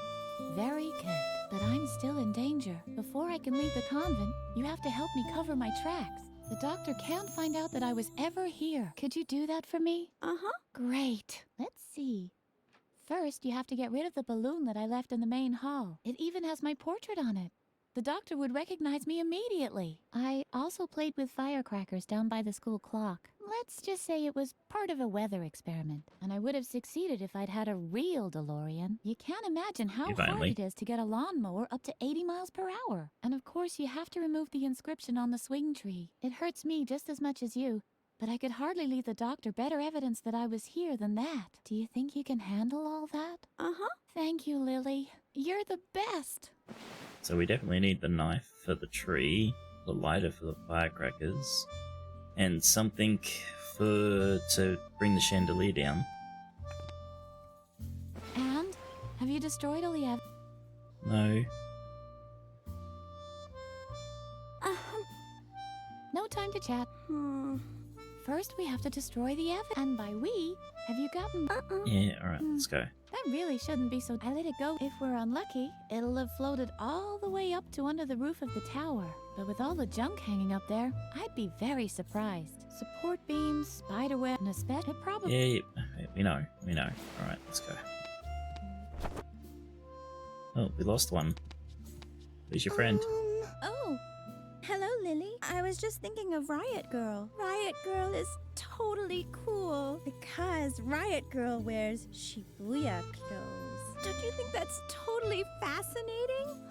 Very good. But I'm still in danger. Before I can leave the convent, you have to help me cover my tracks. The doctor can't find out that I was ever here. Could you do that for me? Uh-huh. Great. Let's see. First, you have to get rid of the balloon that I left in the main hall. It even has my portrait on it. The doctor would recognize me immediately. I also played with firecrackers down by the school clock. Let's just say it was part of a weather experiment, and I would have succeeded if I'd had a real DeLorean. You can't imagine how If hard only. it is to get a lawnmower up to 80 miles per hour. And of course, you have to remove the inscription on the swing tree. It hurts me just as much as you, but I could hardly leave the doctor better evidence that I was here than that. Do you think you can handle all that? Uh-huh. Thank you, Lilli. You're the best. So we definitely need the knife for the tree, the lighter for the firecrackers, and something to bring the chandelier down. And? Have you destroyed all the evidence? No. No time to chat. First, we have to destroy the evidence. And by we, have you gotten... Yeah, alright, let's go. That really shouldn't be so... I let it go. If we're unlucky, it'll have floated all the way up to under the roof of the tower. But with all the junk hanging up there, I'd be very surprised. Support beams, spiderweb, and a spec... It probably... Yeah, we know. Alright, let's go. Oh, we lost one. Who's your friend? Oh. Hello, Lilli. I was just thinking of Riot Girl. Riot Girl is totally cool because Riot Girl wears Shibuya clothes. Don't you think that's totally fascinating?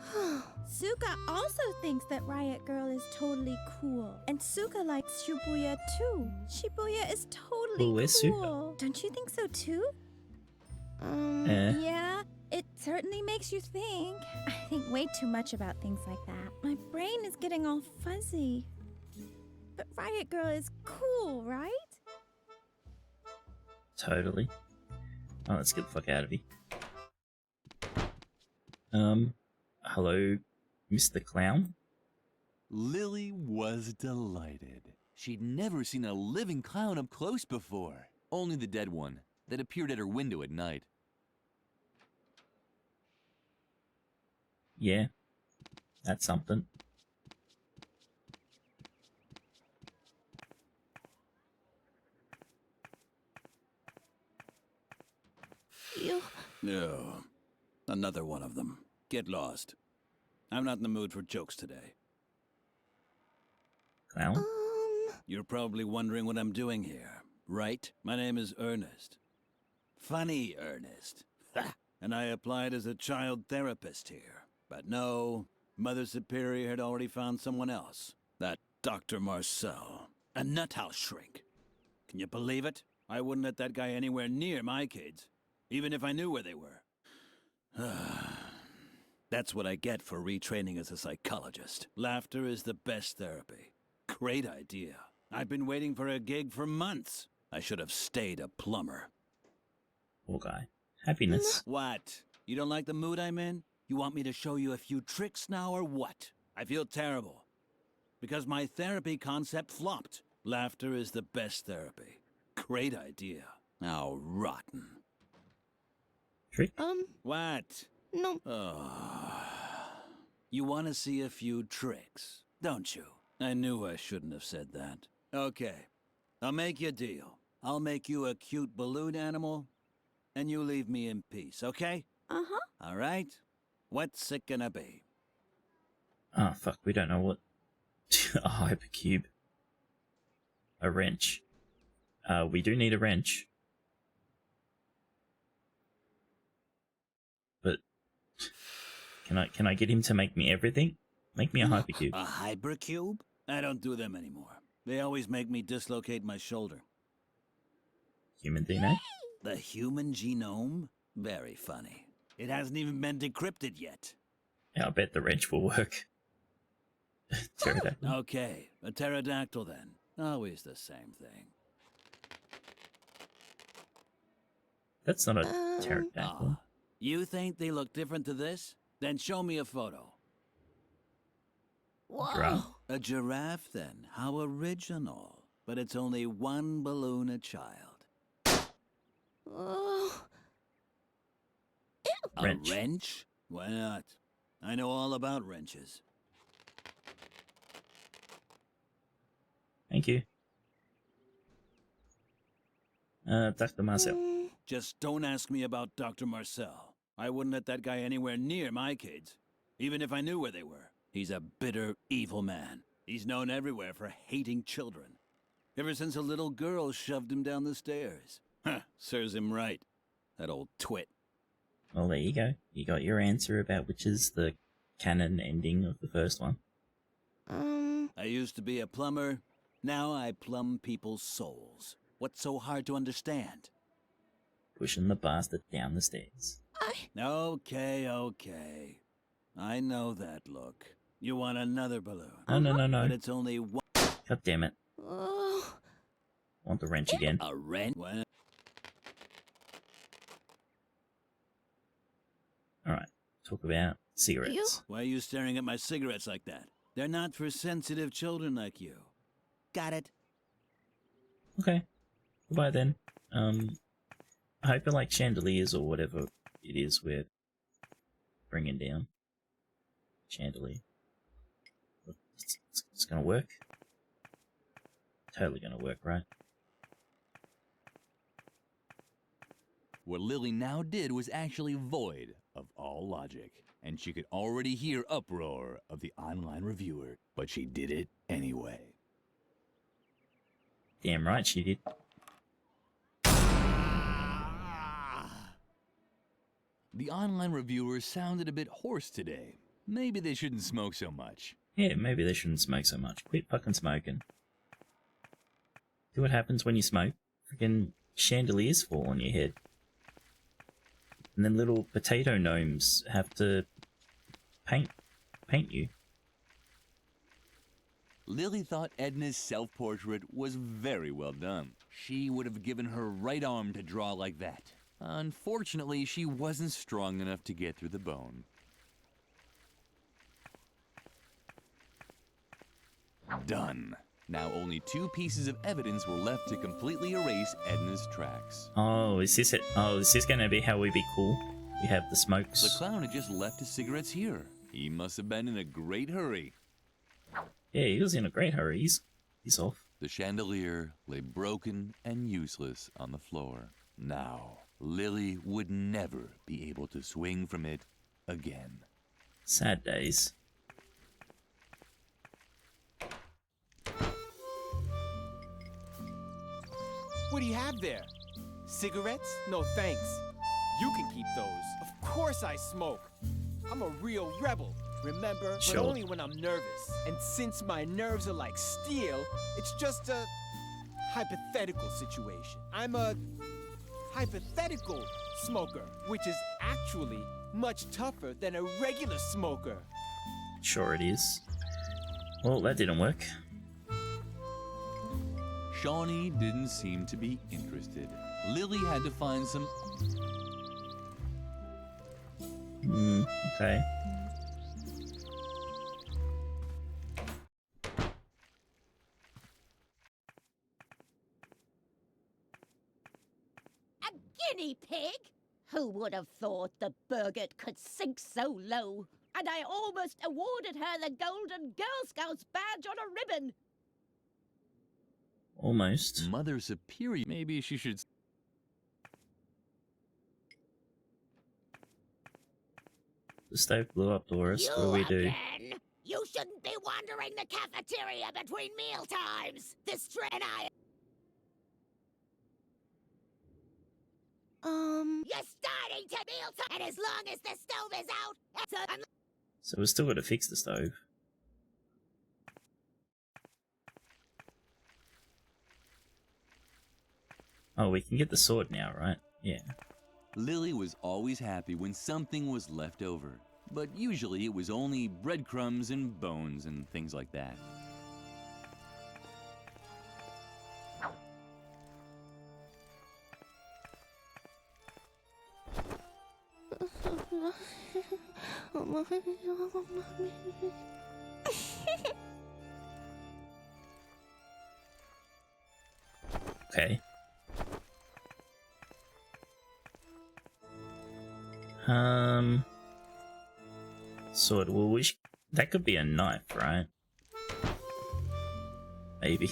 Suka also thinks that Riot Girl is totally cool. And Suka likes Shibuya too. Shibuya is totally Who is Suka? cool. Don't you think so too? Yeah, it certainly makes you think. I think way too much about things like that. My brain is getting all fuzzy. But Riot Girl is cool, right? Totally. Oh, let's get the fuck out of here. Hello, Mr. Clown? Lilli was delighted. She'd never seen a living clown up close before. Only the dead one that appeared at her window at night. Yeah, that's something. No. Another one of them. Get lost. I'm not in the mood for jokes today. Clown? You're probably wondering what I'm doing here, right? My name is Ernest. Funny Ernest. Ha! And I applied as a child therapist here. But no, Mother Superior had already found someone else. That Dr. Marcel. A nuthouse shrink. Can you believe it? I wouldn't let that guy anywhere near my kids, even if I knew where they were. That's what I get for retraining as a psychologist. Laughter is the best therapy. Great idea. I've been waiting for a gig for months. I should have stayed a plumber. Poor guy. Happiness. What? You don't like the mood I'm in? You want me to show you a few tricks now or what? I feel terrible. Because my therapy concept flopped. Laughter is the best therapy. Great idea. How rotten. Trick? What? No. You want to see a few tricks, don't you? I knew I shouldn't have said that. Okay. I'll make you a deal. I'll make you a cute balloon animal, and you leave me in peace, okay? Uh-huh. All right? What's it gonna be? Oh, fuck, we don't know what... a hypercube. A wrench. We do need a wrench. But... Can I get him to make me everything? Make me a hypercube. A hypercube? I don't do them anymore. They always make me dislocate my shoulder. Human DNA? The human genome? Very funny. It hasn't even been decrypted yet. Yeah, I bet the wrench will work. Pterodactyl. Okay, a pterodactyl then. Always the same thing. That's not a pterodactyl. You think they look different to this? Then show me a photo. Giraffe? A giraffe then. How original. But it's only one balloon a child. Oh. A wrench? Why not? I know all about wrenches. Thank you. Dr. Marcel. Just don't ask me about Dr. Marcel. I wouldn't let that guy anywhere near my kids, even if I knew where they were. He's a bitter, evil man. He's known everywhere for hating children. Ever since a little girl shoved him down the stairs. Huh, serves him right. That old twit. Well, there you go. You got your answer about which is the canon ending of the first one. I used to be a plumber. Now I plumb people's souls. What's so hard to understand? Pushing the bastard down the stairs. Okay. I know that look. You want another balloon. No. But it's only one. God damn it. Want the wrench again. A wrench? Alright, talk about cigarettes. Why are you staring at my cigarettes like that? They're not for sensitive children like you. Got it? Okay. Goodbye then. I hope you like chandeliers or whatever it is we're bringing down. Chandelier. It's gonna work. Totally gonna work, right? What Lilli now did was actually void of all logic, and she could already hear uproar of the online reviewer, but she did it anyway. Damn right she did. The online reviewers sounded a bit hoarse today. Maybe they shouldn't smoke so much. Yeah, maybe they shouldn't smoke so much. Quit fucking smoking. See what happens when you smoke? Freaking chandeliers fall on your head. And then little potato gnomes have to paint you. Lilli thought Edna's self-portrait was very well done. She would have given her right arm to draw like that. Unfortunately, she wasn't strong enough to get through the bone. Done. Now only 2 pieces of evidence were left to completely erase Edna's tracks. Oh, is this it? Oh, is this gonna be how we be cool? We have the smokes. The clown had just left his cigarettes here. He must have been in a great hurry. Yeah, he was in a great hurry. He's off. The chandelier lay broken and useless on the floor. Now, Lilli would never be able to swing from it again. Sad days. What do you have there? Cigarettes? No thanks. You can keep those. Of course I smoke. I'm a real rebel, remember? Sure. But only when I'm nervous. And since my nerves are like steel, it's just a hypothetical situation. I'm a hypothetical smoker, which is actually much tougher than a regular smoker. Sure it is. Well, that didn't work. Shawnee didn't seem to be interested. Lilli had to find some... Okay. A guinea pig? Who would have thought the Burgett could sink so low? And I almost awarded her the Golden Girl Scouts badge on a ribbon. Almost. Mother Superior. Maybe she should... The stove blew up, Doris. What do we do? Again? You shouldn't be wandering the cafeteria between meal times. This and I... You're starting to meal time, and as long as the stove is out, it's a... So we're still got to fix the stove. Oh, we can get the sword now, right? Yeah. Lilli was always happy when something was left over, but usually it was only breadcrumbs and bones and things like that. Okay. Sword. Well, that could be a knife, right? Maybe.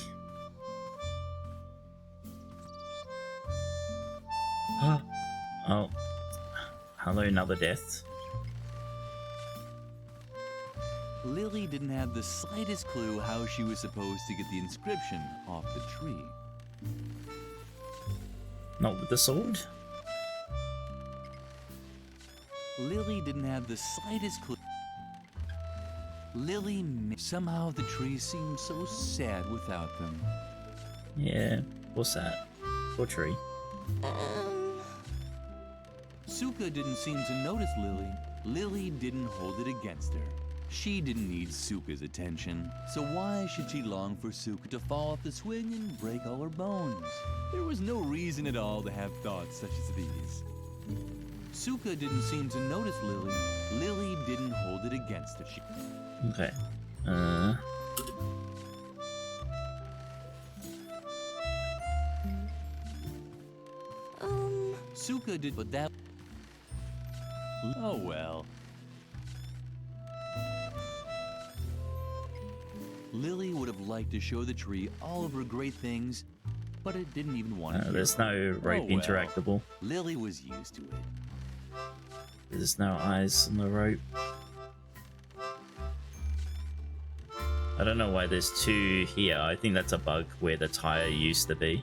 Oh. Hello, another death. Lilli didn't have the slightest clue how she was supposed to get the inscription off the tree. Not with the sword? Lilli didn't have the slightest clue. Somehow the trees seemed so sad without them. Yeah, what's that? Poor tree. Suka didn't seem to notice Lilli. Lilli didn't hold it against her. She didn't need Suka's attention, so why should she long for Suka to fall off the swing and break all her bones? There was no reason at all to have thoughts such as these. Suka didn't seem to notice Lilli. Lilli didn't hold it against her. Okay. Suka did, but that... Oh well. Lilli would have liked to show the tree all of her great things, but it didn't even want to. There's no rope interactable. Lilli was used to it. There's no eyes on the rope. I don't know why there's two here. I think that's a bug where the tire used to be.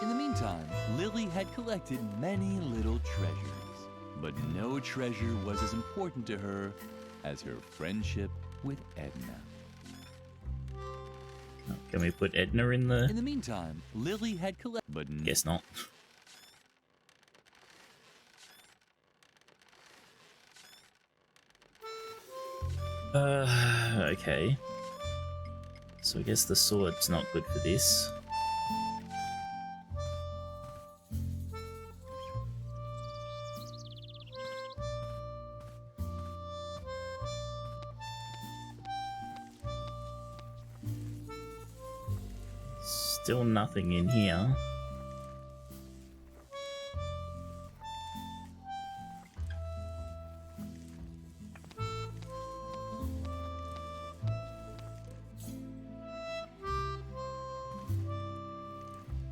In the meantime, Lilli had collected many little treasures, but no treasure was as important to her as her friendship with Edna. Can we put Edna in the... In the meantime, Lilli had collected... But guess not. Okay. So I guess the sword's not good for this. Still nothing in here.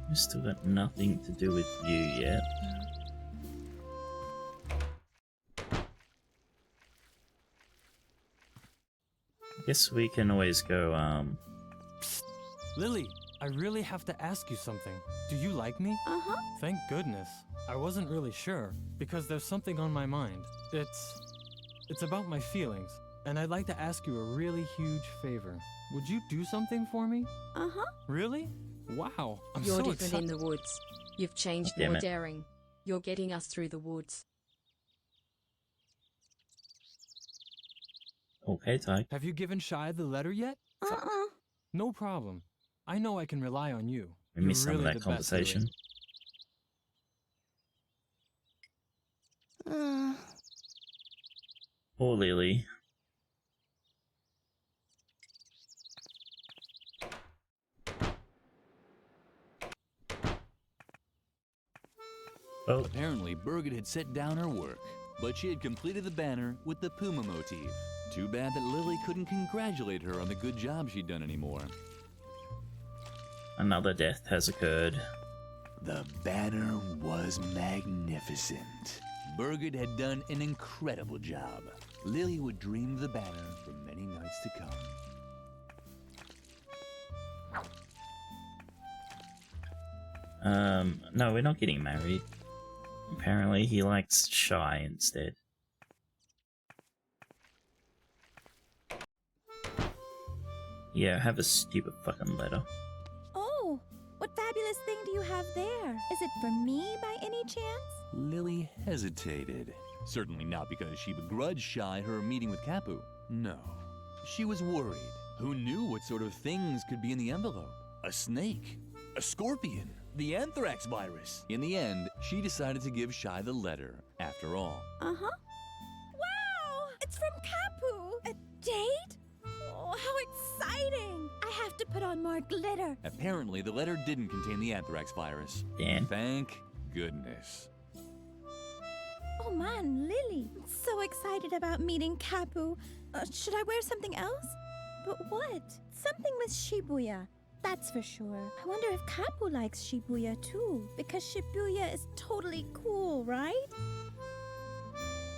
We've still got nothing to do with you yet. I guess we can always go, Lilli, I really have to ask you something. Do you like me? Uh-huh. Thank goodness. I wasn't really sure, because there's something on my mind. It's about my feelings, and I'd like to ask you a really huge favor. Would you do something for me? Uh-huh. Really? Wow, I'm You're so different excited. in the woods. You've changed, Damn more it. daring. You're getting us through the woods. okay, Ty. Have you given Shy the letter yet? Uh-uh. No problem. I know I can rely on you. We You're missed some of really that the best, Lilli. conversation. Poor Lilli. Oh, Apparently, Birgit had set down her work, but she had completed the banner with the puma motif. Too bad that Lilli couldn't congratulate her on the good job she'd done anymore. another death has occurred. The banner was magnificent. Birgit had done an incredible job. Lilli would dream of the banner for many nights to come. No, we're not getting married. Apparently he likes Shy instead. Yeah, have a stupid fucking letter. Oh, what fabulous thing do you have there? Is it for me by any chance? Lilli hesitated. Certainly not because she begrudged Shy her meeting with Kapu. No. She was worried. Who knew what sort of things could be in the envelope? A snake? A scorpion? The anthrax virus? In the end, she decided to give Shy the letter, after all. Uh-huh. Wow! It's from Kapu! A date? Oh, how exciting! I have to put on more glitter. Apparently, the letter didn't contain the anthrax virus. Damn. Thank goodness. Oh man, Lilli. I'm so excited about meeting Kapu. Should I wear something else? But what? Something with Shibuya. That's for sure. I wonder if Kapu likes Shibuya too. Because Shibuya is totally cool, right?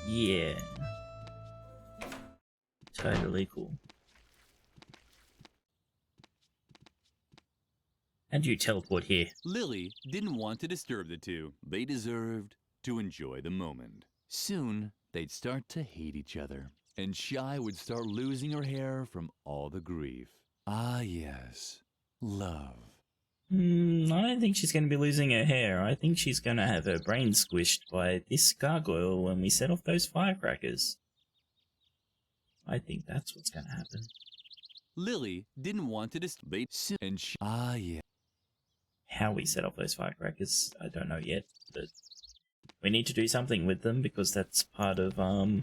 Yeah. Totally cool. How'd you teleport here? Lilli didn't want to disturb the two. They deserved to enjoy the moment. Soon, they'd start to hate each other, and Shy would start losing her hair from all the grief. Ah, yes. Love. I don't think she's going to be losing her hair. I think she's going to have her brain squished by this gargoyle when we set off those firecrackers. I think that's what's going to happen. Lilli didn't want to disturb and ah, yeah. How we set off those firecrackers, I don't know yet, but we need to do something with them because that's part of the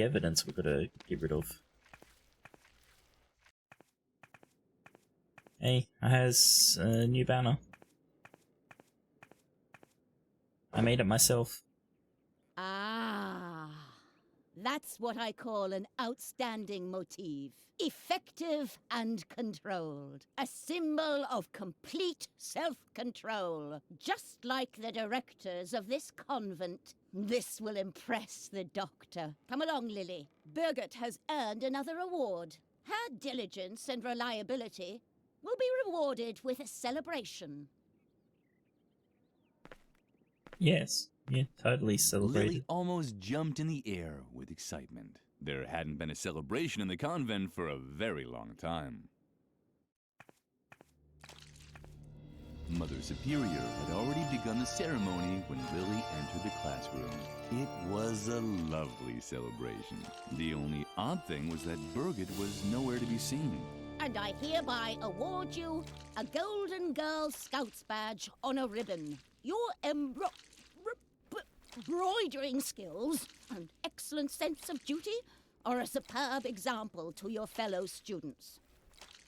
evidence we've got to get rid of. Hey, I has a new banner. I made it myself. Ah, that's what I call an outstanding motif. Effective and controlled. A symbol of complete self-control. Just like the directors of this convent. This will impress the doctor. Come along, Lilli. Birgit has earned another award. Her diligence and reliability will be rewarded with a celebration. Yes, yeah, totally celebrated. Lilli almost jumped in the air with excitement. There hadn't been a celebration in the convent for a very long time. Mother Superior had already begun the ceremony when Lilli entered the classroom. It was a lovely celebration. The only odd thing was that Birgit was nowhere to be seen. And I hereby award you a Golden Girl Scouts badge on a ribbon. Your embroidering skills and excellent sense of duty are a superb example to your fellow students.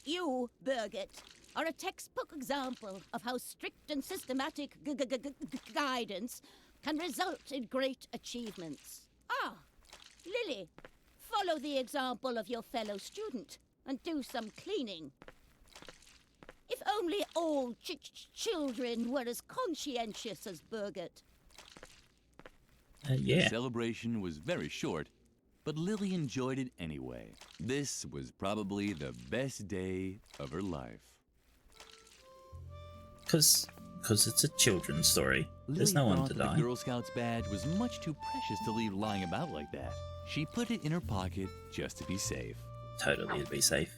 You, Birgit, are a textbook example of how strict and systematic guidance can result in great achievements. Ah, Lilli, follow the example of your fellow student and do some cleaning. If only all children were as conscientious as Birgit. Yeah. The celebration was very short, but Lilli enjoyed it anyway. This was probably the best day of her life. Because it's a children's story. There's no one to die. The Girl Scouts badge was much too precious to leave lying about like that. She put it in her pocket just to be safe. Totally to be safe.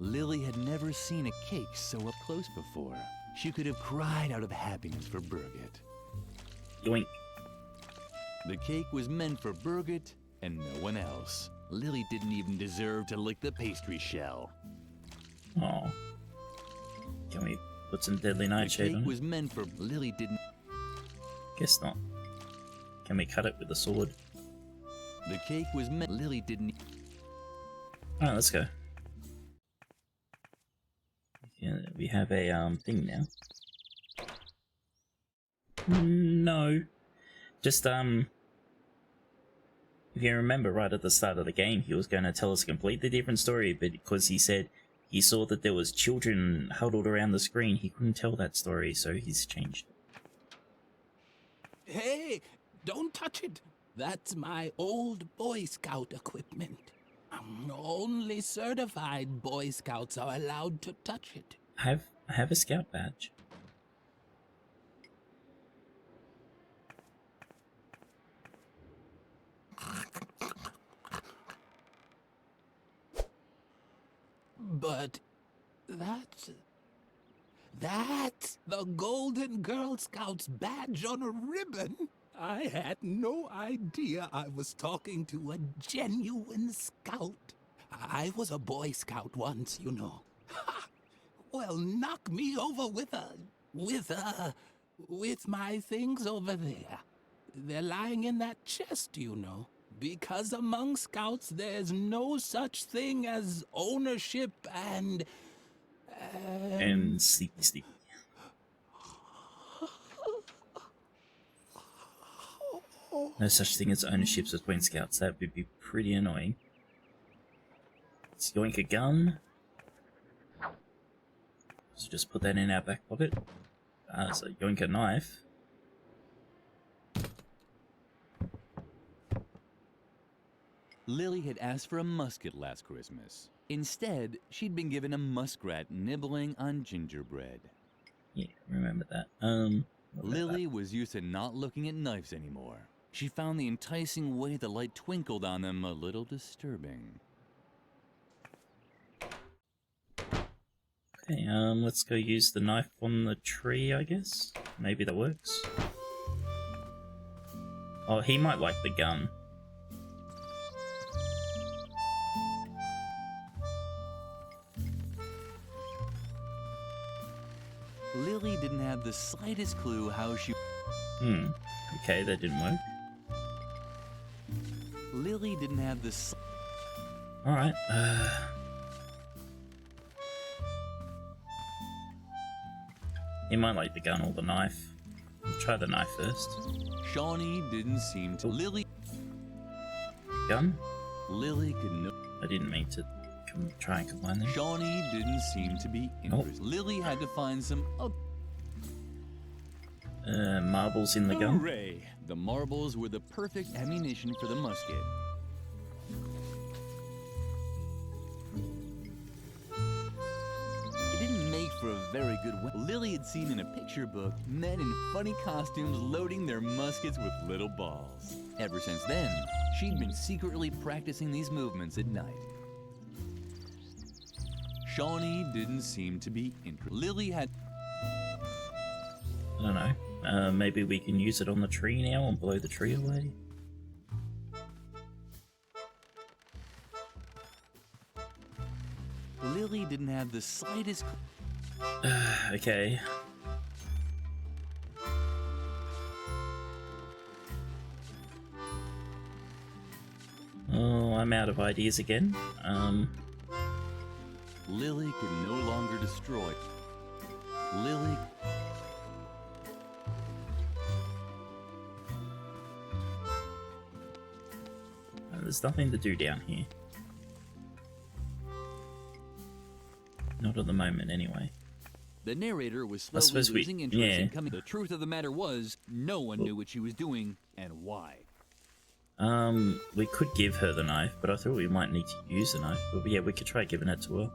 Lilli had never seen a cake so up close before. She could have cried out of happiness for Birgit. Yoink. The cake was meant for Birgit and no one else. Lilli didn't even deserve to lick the pastry shell. Oh. Can we put some deadly nightshade on it? The cake was meant for Lilli didn't... Guess not. Can we cut it with a sword? The cake was meant... Lilli didn't... Alright, let's go. Yeah, we have a thing now. No. Just if you remember right at the start of the game, he was going to tell us a completely different story, but because he said he saw that there was children huddled around the screen, he couldn't tell that story, so he's changed it. Hey, don't touch it. That's my old Boy Scout equipment. Only certified Boy Scouts are allowed to touch it. I have a scout badge. But that's the Golden Girl Scouts badge on a ribbon. I had no idea I was talking to a genuine scout. I was a Boy Scout once, you know. Ha! Well, knock me over with my things over there. They're lying in that chest, you know, Because among scouts, there's no such thing as ownership and sleepy. No such thing as ownerships between scouts. That would be pretty annoying. Let's yoink a gun. So just put that in our back pocket. So yoink a knife. Lilli had asked for a musket last Christmas. Instead, she'd been given a muskrat nibbling on gingerbread. Yeah, remember that. Lilli was used to not looking at knives anymore. She found the enticing way the light twinkled on them a little disturbing. Okay, let's go use the knife on the tree, I guess. Maybe that works. Oh, he might like the gun. Lilli didn't have the slightest clue how she... Okay, that didn't work. Lilli didn't have the... Alright, he might like the gun or the knife. We'll try the knife first. Shawnee didn't seem to... Lilli... Gun? Lilli could know... I didn't mean to try and combine them. Shawnee didn't seem to be interested. Lilli had to find some... marbles in the gun. Hooray! The marbles were the perfect ammunition for the musket. It didn't make for a very good weapon. Lilli had seen in a picture book men in funny costumes loading their muskets with little balls. Ever since then, she'd been secretly practicing these movements at night. Shawnee didn't seem to be interested. Lilli had... I don't know. Maybe we can use it on the tree now and blow the tree away. Lilli didn't have the slightest... Okay. Oh, I'm out of ideas again. Lilli could no longer destroy. Lilli... There's nothing to do down here. Not at the moment, anyway. The narrator was slowly losing interest in coming. The truth of the matter was, no one knew what she was doing and why. We could give her the knife, but I thought we might need to use the knife. But yeah, we could try giving it to her.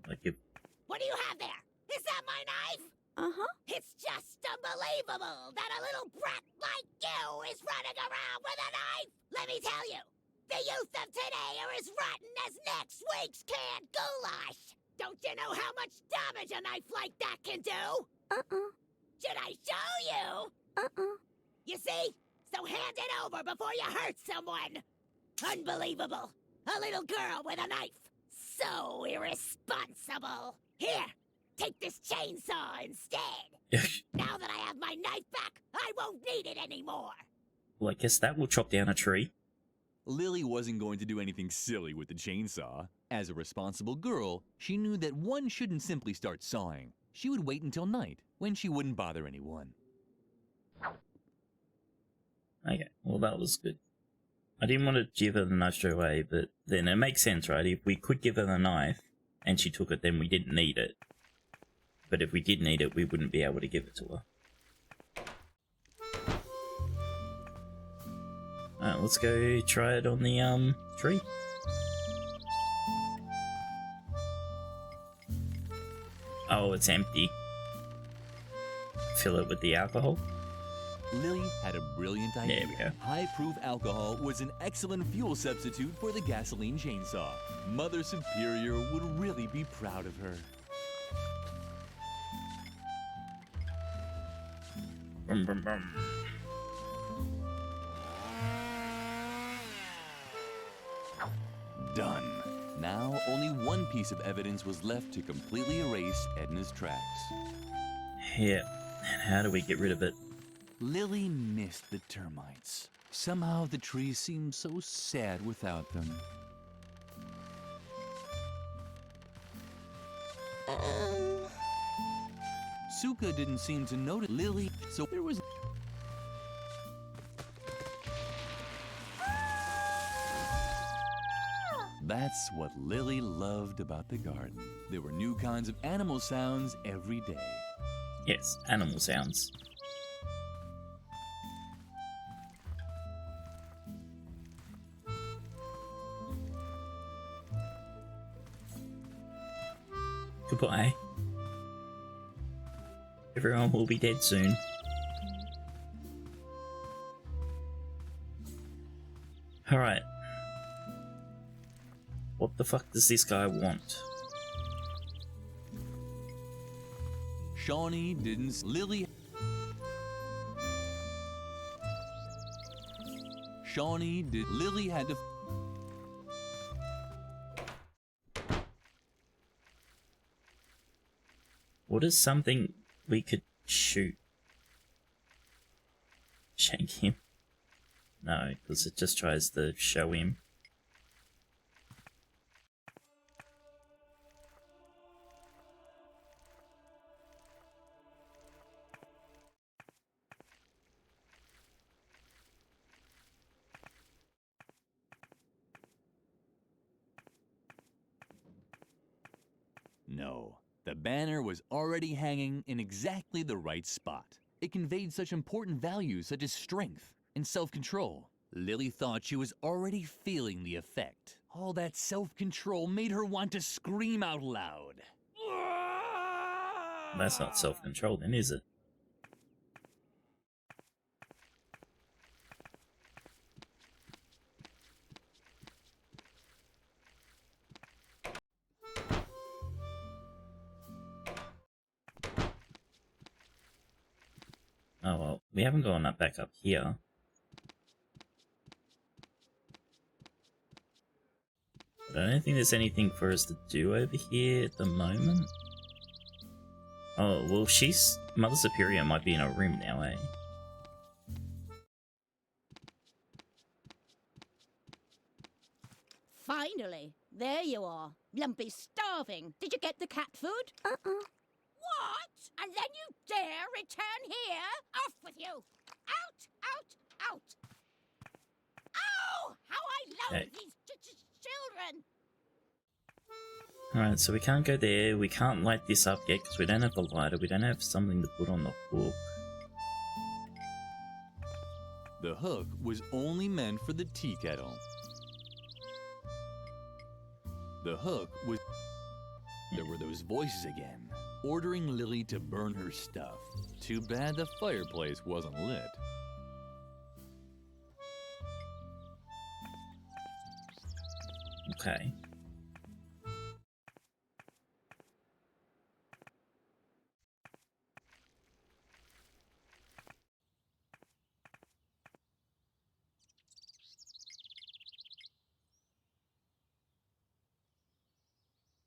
Like if... What do you have there? Is that my knife? Uh-huh. It's just unbelievable that a little brat like you is running around with a knife. Let me tell you, the youth of today are as rotten as next week's canned goulash. Don't you know how much damage a knife like that can do? Should I show you? You see? So hand it over before you hurt someone. Unbelievable. A little girl with a knife. So irresponsible. Here, take this chainsaw instead. Now that I have my knife back, I won't need it anymore. Well, I guess that will chop down a tree. Lilli wasn't going to do anything silly with the chainsaw. As a responsible girl, she knew that one shouldn't simply start sawing. She would wait until night, when she wouldn't bother anyone. Okay, well that was good. I didn't want to give her the knife straight away, but then it makes sense, right? If we could give her the knife, and she took it, then we didn't need it. But if we did need it, we wouldn't be able to give it to her. Alright, let's go try it on the, tree. Oh, it's empty. Fill it with the alcohol. Lilli had a brilliant idea. There we go. High-proof alcohol was an excellent fuel substitute for the gasoline chainsaw. Mother Superior would really be proud of her. Brum, brum, brum. Done. Now only one piece of evidence was left to completely erase Edna's tracks. Yeah, and how do we get rid of it? Lilli missed the termites. Somehow the trees seemed so sad without them. Suka didn't seem to notice Lilli, so there was... That's what Lilli loved about the garden. There were new kinds of animal sounds every day. Yes, animal sounds. Goodbye. Everyone will be dead soon. Alright. What the fuck does this guy want? Shawnee didn't... Lilli... Shawnee did... Lilli had to... What is something we could shoot? Shank him? No, because it just tries to show him. No. The banner was already hanging in exactly the right spot. It conveyed such important values such as strength and self-control. Lilli thought she was already feeling the effect. All that self-control made her want to scream out loud. That's not self-control then, is it? Oh well, we haven't gone up back up here. But I don't think there's anything for us to do over here at the moment. Oh, well she's... Mother Superior might be in a room now, eh? Finally, there you are. Lumpy's starving. Did you get the cat food? What? And then you dare return here? Off with you! Out! Out! Out! Oh! How I loathe Okay. these children! Alright, so we can't go there, we can't light this up yet because we don't have the lighter, we don't have something to put on the hook. The hook was only meant for the tea kettle. The hook was... There were those voices again, ordering Lilli to burn her stuff. Too bad the fireplace wasn't lit. Okay.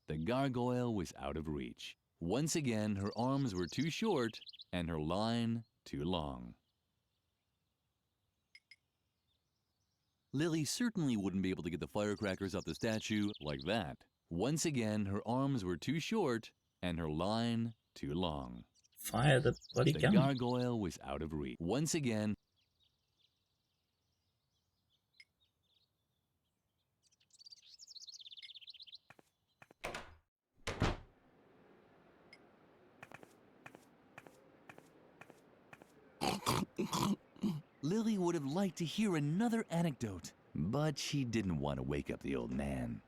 The gargoyle was out of reach. Once again, her arms were too short and her line too long. Lilli certainly wouldn't be able to get the firecrackers off the statue like that. Once again, her arms were too short and her line too long. Fire the bloody The gun. gargoyle was out of reach. Once again, Lilli would have liked to hear another anecdote, but she didn't want to wake up the old man.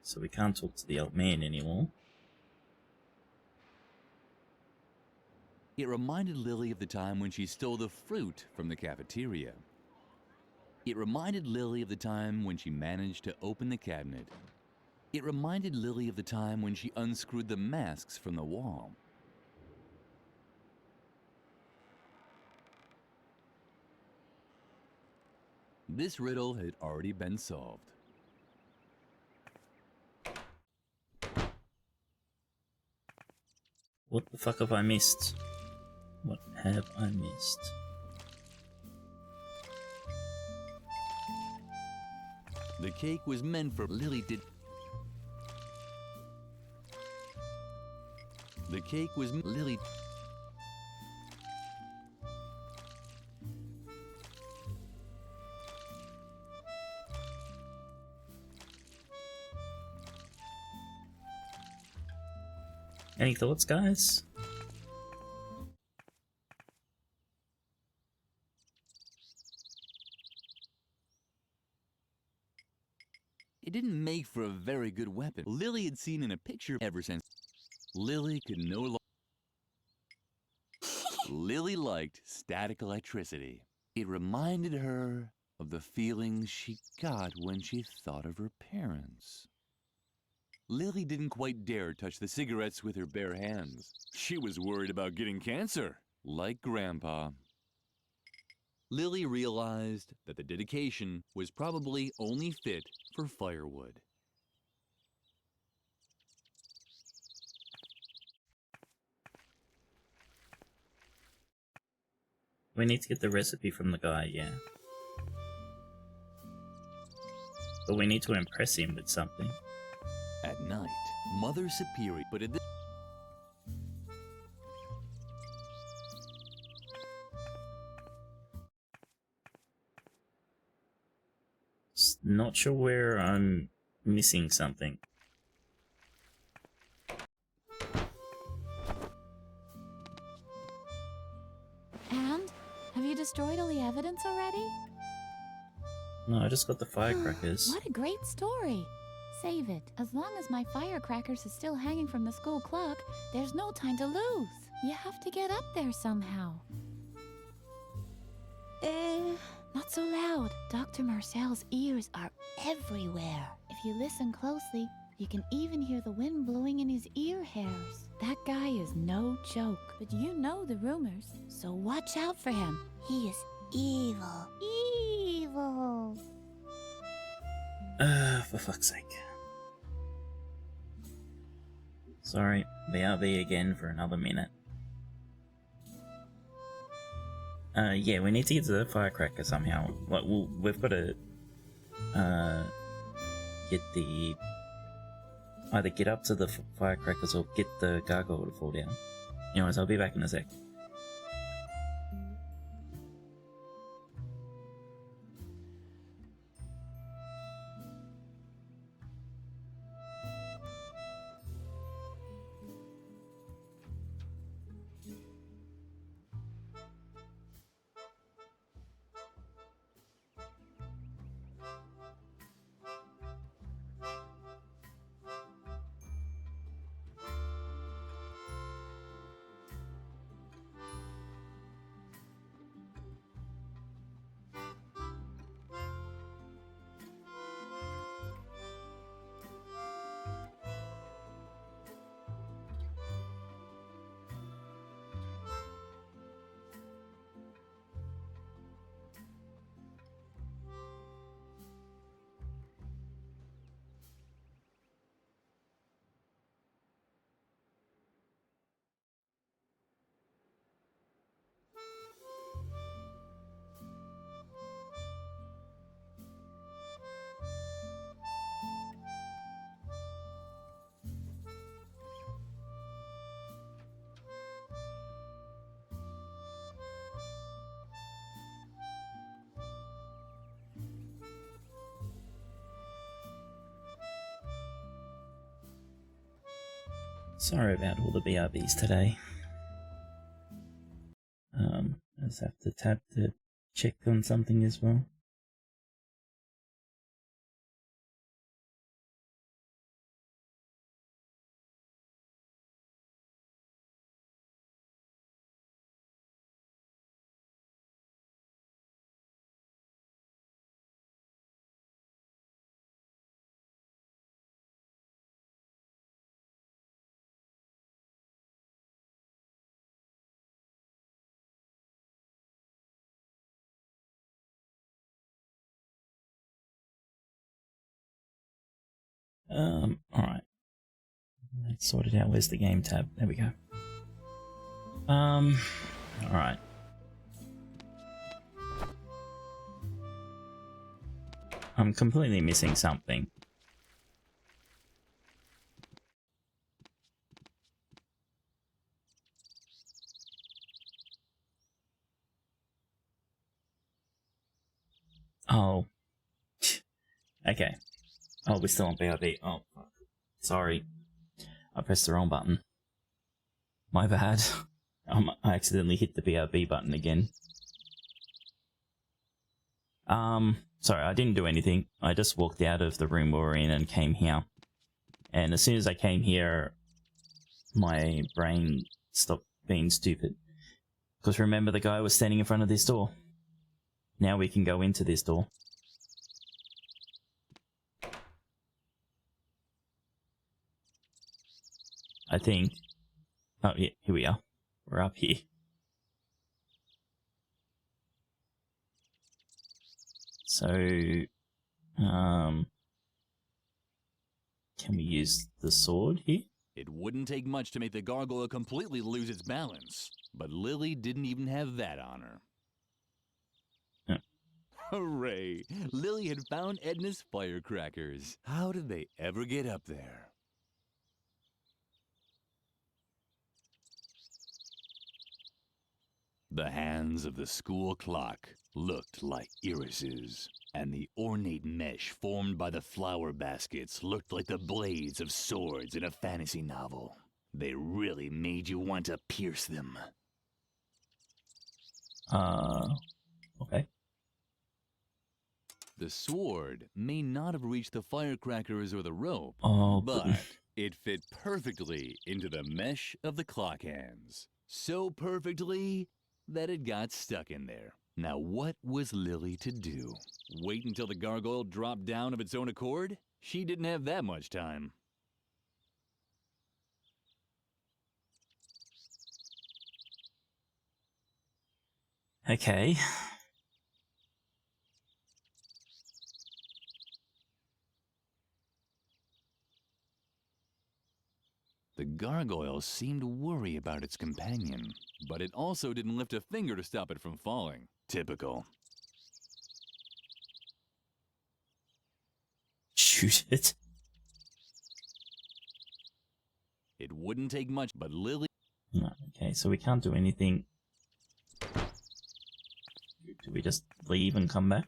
So we can't talk to the old man anymore. It reminded Lilli of the time when she stole the fruit from the cafeteria. It reminded Lilli of the time when she managed to open the cabinet. It reminded Lilli of the time when she unscrewed the masks from the wall. This riddle had already been solved. What the fuck have I missed? What have I missed? The cake was meant for Lilli did. The cake was Lilli. Any thoughts, guys? It didn't make for a very good weapon. Lilli had seen in a picture ever since. Lilli could no longer. Lilli liked static electricity. It reminded her of the feelings she got when she thought of her parents. Lilli didn't quite dare touch the cigarettes with her bare hands. She was worried about getting cancer, like Grandpa. Lilli realized that the dedication was probably only fit for firewood. We need to get the recipe from the guy, yeah. But we need to impress him with something. At night, Mother Superior put it. Not sure where I'm missing something. And? Have you destroyed all the evidence already? No, I just got the firecrackers. What a great story! Save it. As long as my firecrackers is still hanging from the school clock, there's no time to lose. You have to get up there somehow. Not so loud. Dr. Marcel's ears are everywhere. If you listen closely, you can even hear the wind blowing in his ear hairs. That guy is no joke, but you know the rumors, so watch out for him. He is evil. Evil. For fuck's sake. Sorry, BRB again for another minute. Yeah, we need to get to the firecracker somehow. Like, we've got to, get the... either get up to the firecrackers or get the gargoyle to fall down. Anyways, I'll be back in a sec. Sorry about all the BRBs today. I just have to tap to check on something as well. Alright. Let's sort it out. Where's the game tab? There we go. Alright. I'm completely missing something. Oh. Okay. Oh, we're still on BRB. Oh, fuck. Sorry. I pressed the wrong button. My bad. I accidentally hit the BRB button again. Sorry, I didn't do anything. I just walked out of the room we were in and came here. And as soon as I came here, my brain stopped being stupid. Because remember, the guy was standing in front of this door. Now we can go into this door. I think. Oh, yeah, here we are. We're up here. So, can we use the sword here? It wouldn't take much to make the gargoyle completely lose its balance, but Lilli didn't even have that on her. Hooray! Lilli had found Edna's firecrackers. How did they ever get up there? The hands of the school clock looked like irises, and the ornate mesh formed by the flower baskets looked like the blades of swords in a fantasy novel. They really made you want to pierce them. Okay. The sword may not have reached the firecrackers or the rope, Oh, but it fit perfectly into the mesh of the clock hands. So perfectly that it got stuck in there. Now what was Lilli to do? Wait until the gargoyle dropped down of its own accord? She didn't have that much time. Okay. The gargoyle seemed to worry about its companion, but it also didn't lift a finger to stop it from falling. Typical. Shoot it. It wouldn't take much, but Lilli... No, okay, so we can't do anything. Do we just leave and come back?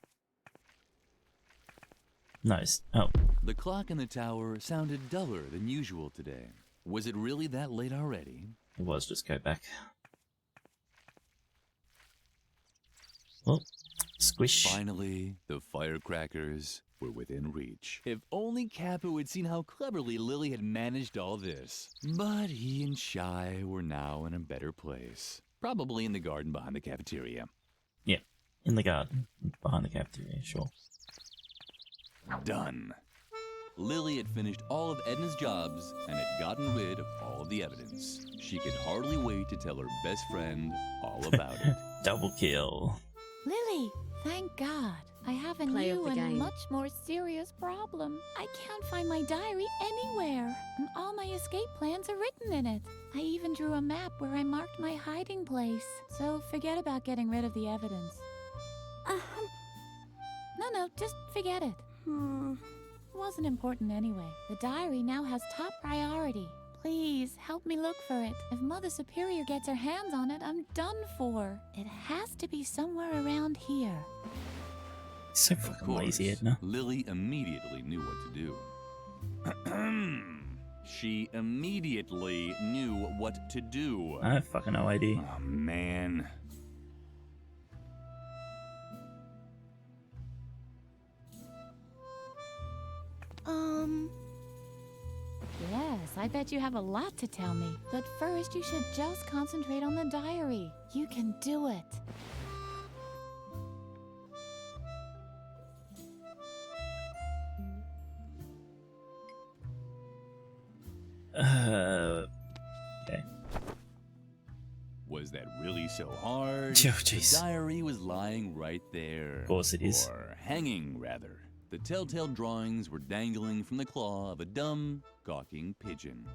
Nice. Oh. The clock in the tower sounded duller than usual today. Was it really that late already? It was, just go back. Well, squish. Finally, the firecrackers were within reach. If only Capu had seen how cleverly Lilli had managed all this. But he and Shy were now in a better place. Probably in the garden behind the cafeteria. Yeah, in the garden, behind the cafeteria, sure. Done. Lilli had finished all of Edna's jobs and had gotten rid of all of the evidence. She could hardly wait to tell her best friend all about it. Double kill. Lilli, thank God. I have a Play of new the and game. much more serious problem. I can't find my diary anywhere, and all my escape plans are written in it. I even drew a map where I marked my hiding place. So forget about getting rid of the evidence. No, just forget it. It wasn't important anyway. The diary now has top priority. Please, help me look for it. If Mother Superior gets her hands on it, I'm done for. It has to be somewhere around here. So fucking lazy, Edna. Lilli immediately knew what to do. She immediately knew what to do. I have fucking no idea. Oh, man. Yes, I bet you have a lot to tell me. But first, you should just concentrate on the diary. You can do it. Okay. Was that really so hard? Oh, jeez. The diary was lying right there. Of course it is. Or hanging, rather. The telltale drawings were dangling from the claw of a dumb, gawking pigeon.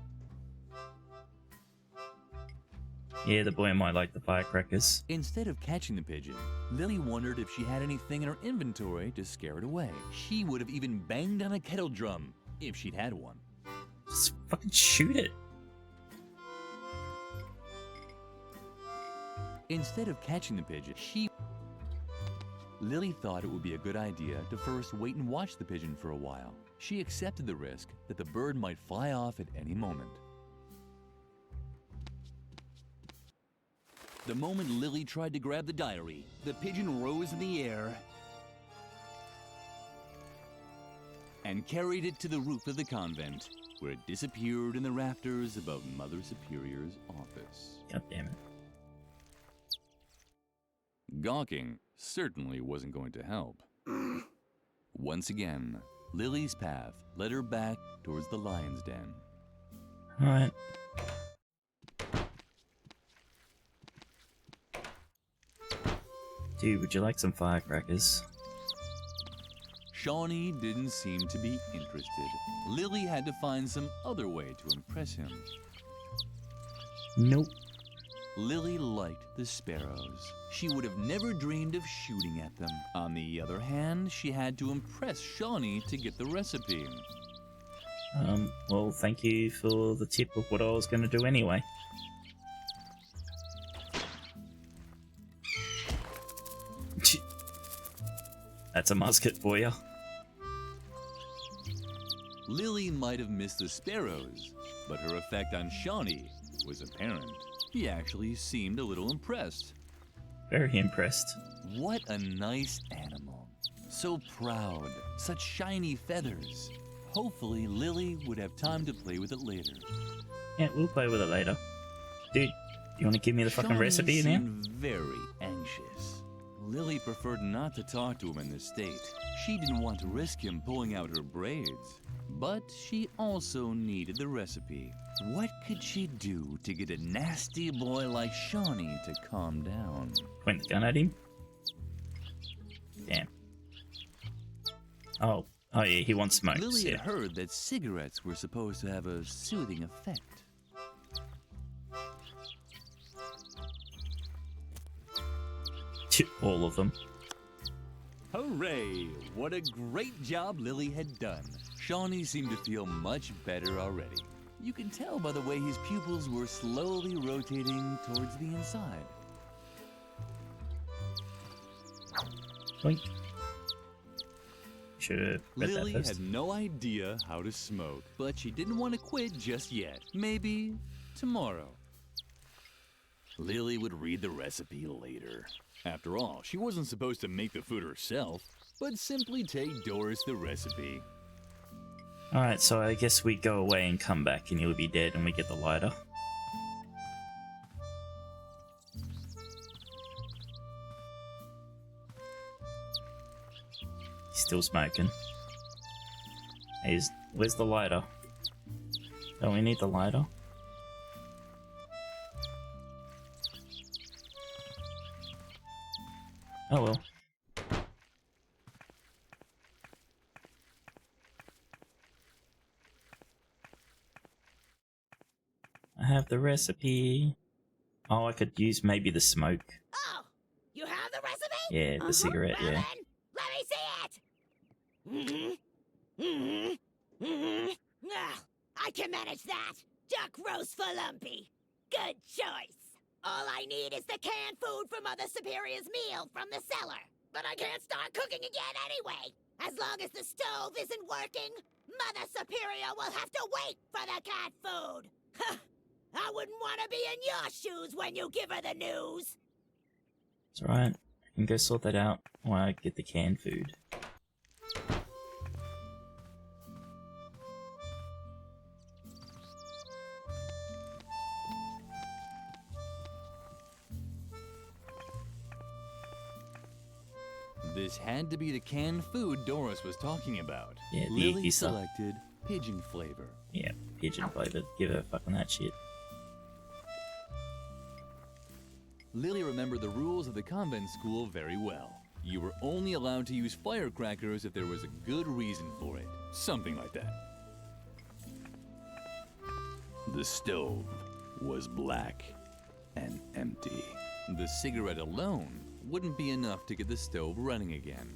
Yeah, the boy might like the firecrackers. Instead of catching the pigeon, Lilli wondered if she had anything in her inventory to scare it away. She would have even banged on a kettle drum if she'd had one. Just fucking shoot it. Instead of catching the pigeon, Lilli thought it would be a good idea to first wait and watch the pigeon for a while. She accepted the risk that the bird might fly off at any moment. The moment Lilli tried to grab the diary, the pigeon rose in the air and carried it to the roof of the convent, where it disappeared in the rafters above Mother Superior's office. God damn it. Gawking certainly wasn't going to help. Once again, Lilli's path led her back towards the lion's den. Alright. Dude, would you like some firecrackers? Shawnee didn't seem to be interested. Lilli had to find some other way to impress him. Nope. Lilli liked the sparrows. She would have never dreamed of shooting at them. On the other hand, she had to impress Shawnee to get the recipe. Well, thank you for the tip of what I was going to do anyway. That's a musket for you. Lilli might have missed the sparrows, but her effect on Shawnee was apparent. He actually seemed a little impressed. Very impressed. What a nice animal. So proud. Such shiny feathers. Hopefully, Lilli would have time to play with it later. Yeah, we'll play with it later. Dude, you want to give me the fucking recipe now? Seemed very anxious. Lilli preferred not to talk to him in this state. She didn't want to risk him pulling out her braids. But she also needed the recipe. What could she do to get a nasty boy like Shawnee to calm down? Point the gun at him? Damn. Oh yeah, he wants smokes. Lilli yeah. had heard that cigarettes were supposed to have a soothing effect. All of them. Hooray! What a great job Lilli had done. Shawnee seemed to feel much better already. You can tell by the way his pupils were slowly rotating towards the inside. Blink. Should have read Lilli that first. had no idea how to smoke, but she didn't want to quit just yet. Maybe tomorrow. Lilli would read the recipe later. After all, she wasn't supposed to make the food herself, but simply take Doris the recipe. Alright, so I guess we go away and come back and he'll be dead and we get the lighter. He's still smoking. Hey, where's the lighter? Don't we need the lighter? Oh well. I have the recipe. Oh, I could use maybe the smoke. Oh, you have the recipe? Yeah, the cigarette, Well yeah. then, let me see it. I can manage that. Duck roast for lumpy. Good choice. All I need is the canned food for Mother Superior's meal from the cellar. But I can't start cooking again anyway. As long as the stove isn't working, Mother Superior will have to wait for the cat food. I wouldn't want to be in your shoes when you give her the news. It's alright. I can go sort that out while I get the canned food. This had to be the canned food Doris was talking about. Yeah, the Lilli icky stuff. selected pigeon flavor. Yeah, pigeon flavored. Give her fucking that shit. Lilli remembered the rules of the convent school very well. You were only allowed to use firecrackers if there was a good reason for it. Something like that. The stove was black. and empty. The cigarette alone wouldn't be enough to get the stove running again.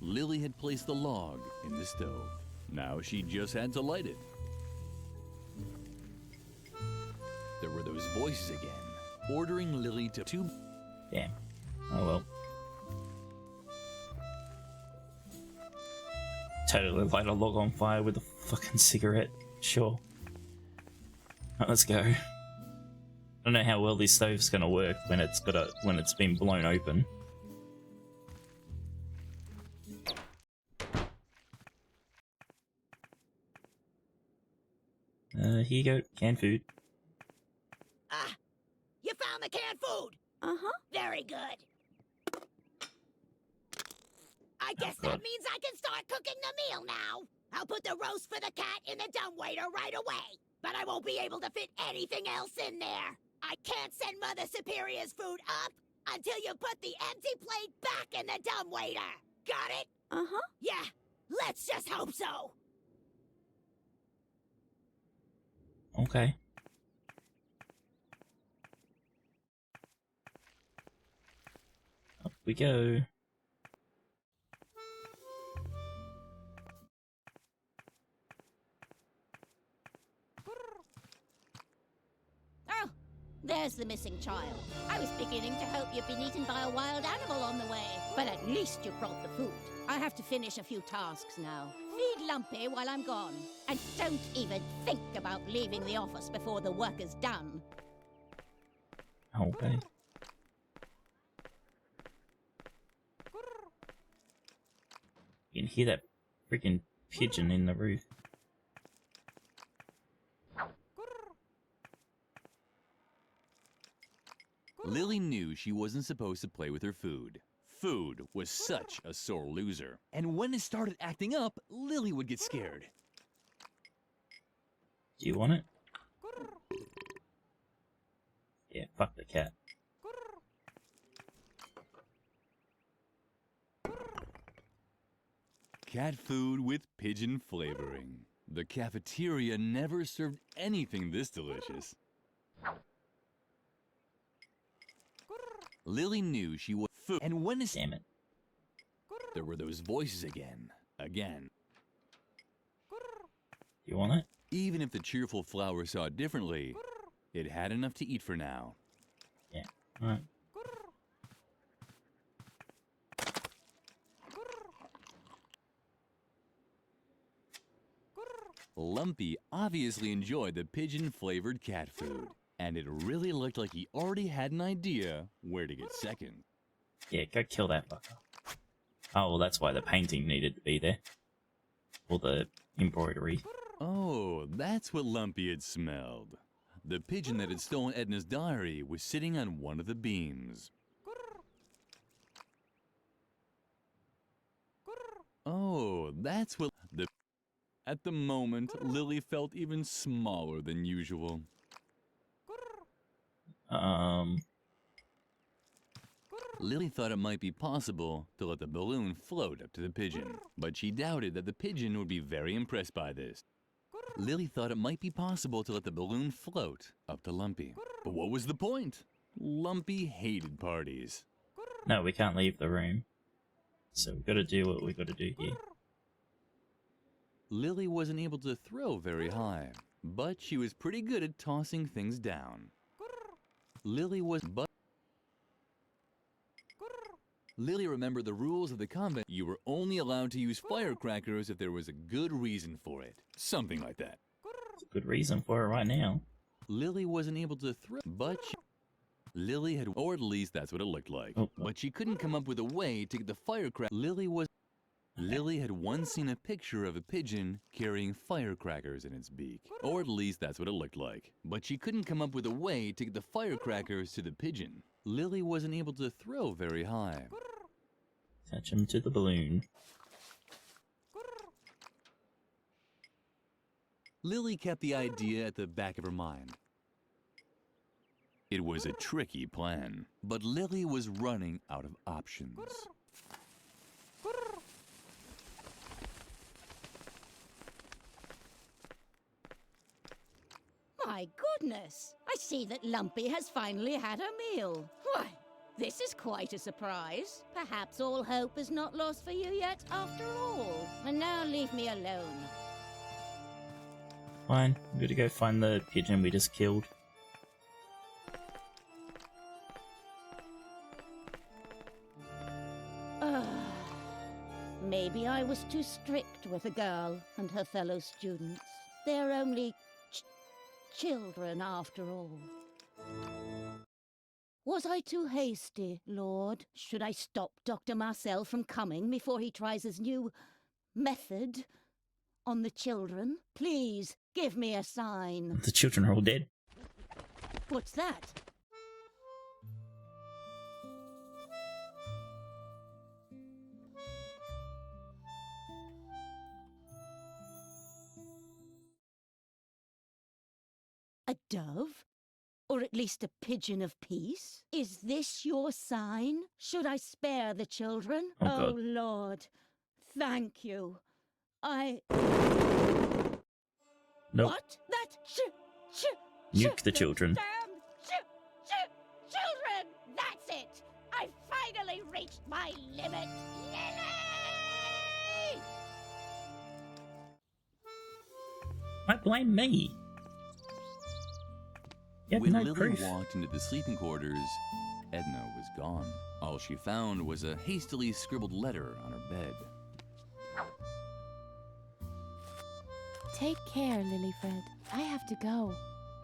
Lilli had placed the log in the stove. Now she just had to light it. There were those voices again, ordering Lilli to... Damn. Oh well. Totally light a log on fire with a fucking cigarette. Sure. Right, let's go. I don't know how well this stove's gonna work when it's been blown open. Here you go, canned food. Ah, you found the canned food. Very good. I guess that means I can start cooking the meal now. I'll put the roast for the cat in the dumbwaiter right away. But I won't be able to fit anything else in there. I can't send Mother Superior's food up until you put the empty plate back in the dumbwaiter. Got it? Yeah, let's just hope so. Okay. Up we go. Oh, there's the missing child. I was beginning to hope you'd been eaten by a wild animal on the way. But at least you brought the food. I have to finish a few tasks now. Feed Lumpy while I'm gone. And don't even think about leaving the office before the work is done. Okay. You can hear that freaking pigeon in the roof. Lilli knew she wasn't supposed to play with her food. Food was such a sore loser. And when it started acting up, Lilli would get scared. Do you want it? Yeah, fuck the cat. Cat food with pigeon flavoring. The cafeteria never served anything this delicious. Lilli knew she was food. And when Damn it. There were those voices again. You want it? Even if the cheerful flower saw it differently, it had enough to eat for now. Yeah, alright. Lumpy obviously enjoyed the pigeon-flavored cat food, and it really looked like he already had an idea where to get second. Yeah, go kill that fucker. Oh, well, that's why the painting needed to be there. Or the embroidery. Oh, that's what Lumpy had smelled. The pigeon that had stolen Edna's diary was sitting on one of the beams. Oh, that's what the... At the moment, Lilli felt even smaller than usual. Lilli thought it might be possible to let the balloon float up to the pigeon, but she doubted that the pigeon would be very impressed by this. Lilli thought it might be possible to let the balloon float up to Lumpy. But what was the point? Lumpy hated parties. No, we can't leave the room. So we've got to do what we've got to do here. Lilli wasn't able to throw very high, but she was pretty good at tossing things down. Lilli remembered the rules of the convent. You were only allowed to use firecrackers if there was a good reason for it. Something like that. Good reason for it right now. Lilli wasn't able to throw, but Lilli had, or at least that's what it looked like. Oh. But she couldn't come up with a way to get the firecracker. Lilli had once seen a picture of a pigeon carrying firecrackers in its beak. Or at least that's what it looked like. But she couldn't come up with a way to get the firecrackers to the pigeon. Lilli wasn't able to throw very high. Attach him to the balloon. Lilli kept the idea at the back of her mind. It was a tricky plan, but Lilli was running out of options. My goodness! I see that Lumpy has finally had a meal. Why, this is quite a surprise. Perhaps all hope is not lost for you yet after all. And now leave me alone. Fine, I'm gonna go find the pigeon we just killed. Maybe I was too strict with the girl and her fellow students. They're only children after all. Was I too hasty, Lord? Should I stop Dr. Marcel from coming before he tries his new method on the children? Please, give me a sign. The children are all dead. What's that? A dove? Or at least a pigeon of peace? Is this your sign? Should I spare the children? Oh, God. Lord, thank you. Nope. What? That Nuke the children. Damn children! That's it! I finally reached my limit! Lilli! Why blame me? You had When no Lilli proof. walked into the sleeping quarters, Edna was gone. All she found was a hastily scribbled letter on her bed. Take care, Lillyfred. I have to go.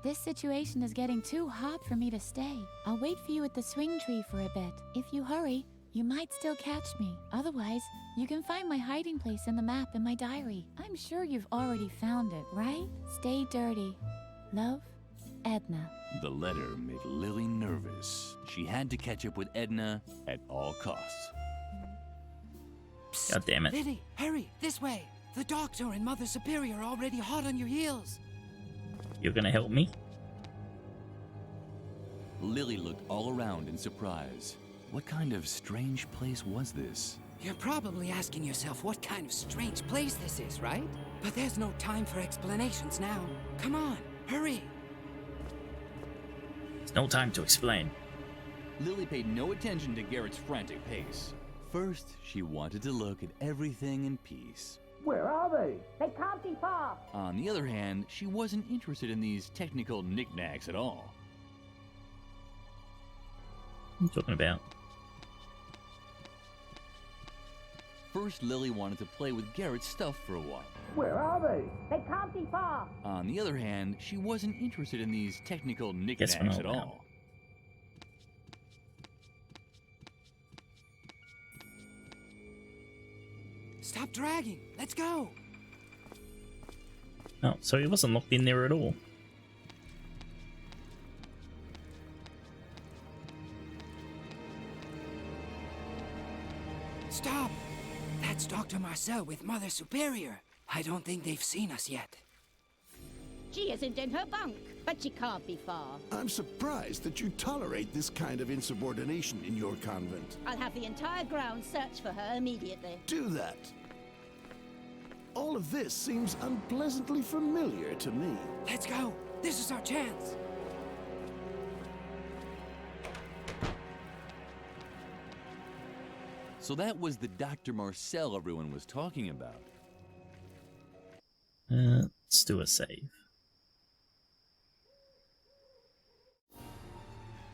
This situation is getting too hot for me to stay. I'll wait for you at the swing tree for a bit. If you hurry, you might still catch me. Otherwise, you can find my hiding place in the map in my diary. I'm sure you've already found it, right? Stay dirty. Love, Edna. The letter made Lilli nervous. She had to catch up with Edna at all costs. God damn it. Lilli, hurry, this way. The doctor and Mother Superior are already hot on your heels. You're gonna help me? Lilli looked all around in surprise. What kind of strange place was this? You're probably asking yourself what kind of strange place this is, right? But there's no time for explanations now. Come on, hurry. There's no time to explain. Lilli paid no attention to Garrett's frantic pace. First, she wanted to look at everything in peace. Where are they? They can't be far. On the other hand, she wasn't interested in these technical knickknacks at all. What are you talking about? First, Lilli wanted to play with Garrett's stuff for a while. Where are they? They can't be far. On the other hand, she wasn't interested in these technical Guess we're knickknacks not at now. all. Stop dragging. Let's go. Oh, so he wasn't locked in there at all. Stop. That's Dr. Marcel with Mother Superior. I don't think they've seen us yet. She isn't in her bunk, but she can't be far. I'm surprised that you tolerate this kind of insubordination in your convent. I'll have the entire ground search for her immediately. Do that. All of this seems unpleasantly familiar to me. Let's go. This is our chance. So that was the Dr. Marcel everyone was talking about. Let's do a save.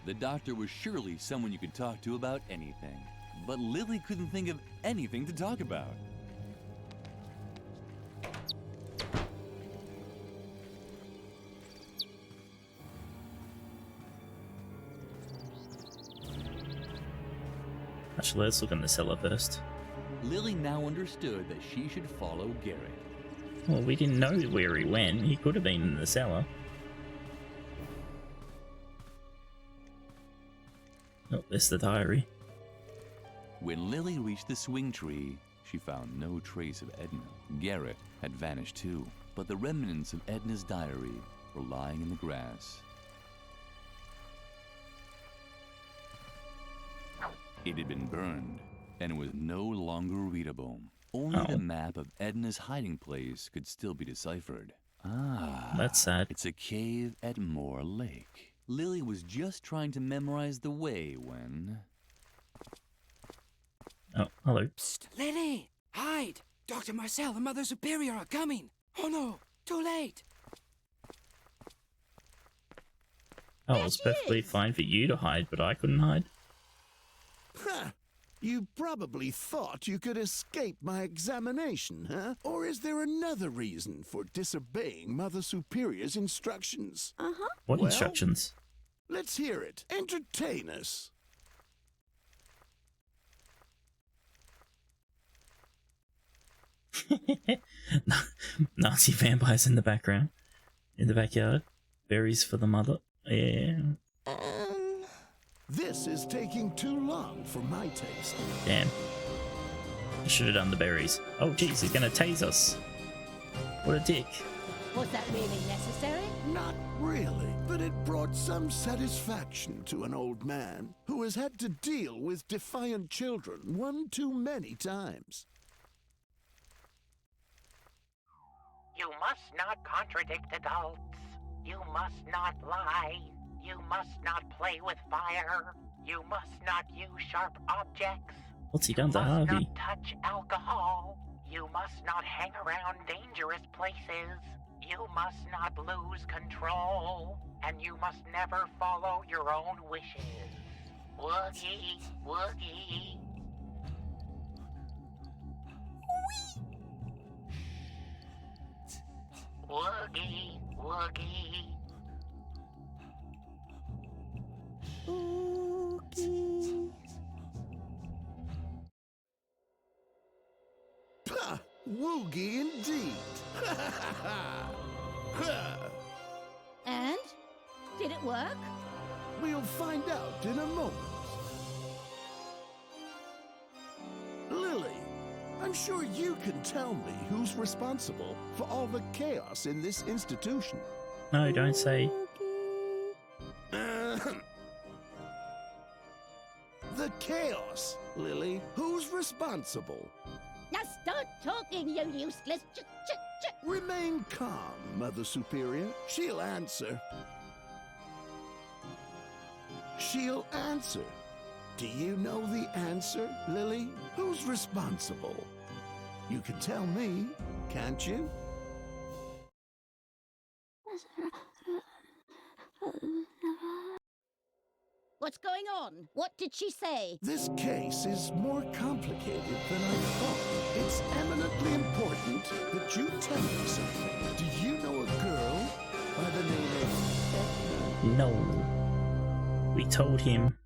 The doctor was surely someone you could talk to about anything. But Lilli couldn't think of anything to talk about. Actually, let's look in the cellar first. Lilli now understood that she should follow Garrett. Well, we didn't know where he went. He could have been in the cellar. Oh, there's the diary. When Lilli reached the swing tree, she found no trace of Edna. Garrett had vanished too, but the remnants of Edna's diary were lying in the grass. It had been burned, and was no longer readable. Only the map of Edna's hiding place could still be deciphered. Ah, that's sad. It's a cave at Moor Lake. Lilli was just trying to memorize the way when... Oh, hello. Psst, Lilli! Hide! Dr. Marcel and Mother Superior are coming! Oh no, too late! Oh, it's perfectly fine for you to hide, but I couldn't hide. Ha! You probably thought you could escape my examination, huh? Or is there another reason for disobeying Mother Superior's instructions? What Well, instructions? Let's hear it. Entertain us. Nazi vampires in the background. In the backyard. Berries for the mother. Yeah. This is taking too long for my taste. Damn. I should have done the berries. Oh, jeez, he's gonna tase us. What a dick. Was that really necessary? Not really, but it brought some satisfaction to an old man who has had to deal with defiant children one too many times. You must not contradict adults. You must not lie. You must not play with fire. You must not use sharp objects. What's he done to You must Harvey? not touch alcohol. You must not hang around dangerous places. You must not lose control. And you must never follow your own wishes. Woogie, woogie. Woogie, woogie. Oogie. Pah! Woogie indeed! And? Did it work? We'll find out in a moment. Lilli, I'm sure you can tell me who's responsible for all the chaos in this institution. No, don't say. The chaos, Lilli. Who's responsible? Now start talking, you useless Remain calm, Mother Superior. She'll answer. She'll answer. Do you know the answer, Lilli? Who's responsible? You can tell me, can't you? What's going on? What did she say? This case is more complicated than I thought. It's eminently important that you tell me something. Do you know a girl by the name of Edna? No. We told him.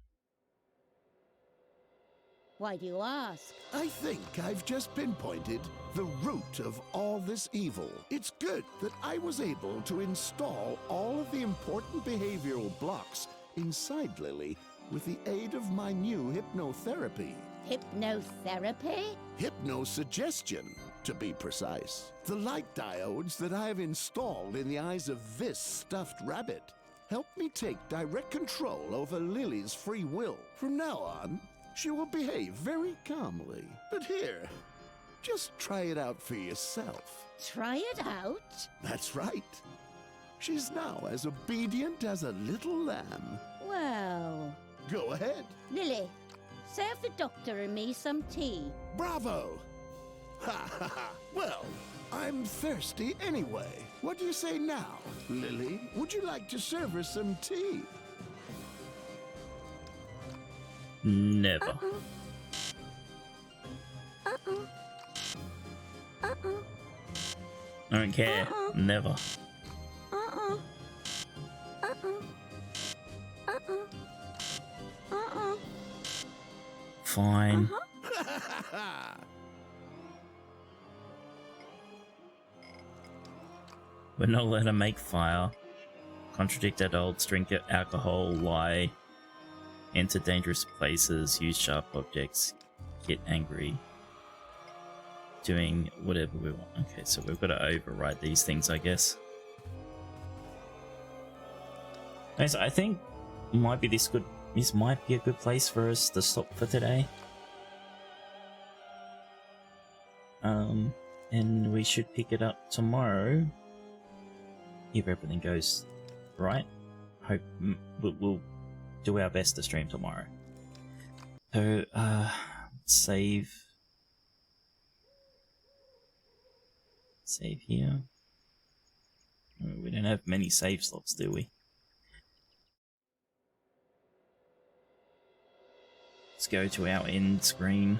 Why do you ask? I think I've just pinpointed the root of all this evil. It's good that I was able to install all of the important behavioral blocks inside Lilli with the aid of my new hypnotherapy. Hypnotherapy? Hypnosuggestion, to be precise. The light diodes that I have installed in the eyes of this stuffed rabbit help me take direct control over Lilli's free will. From now on, she will behave very calmly. But here, just try it out for yourself. Try it out? That's right. She's now as obedient as a little lamb. Well... Go ahead. Lilli, serve the doctor and me some tea. Bravo! Ha ha ha! Well, I'm thirsty anyway. What do you say now, Lilli? Would you like to serve her some tea? Never. I don't care. Never. Fine. We're not allowed to make fire, contradict adults, drink alcohol, lie, enter dangerous places, use sharp objects, get angry, doing whatever we want. Okay, so we've got to override these things, I guess. Okay, so I think this might be a good place for us to stop for today. And we should pick it up tomorrow if everything goes right, hope we'll do our best to stream tomorrow. So, save here. We don't have many save slots, do we? Let's go to our end screen.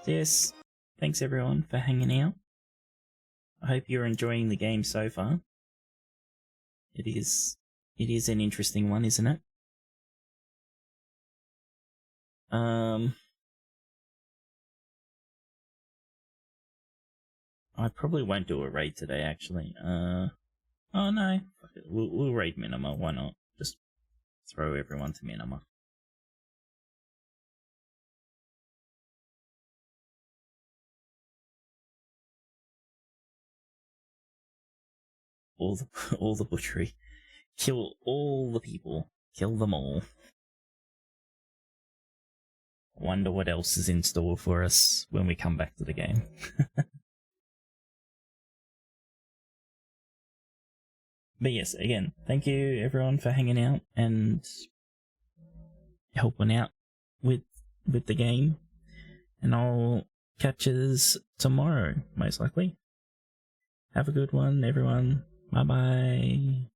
Yes, thanks everyone for hanging out. I hope you're enjoying the game so far. It is an interesting one, isn't it? I probably won't do a raid today, actually. Oh no, fuck it. We'll raid Minima, why not? Just throw everyone to Minima. All the butchery. Kill all the people. Kill them all. Wonder what else is in store for us when we come back to the game. But yes, again, thank you everyone for hanging out and helping out with the game. And I'll catch us tomorrow, most likely. Have a good one, everyone. Bye bye.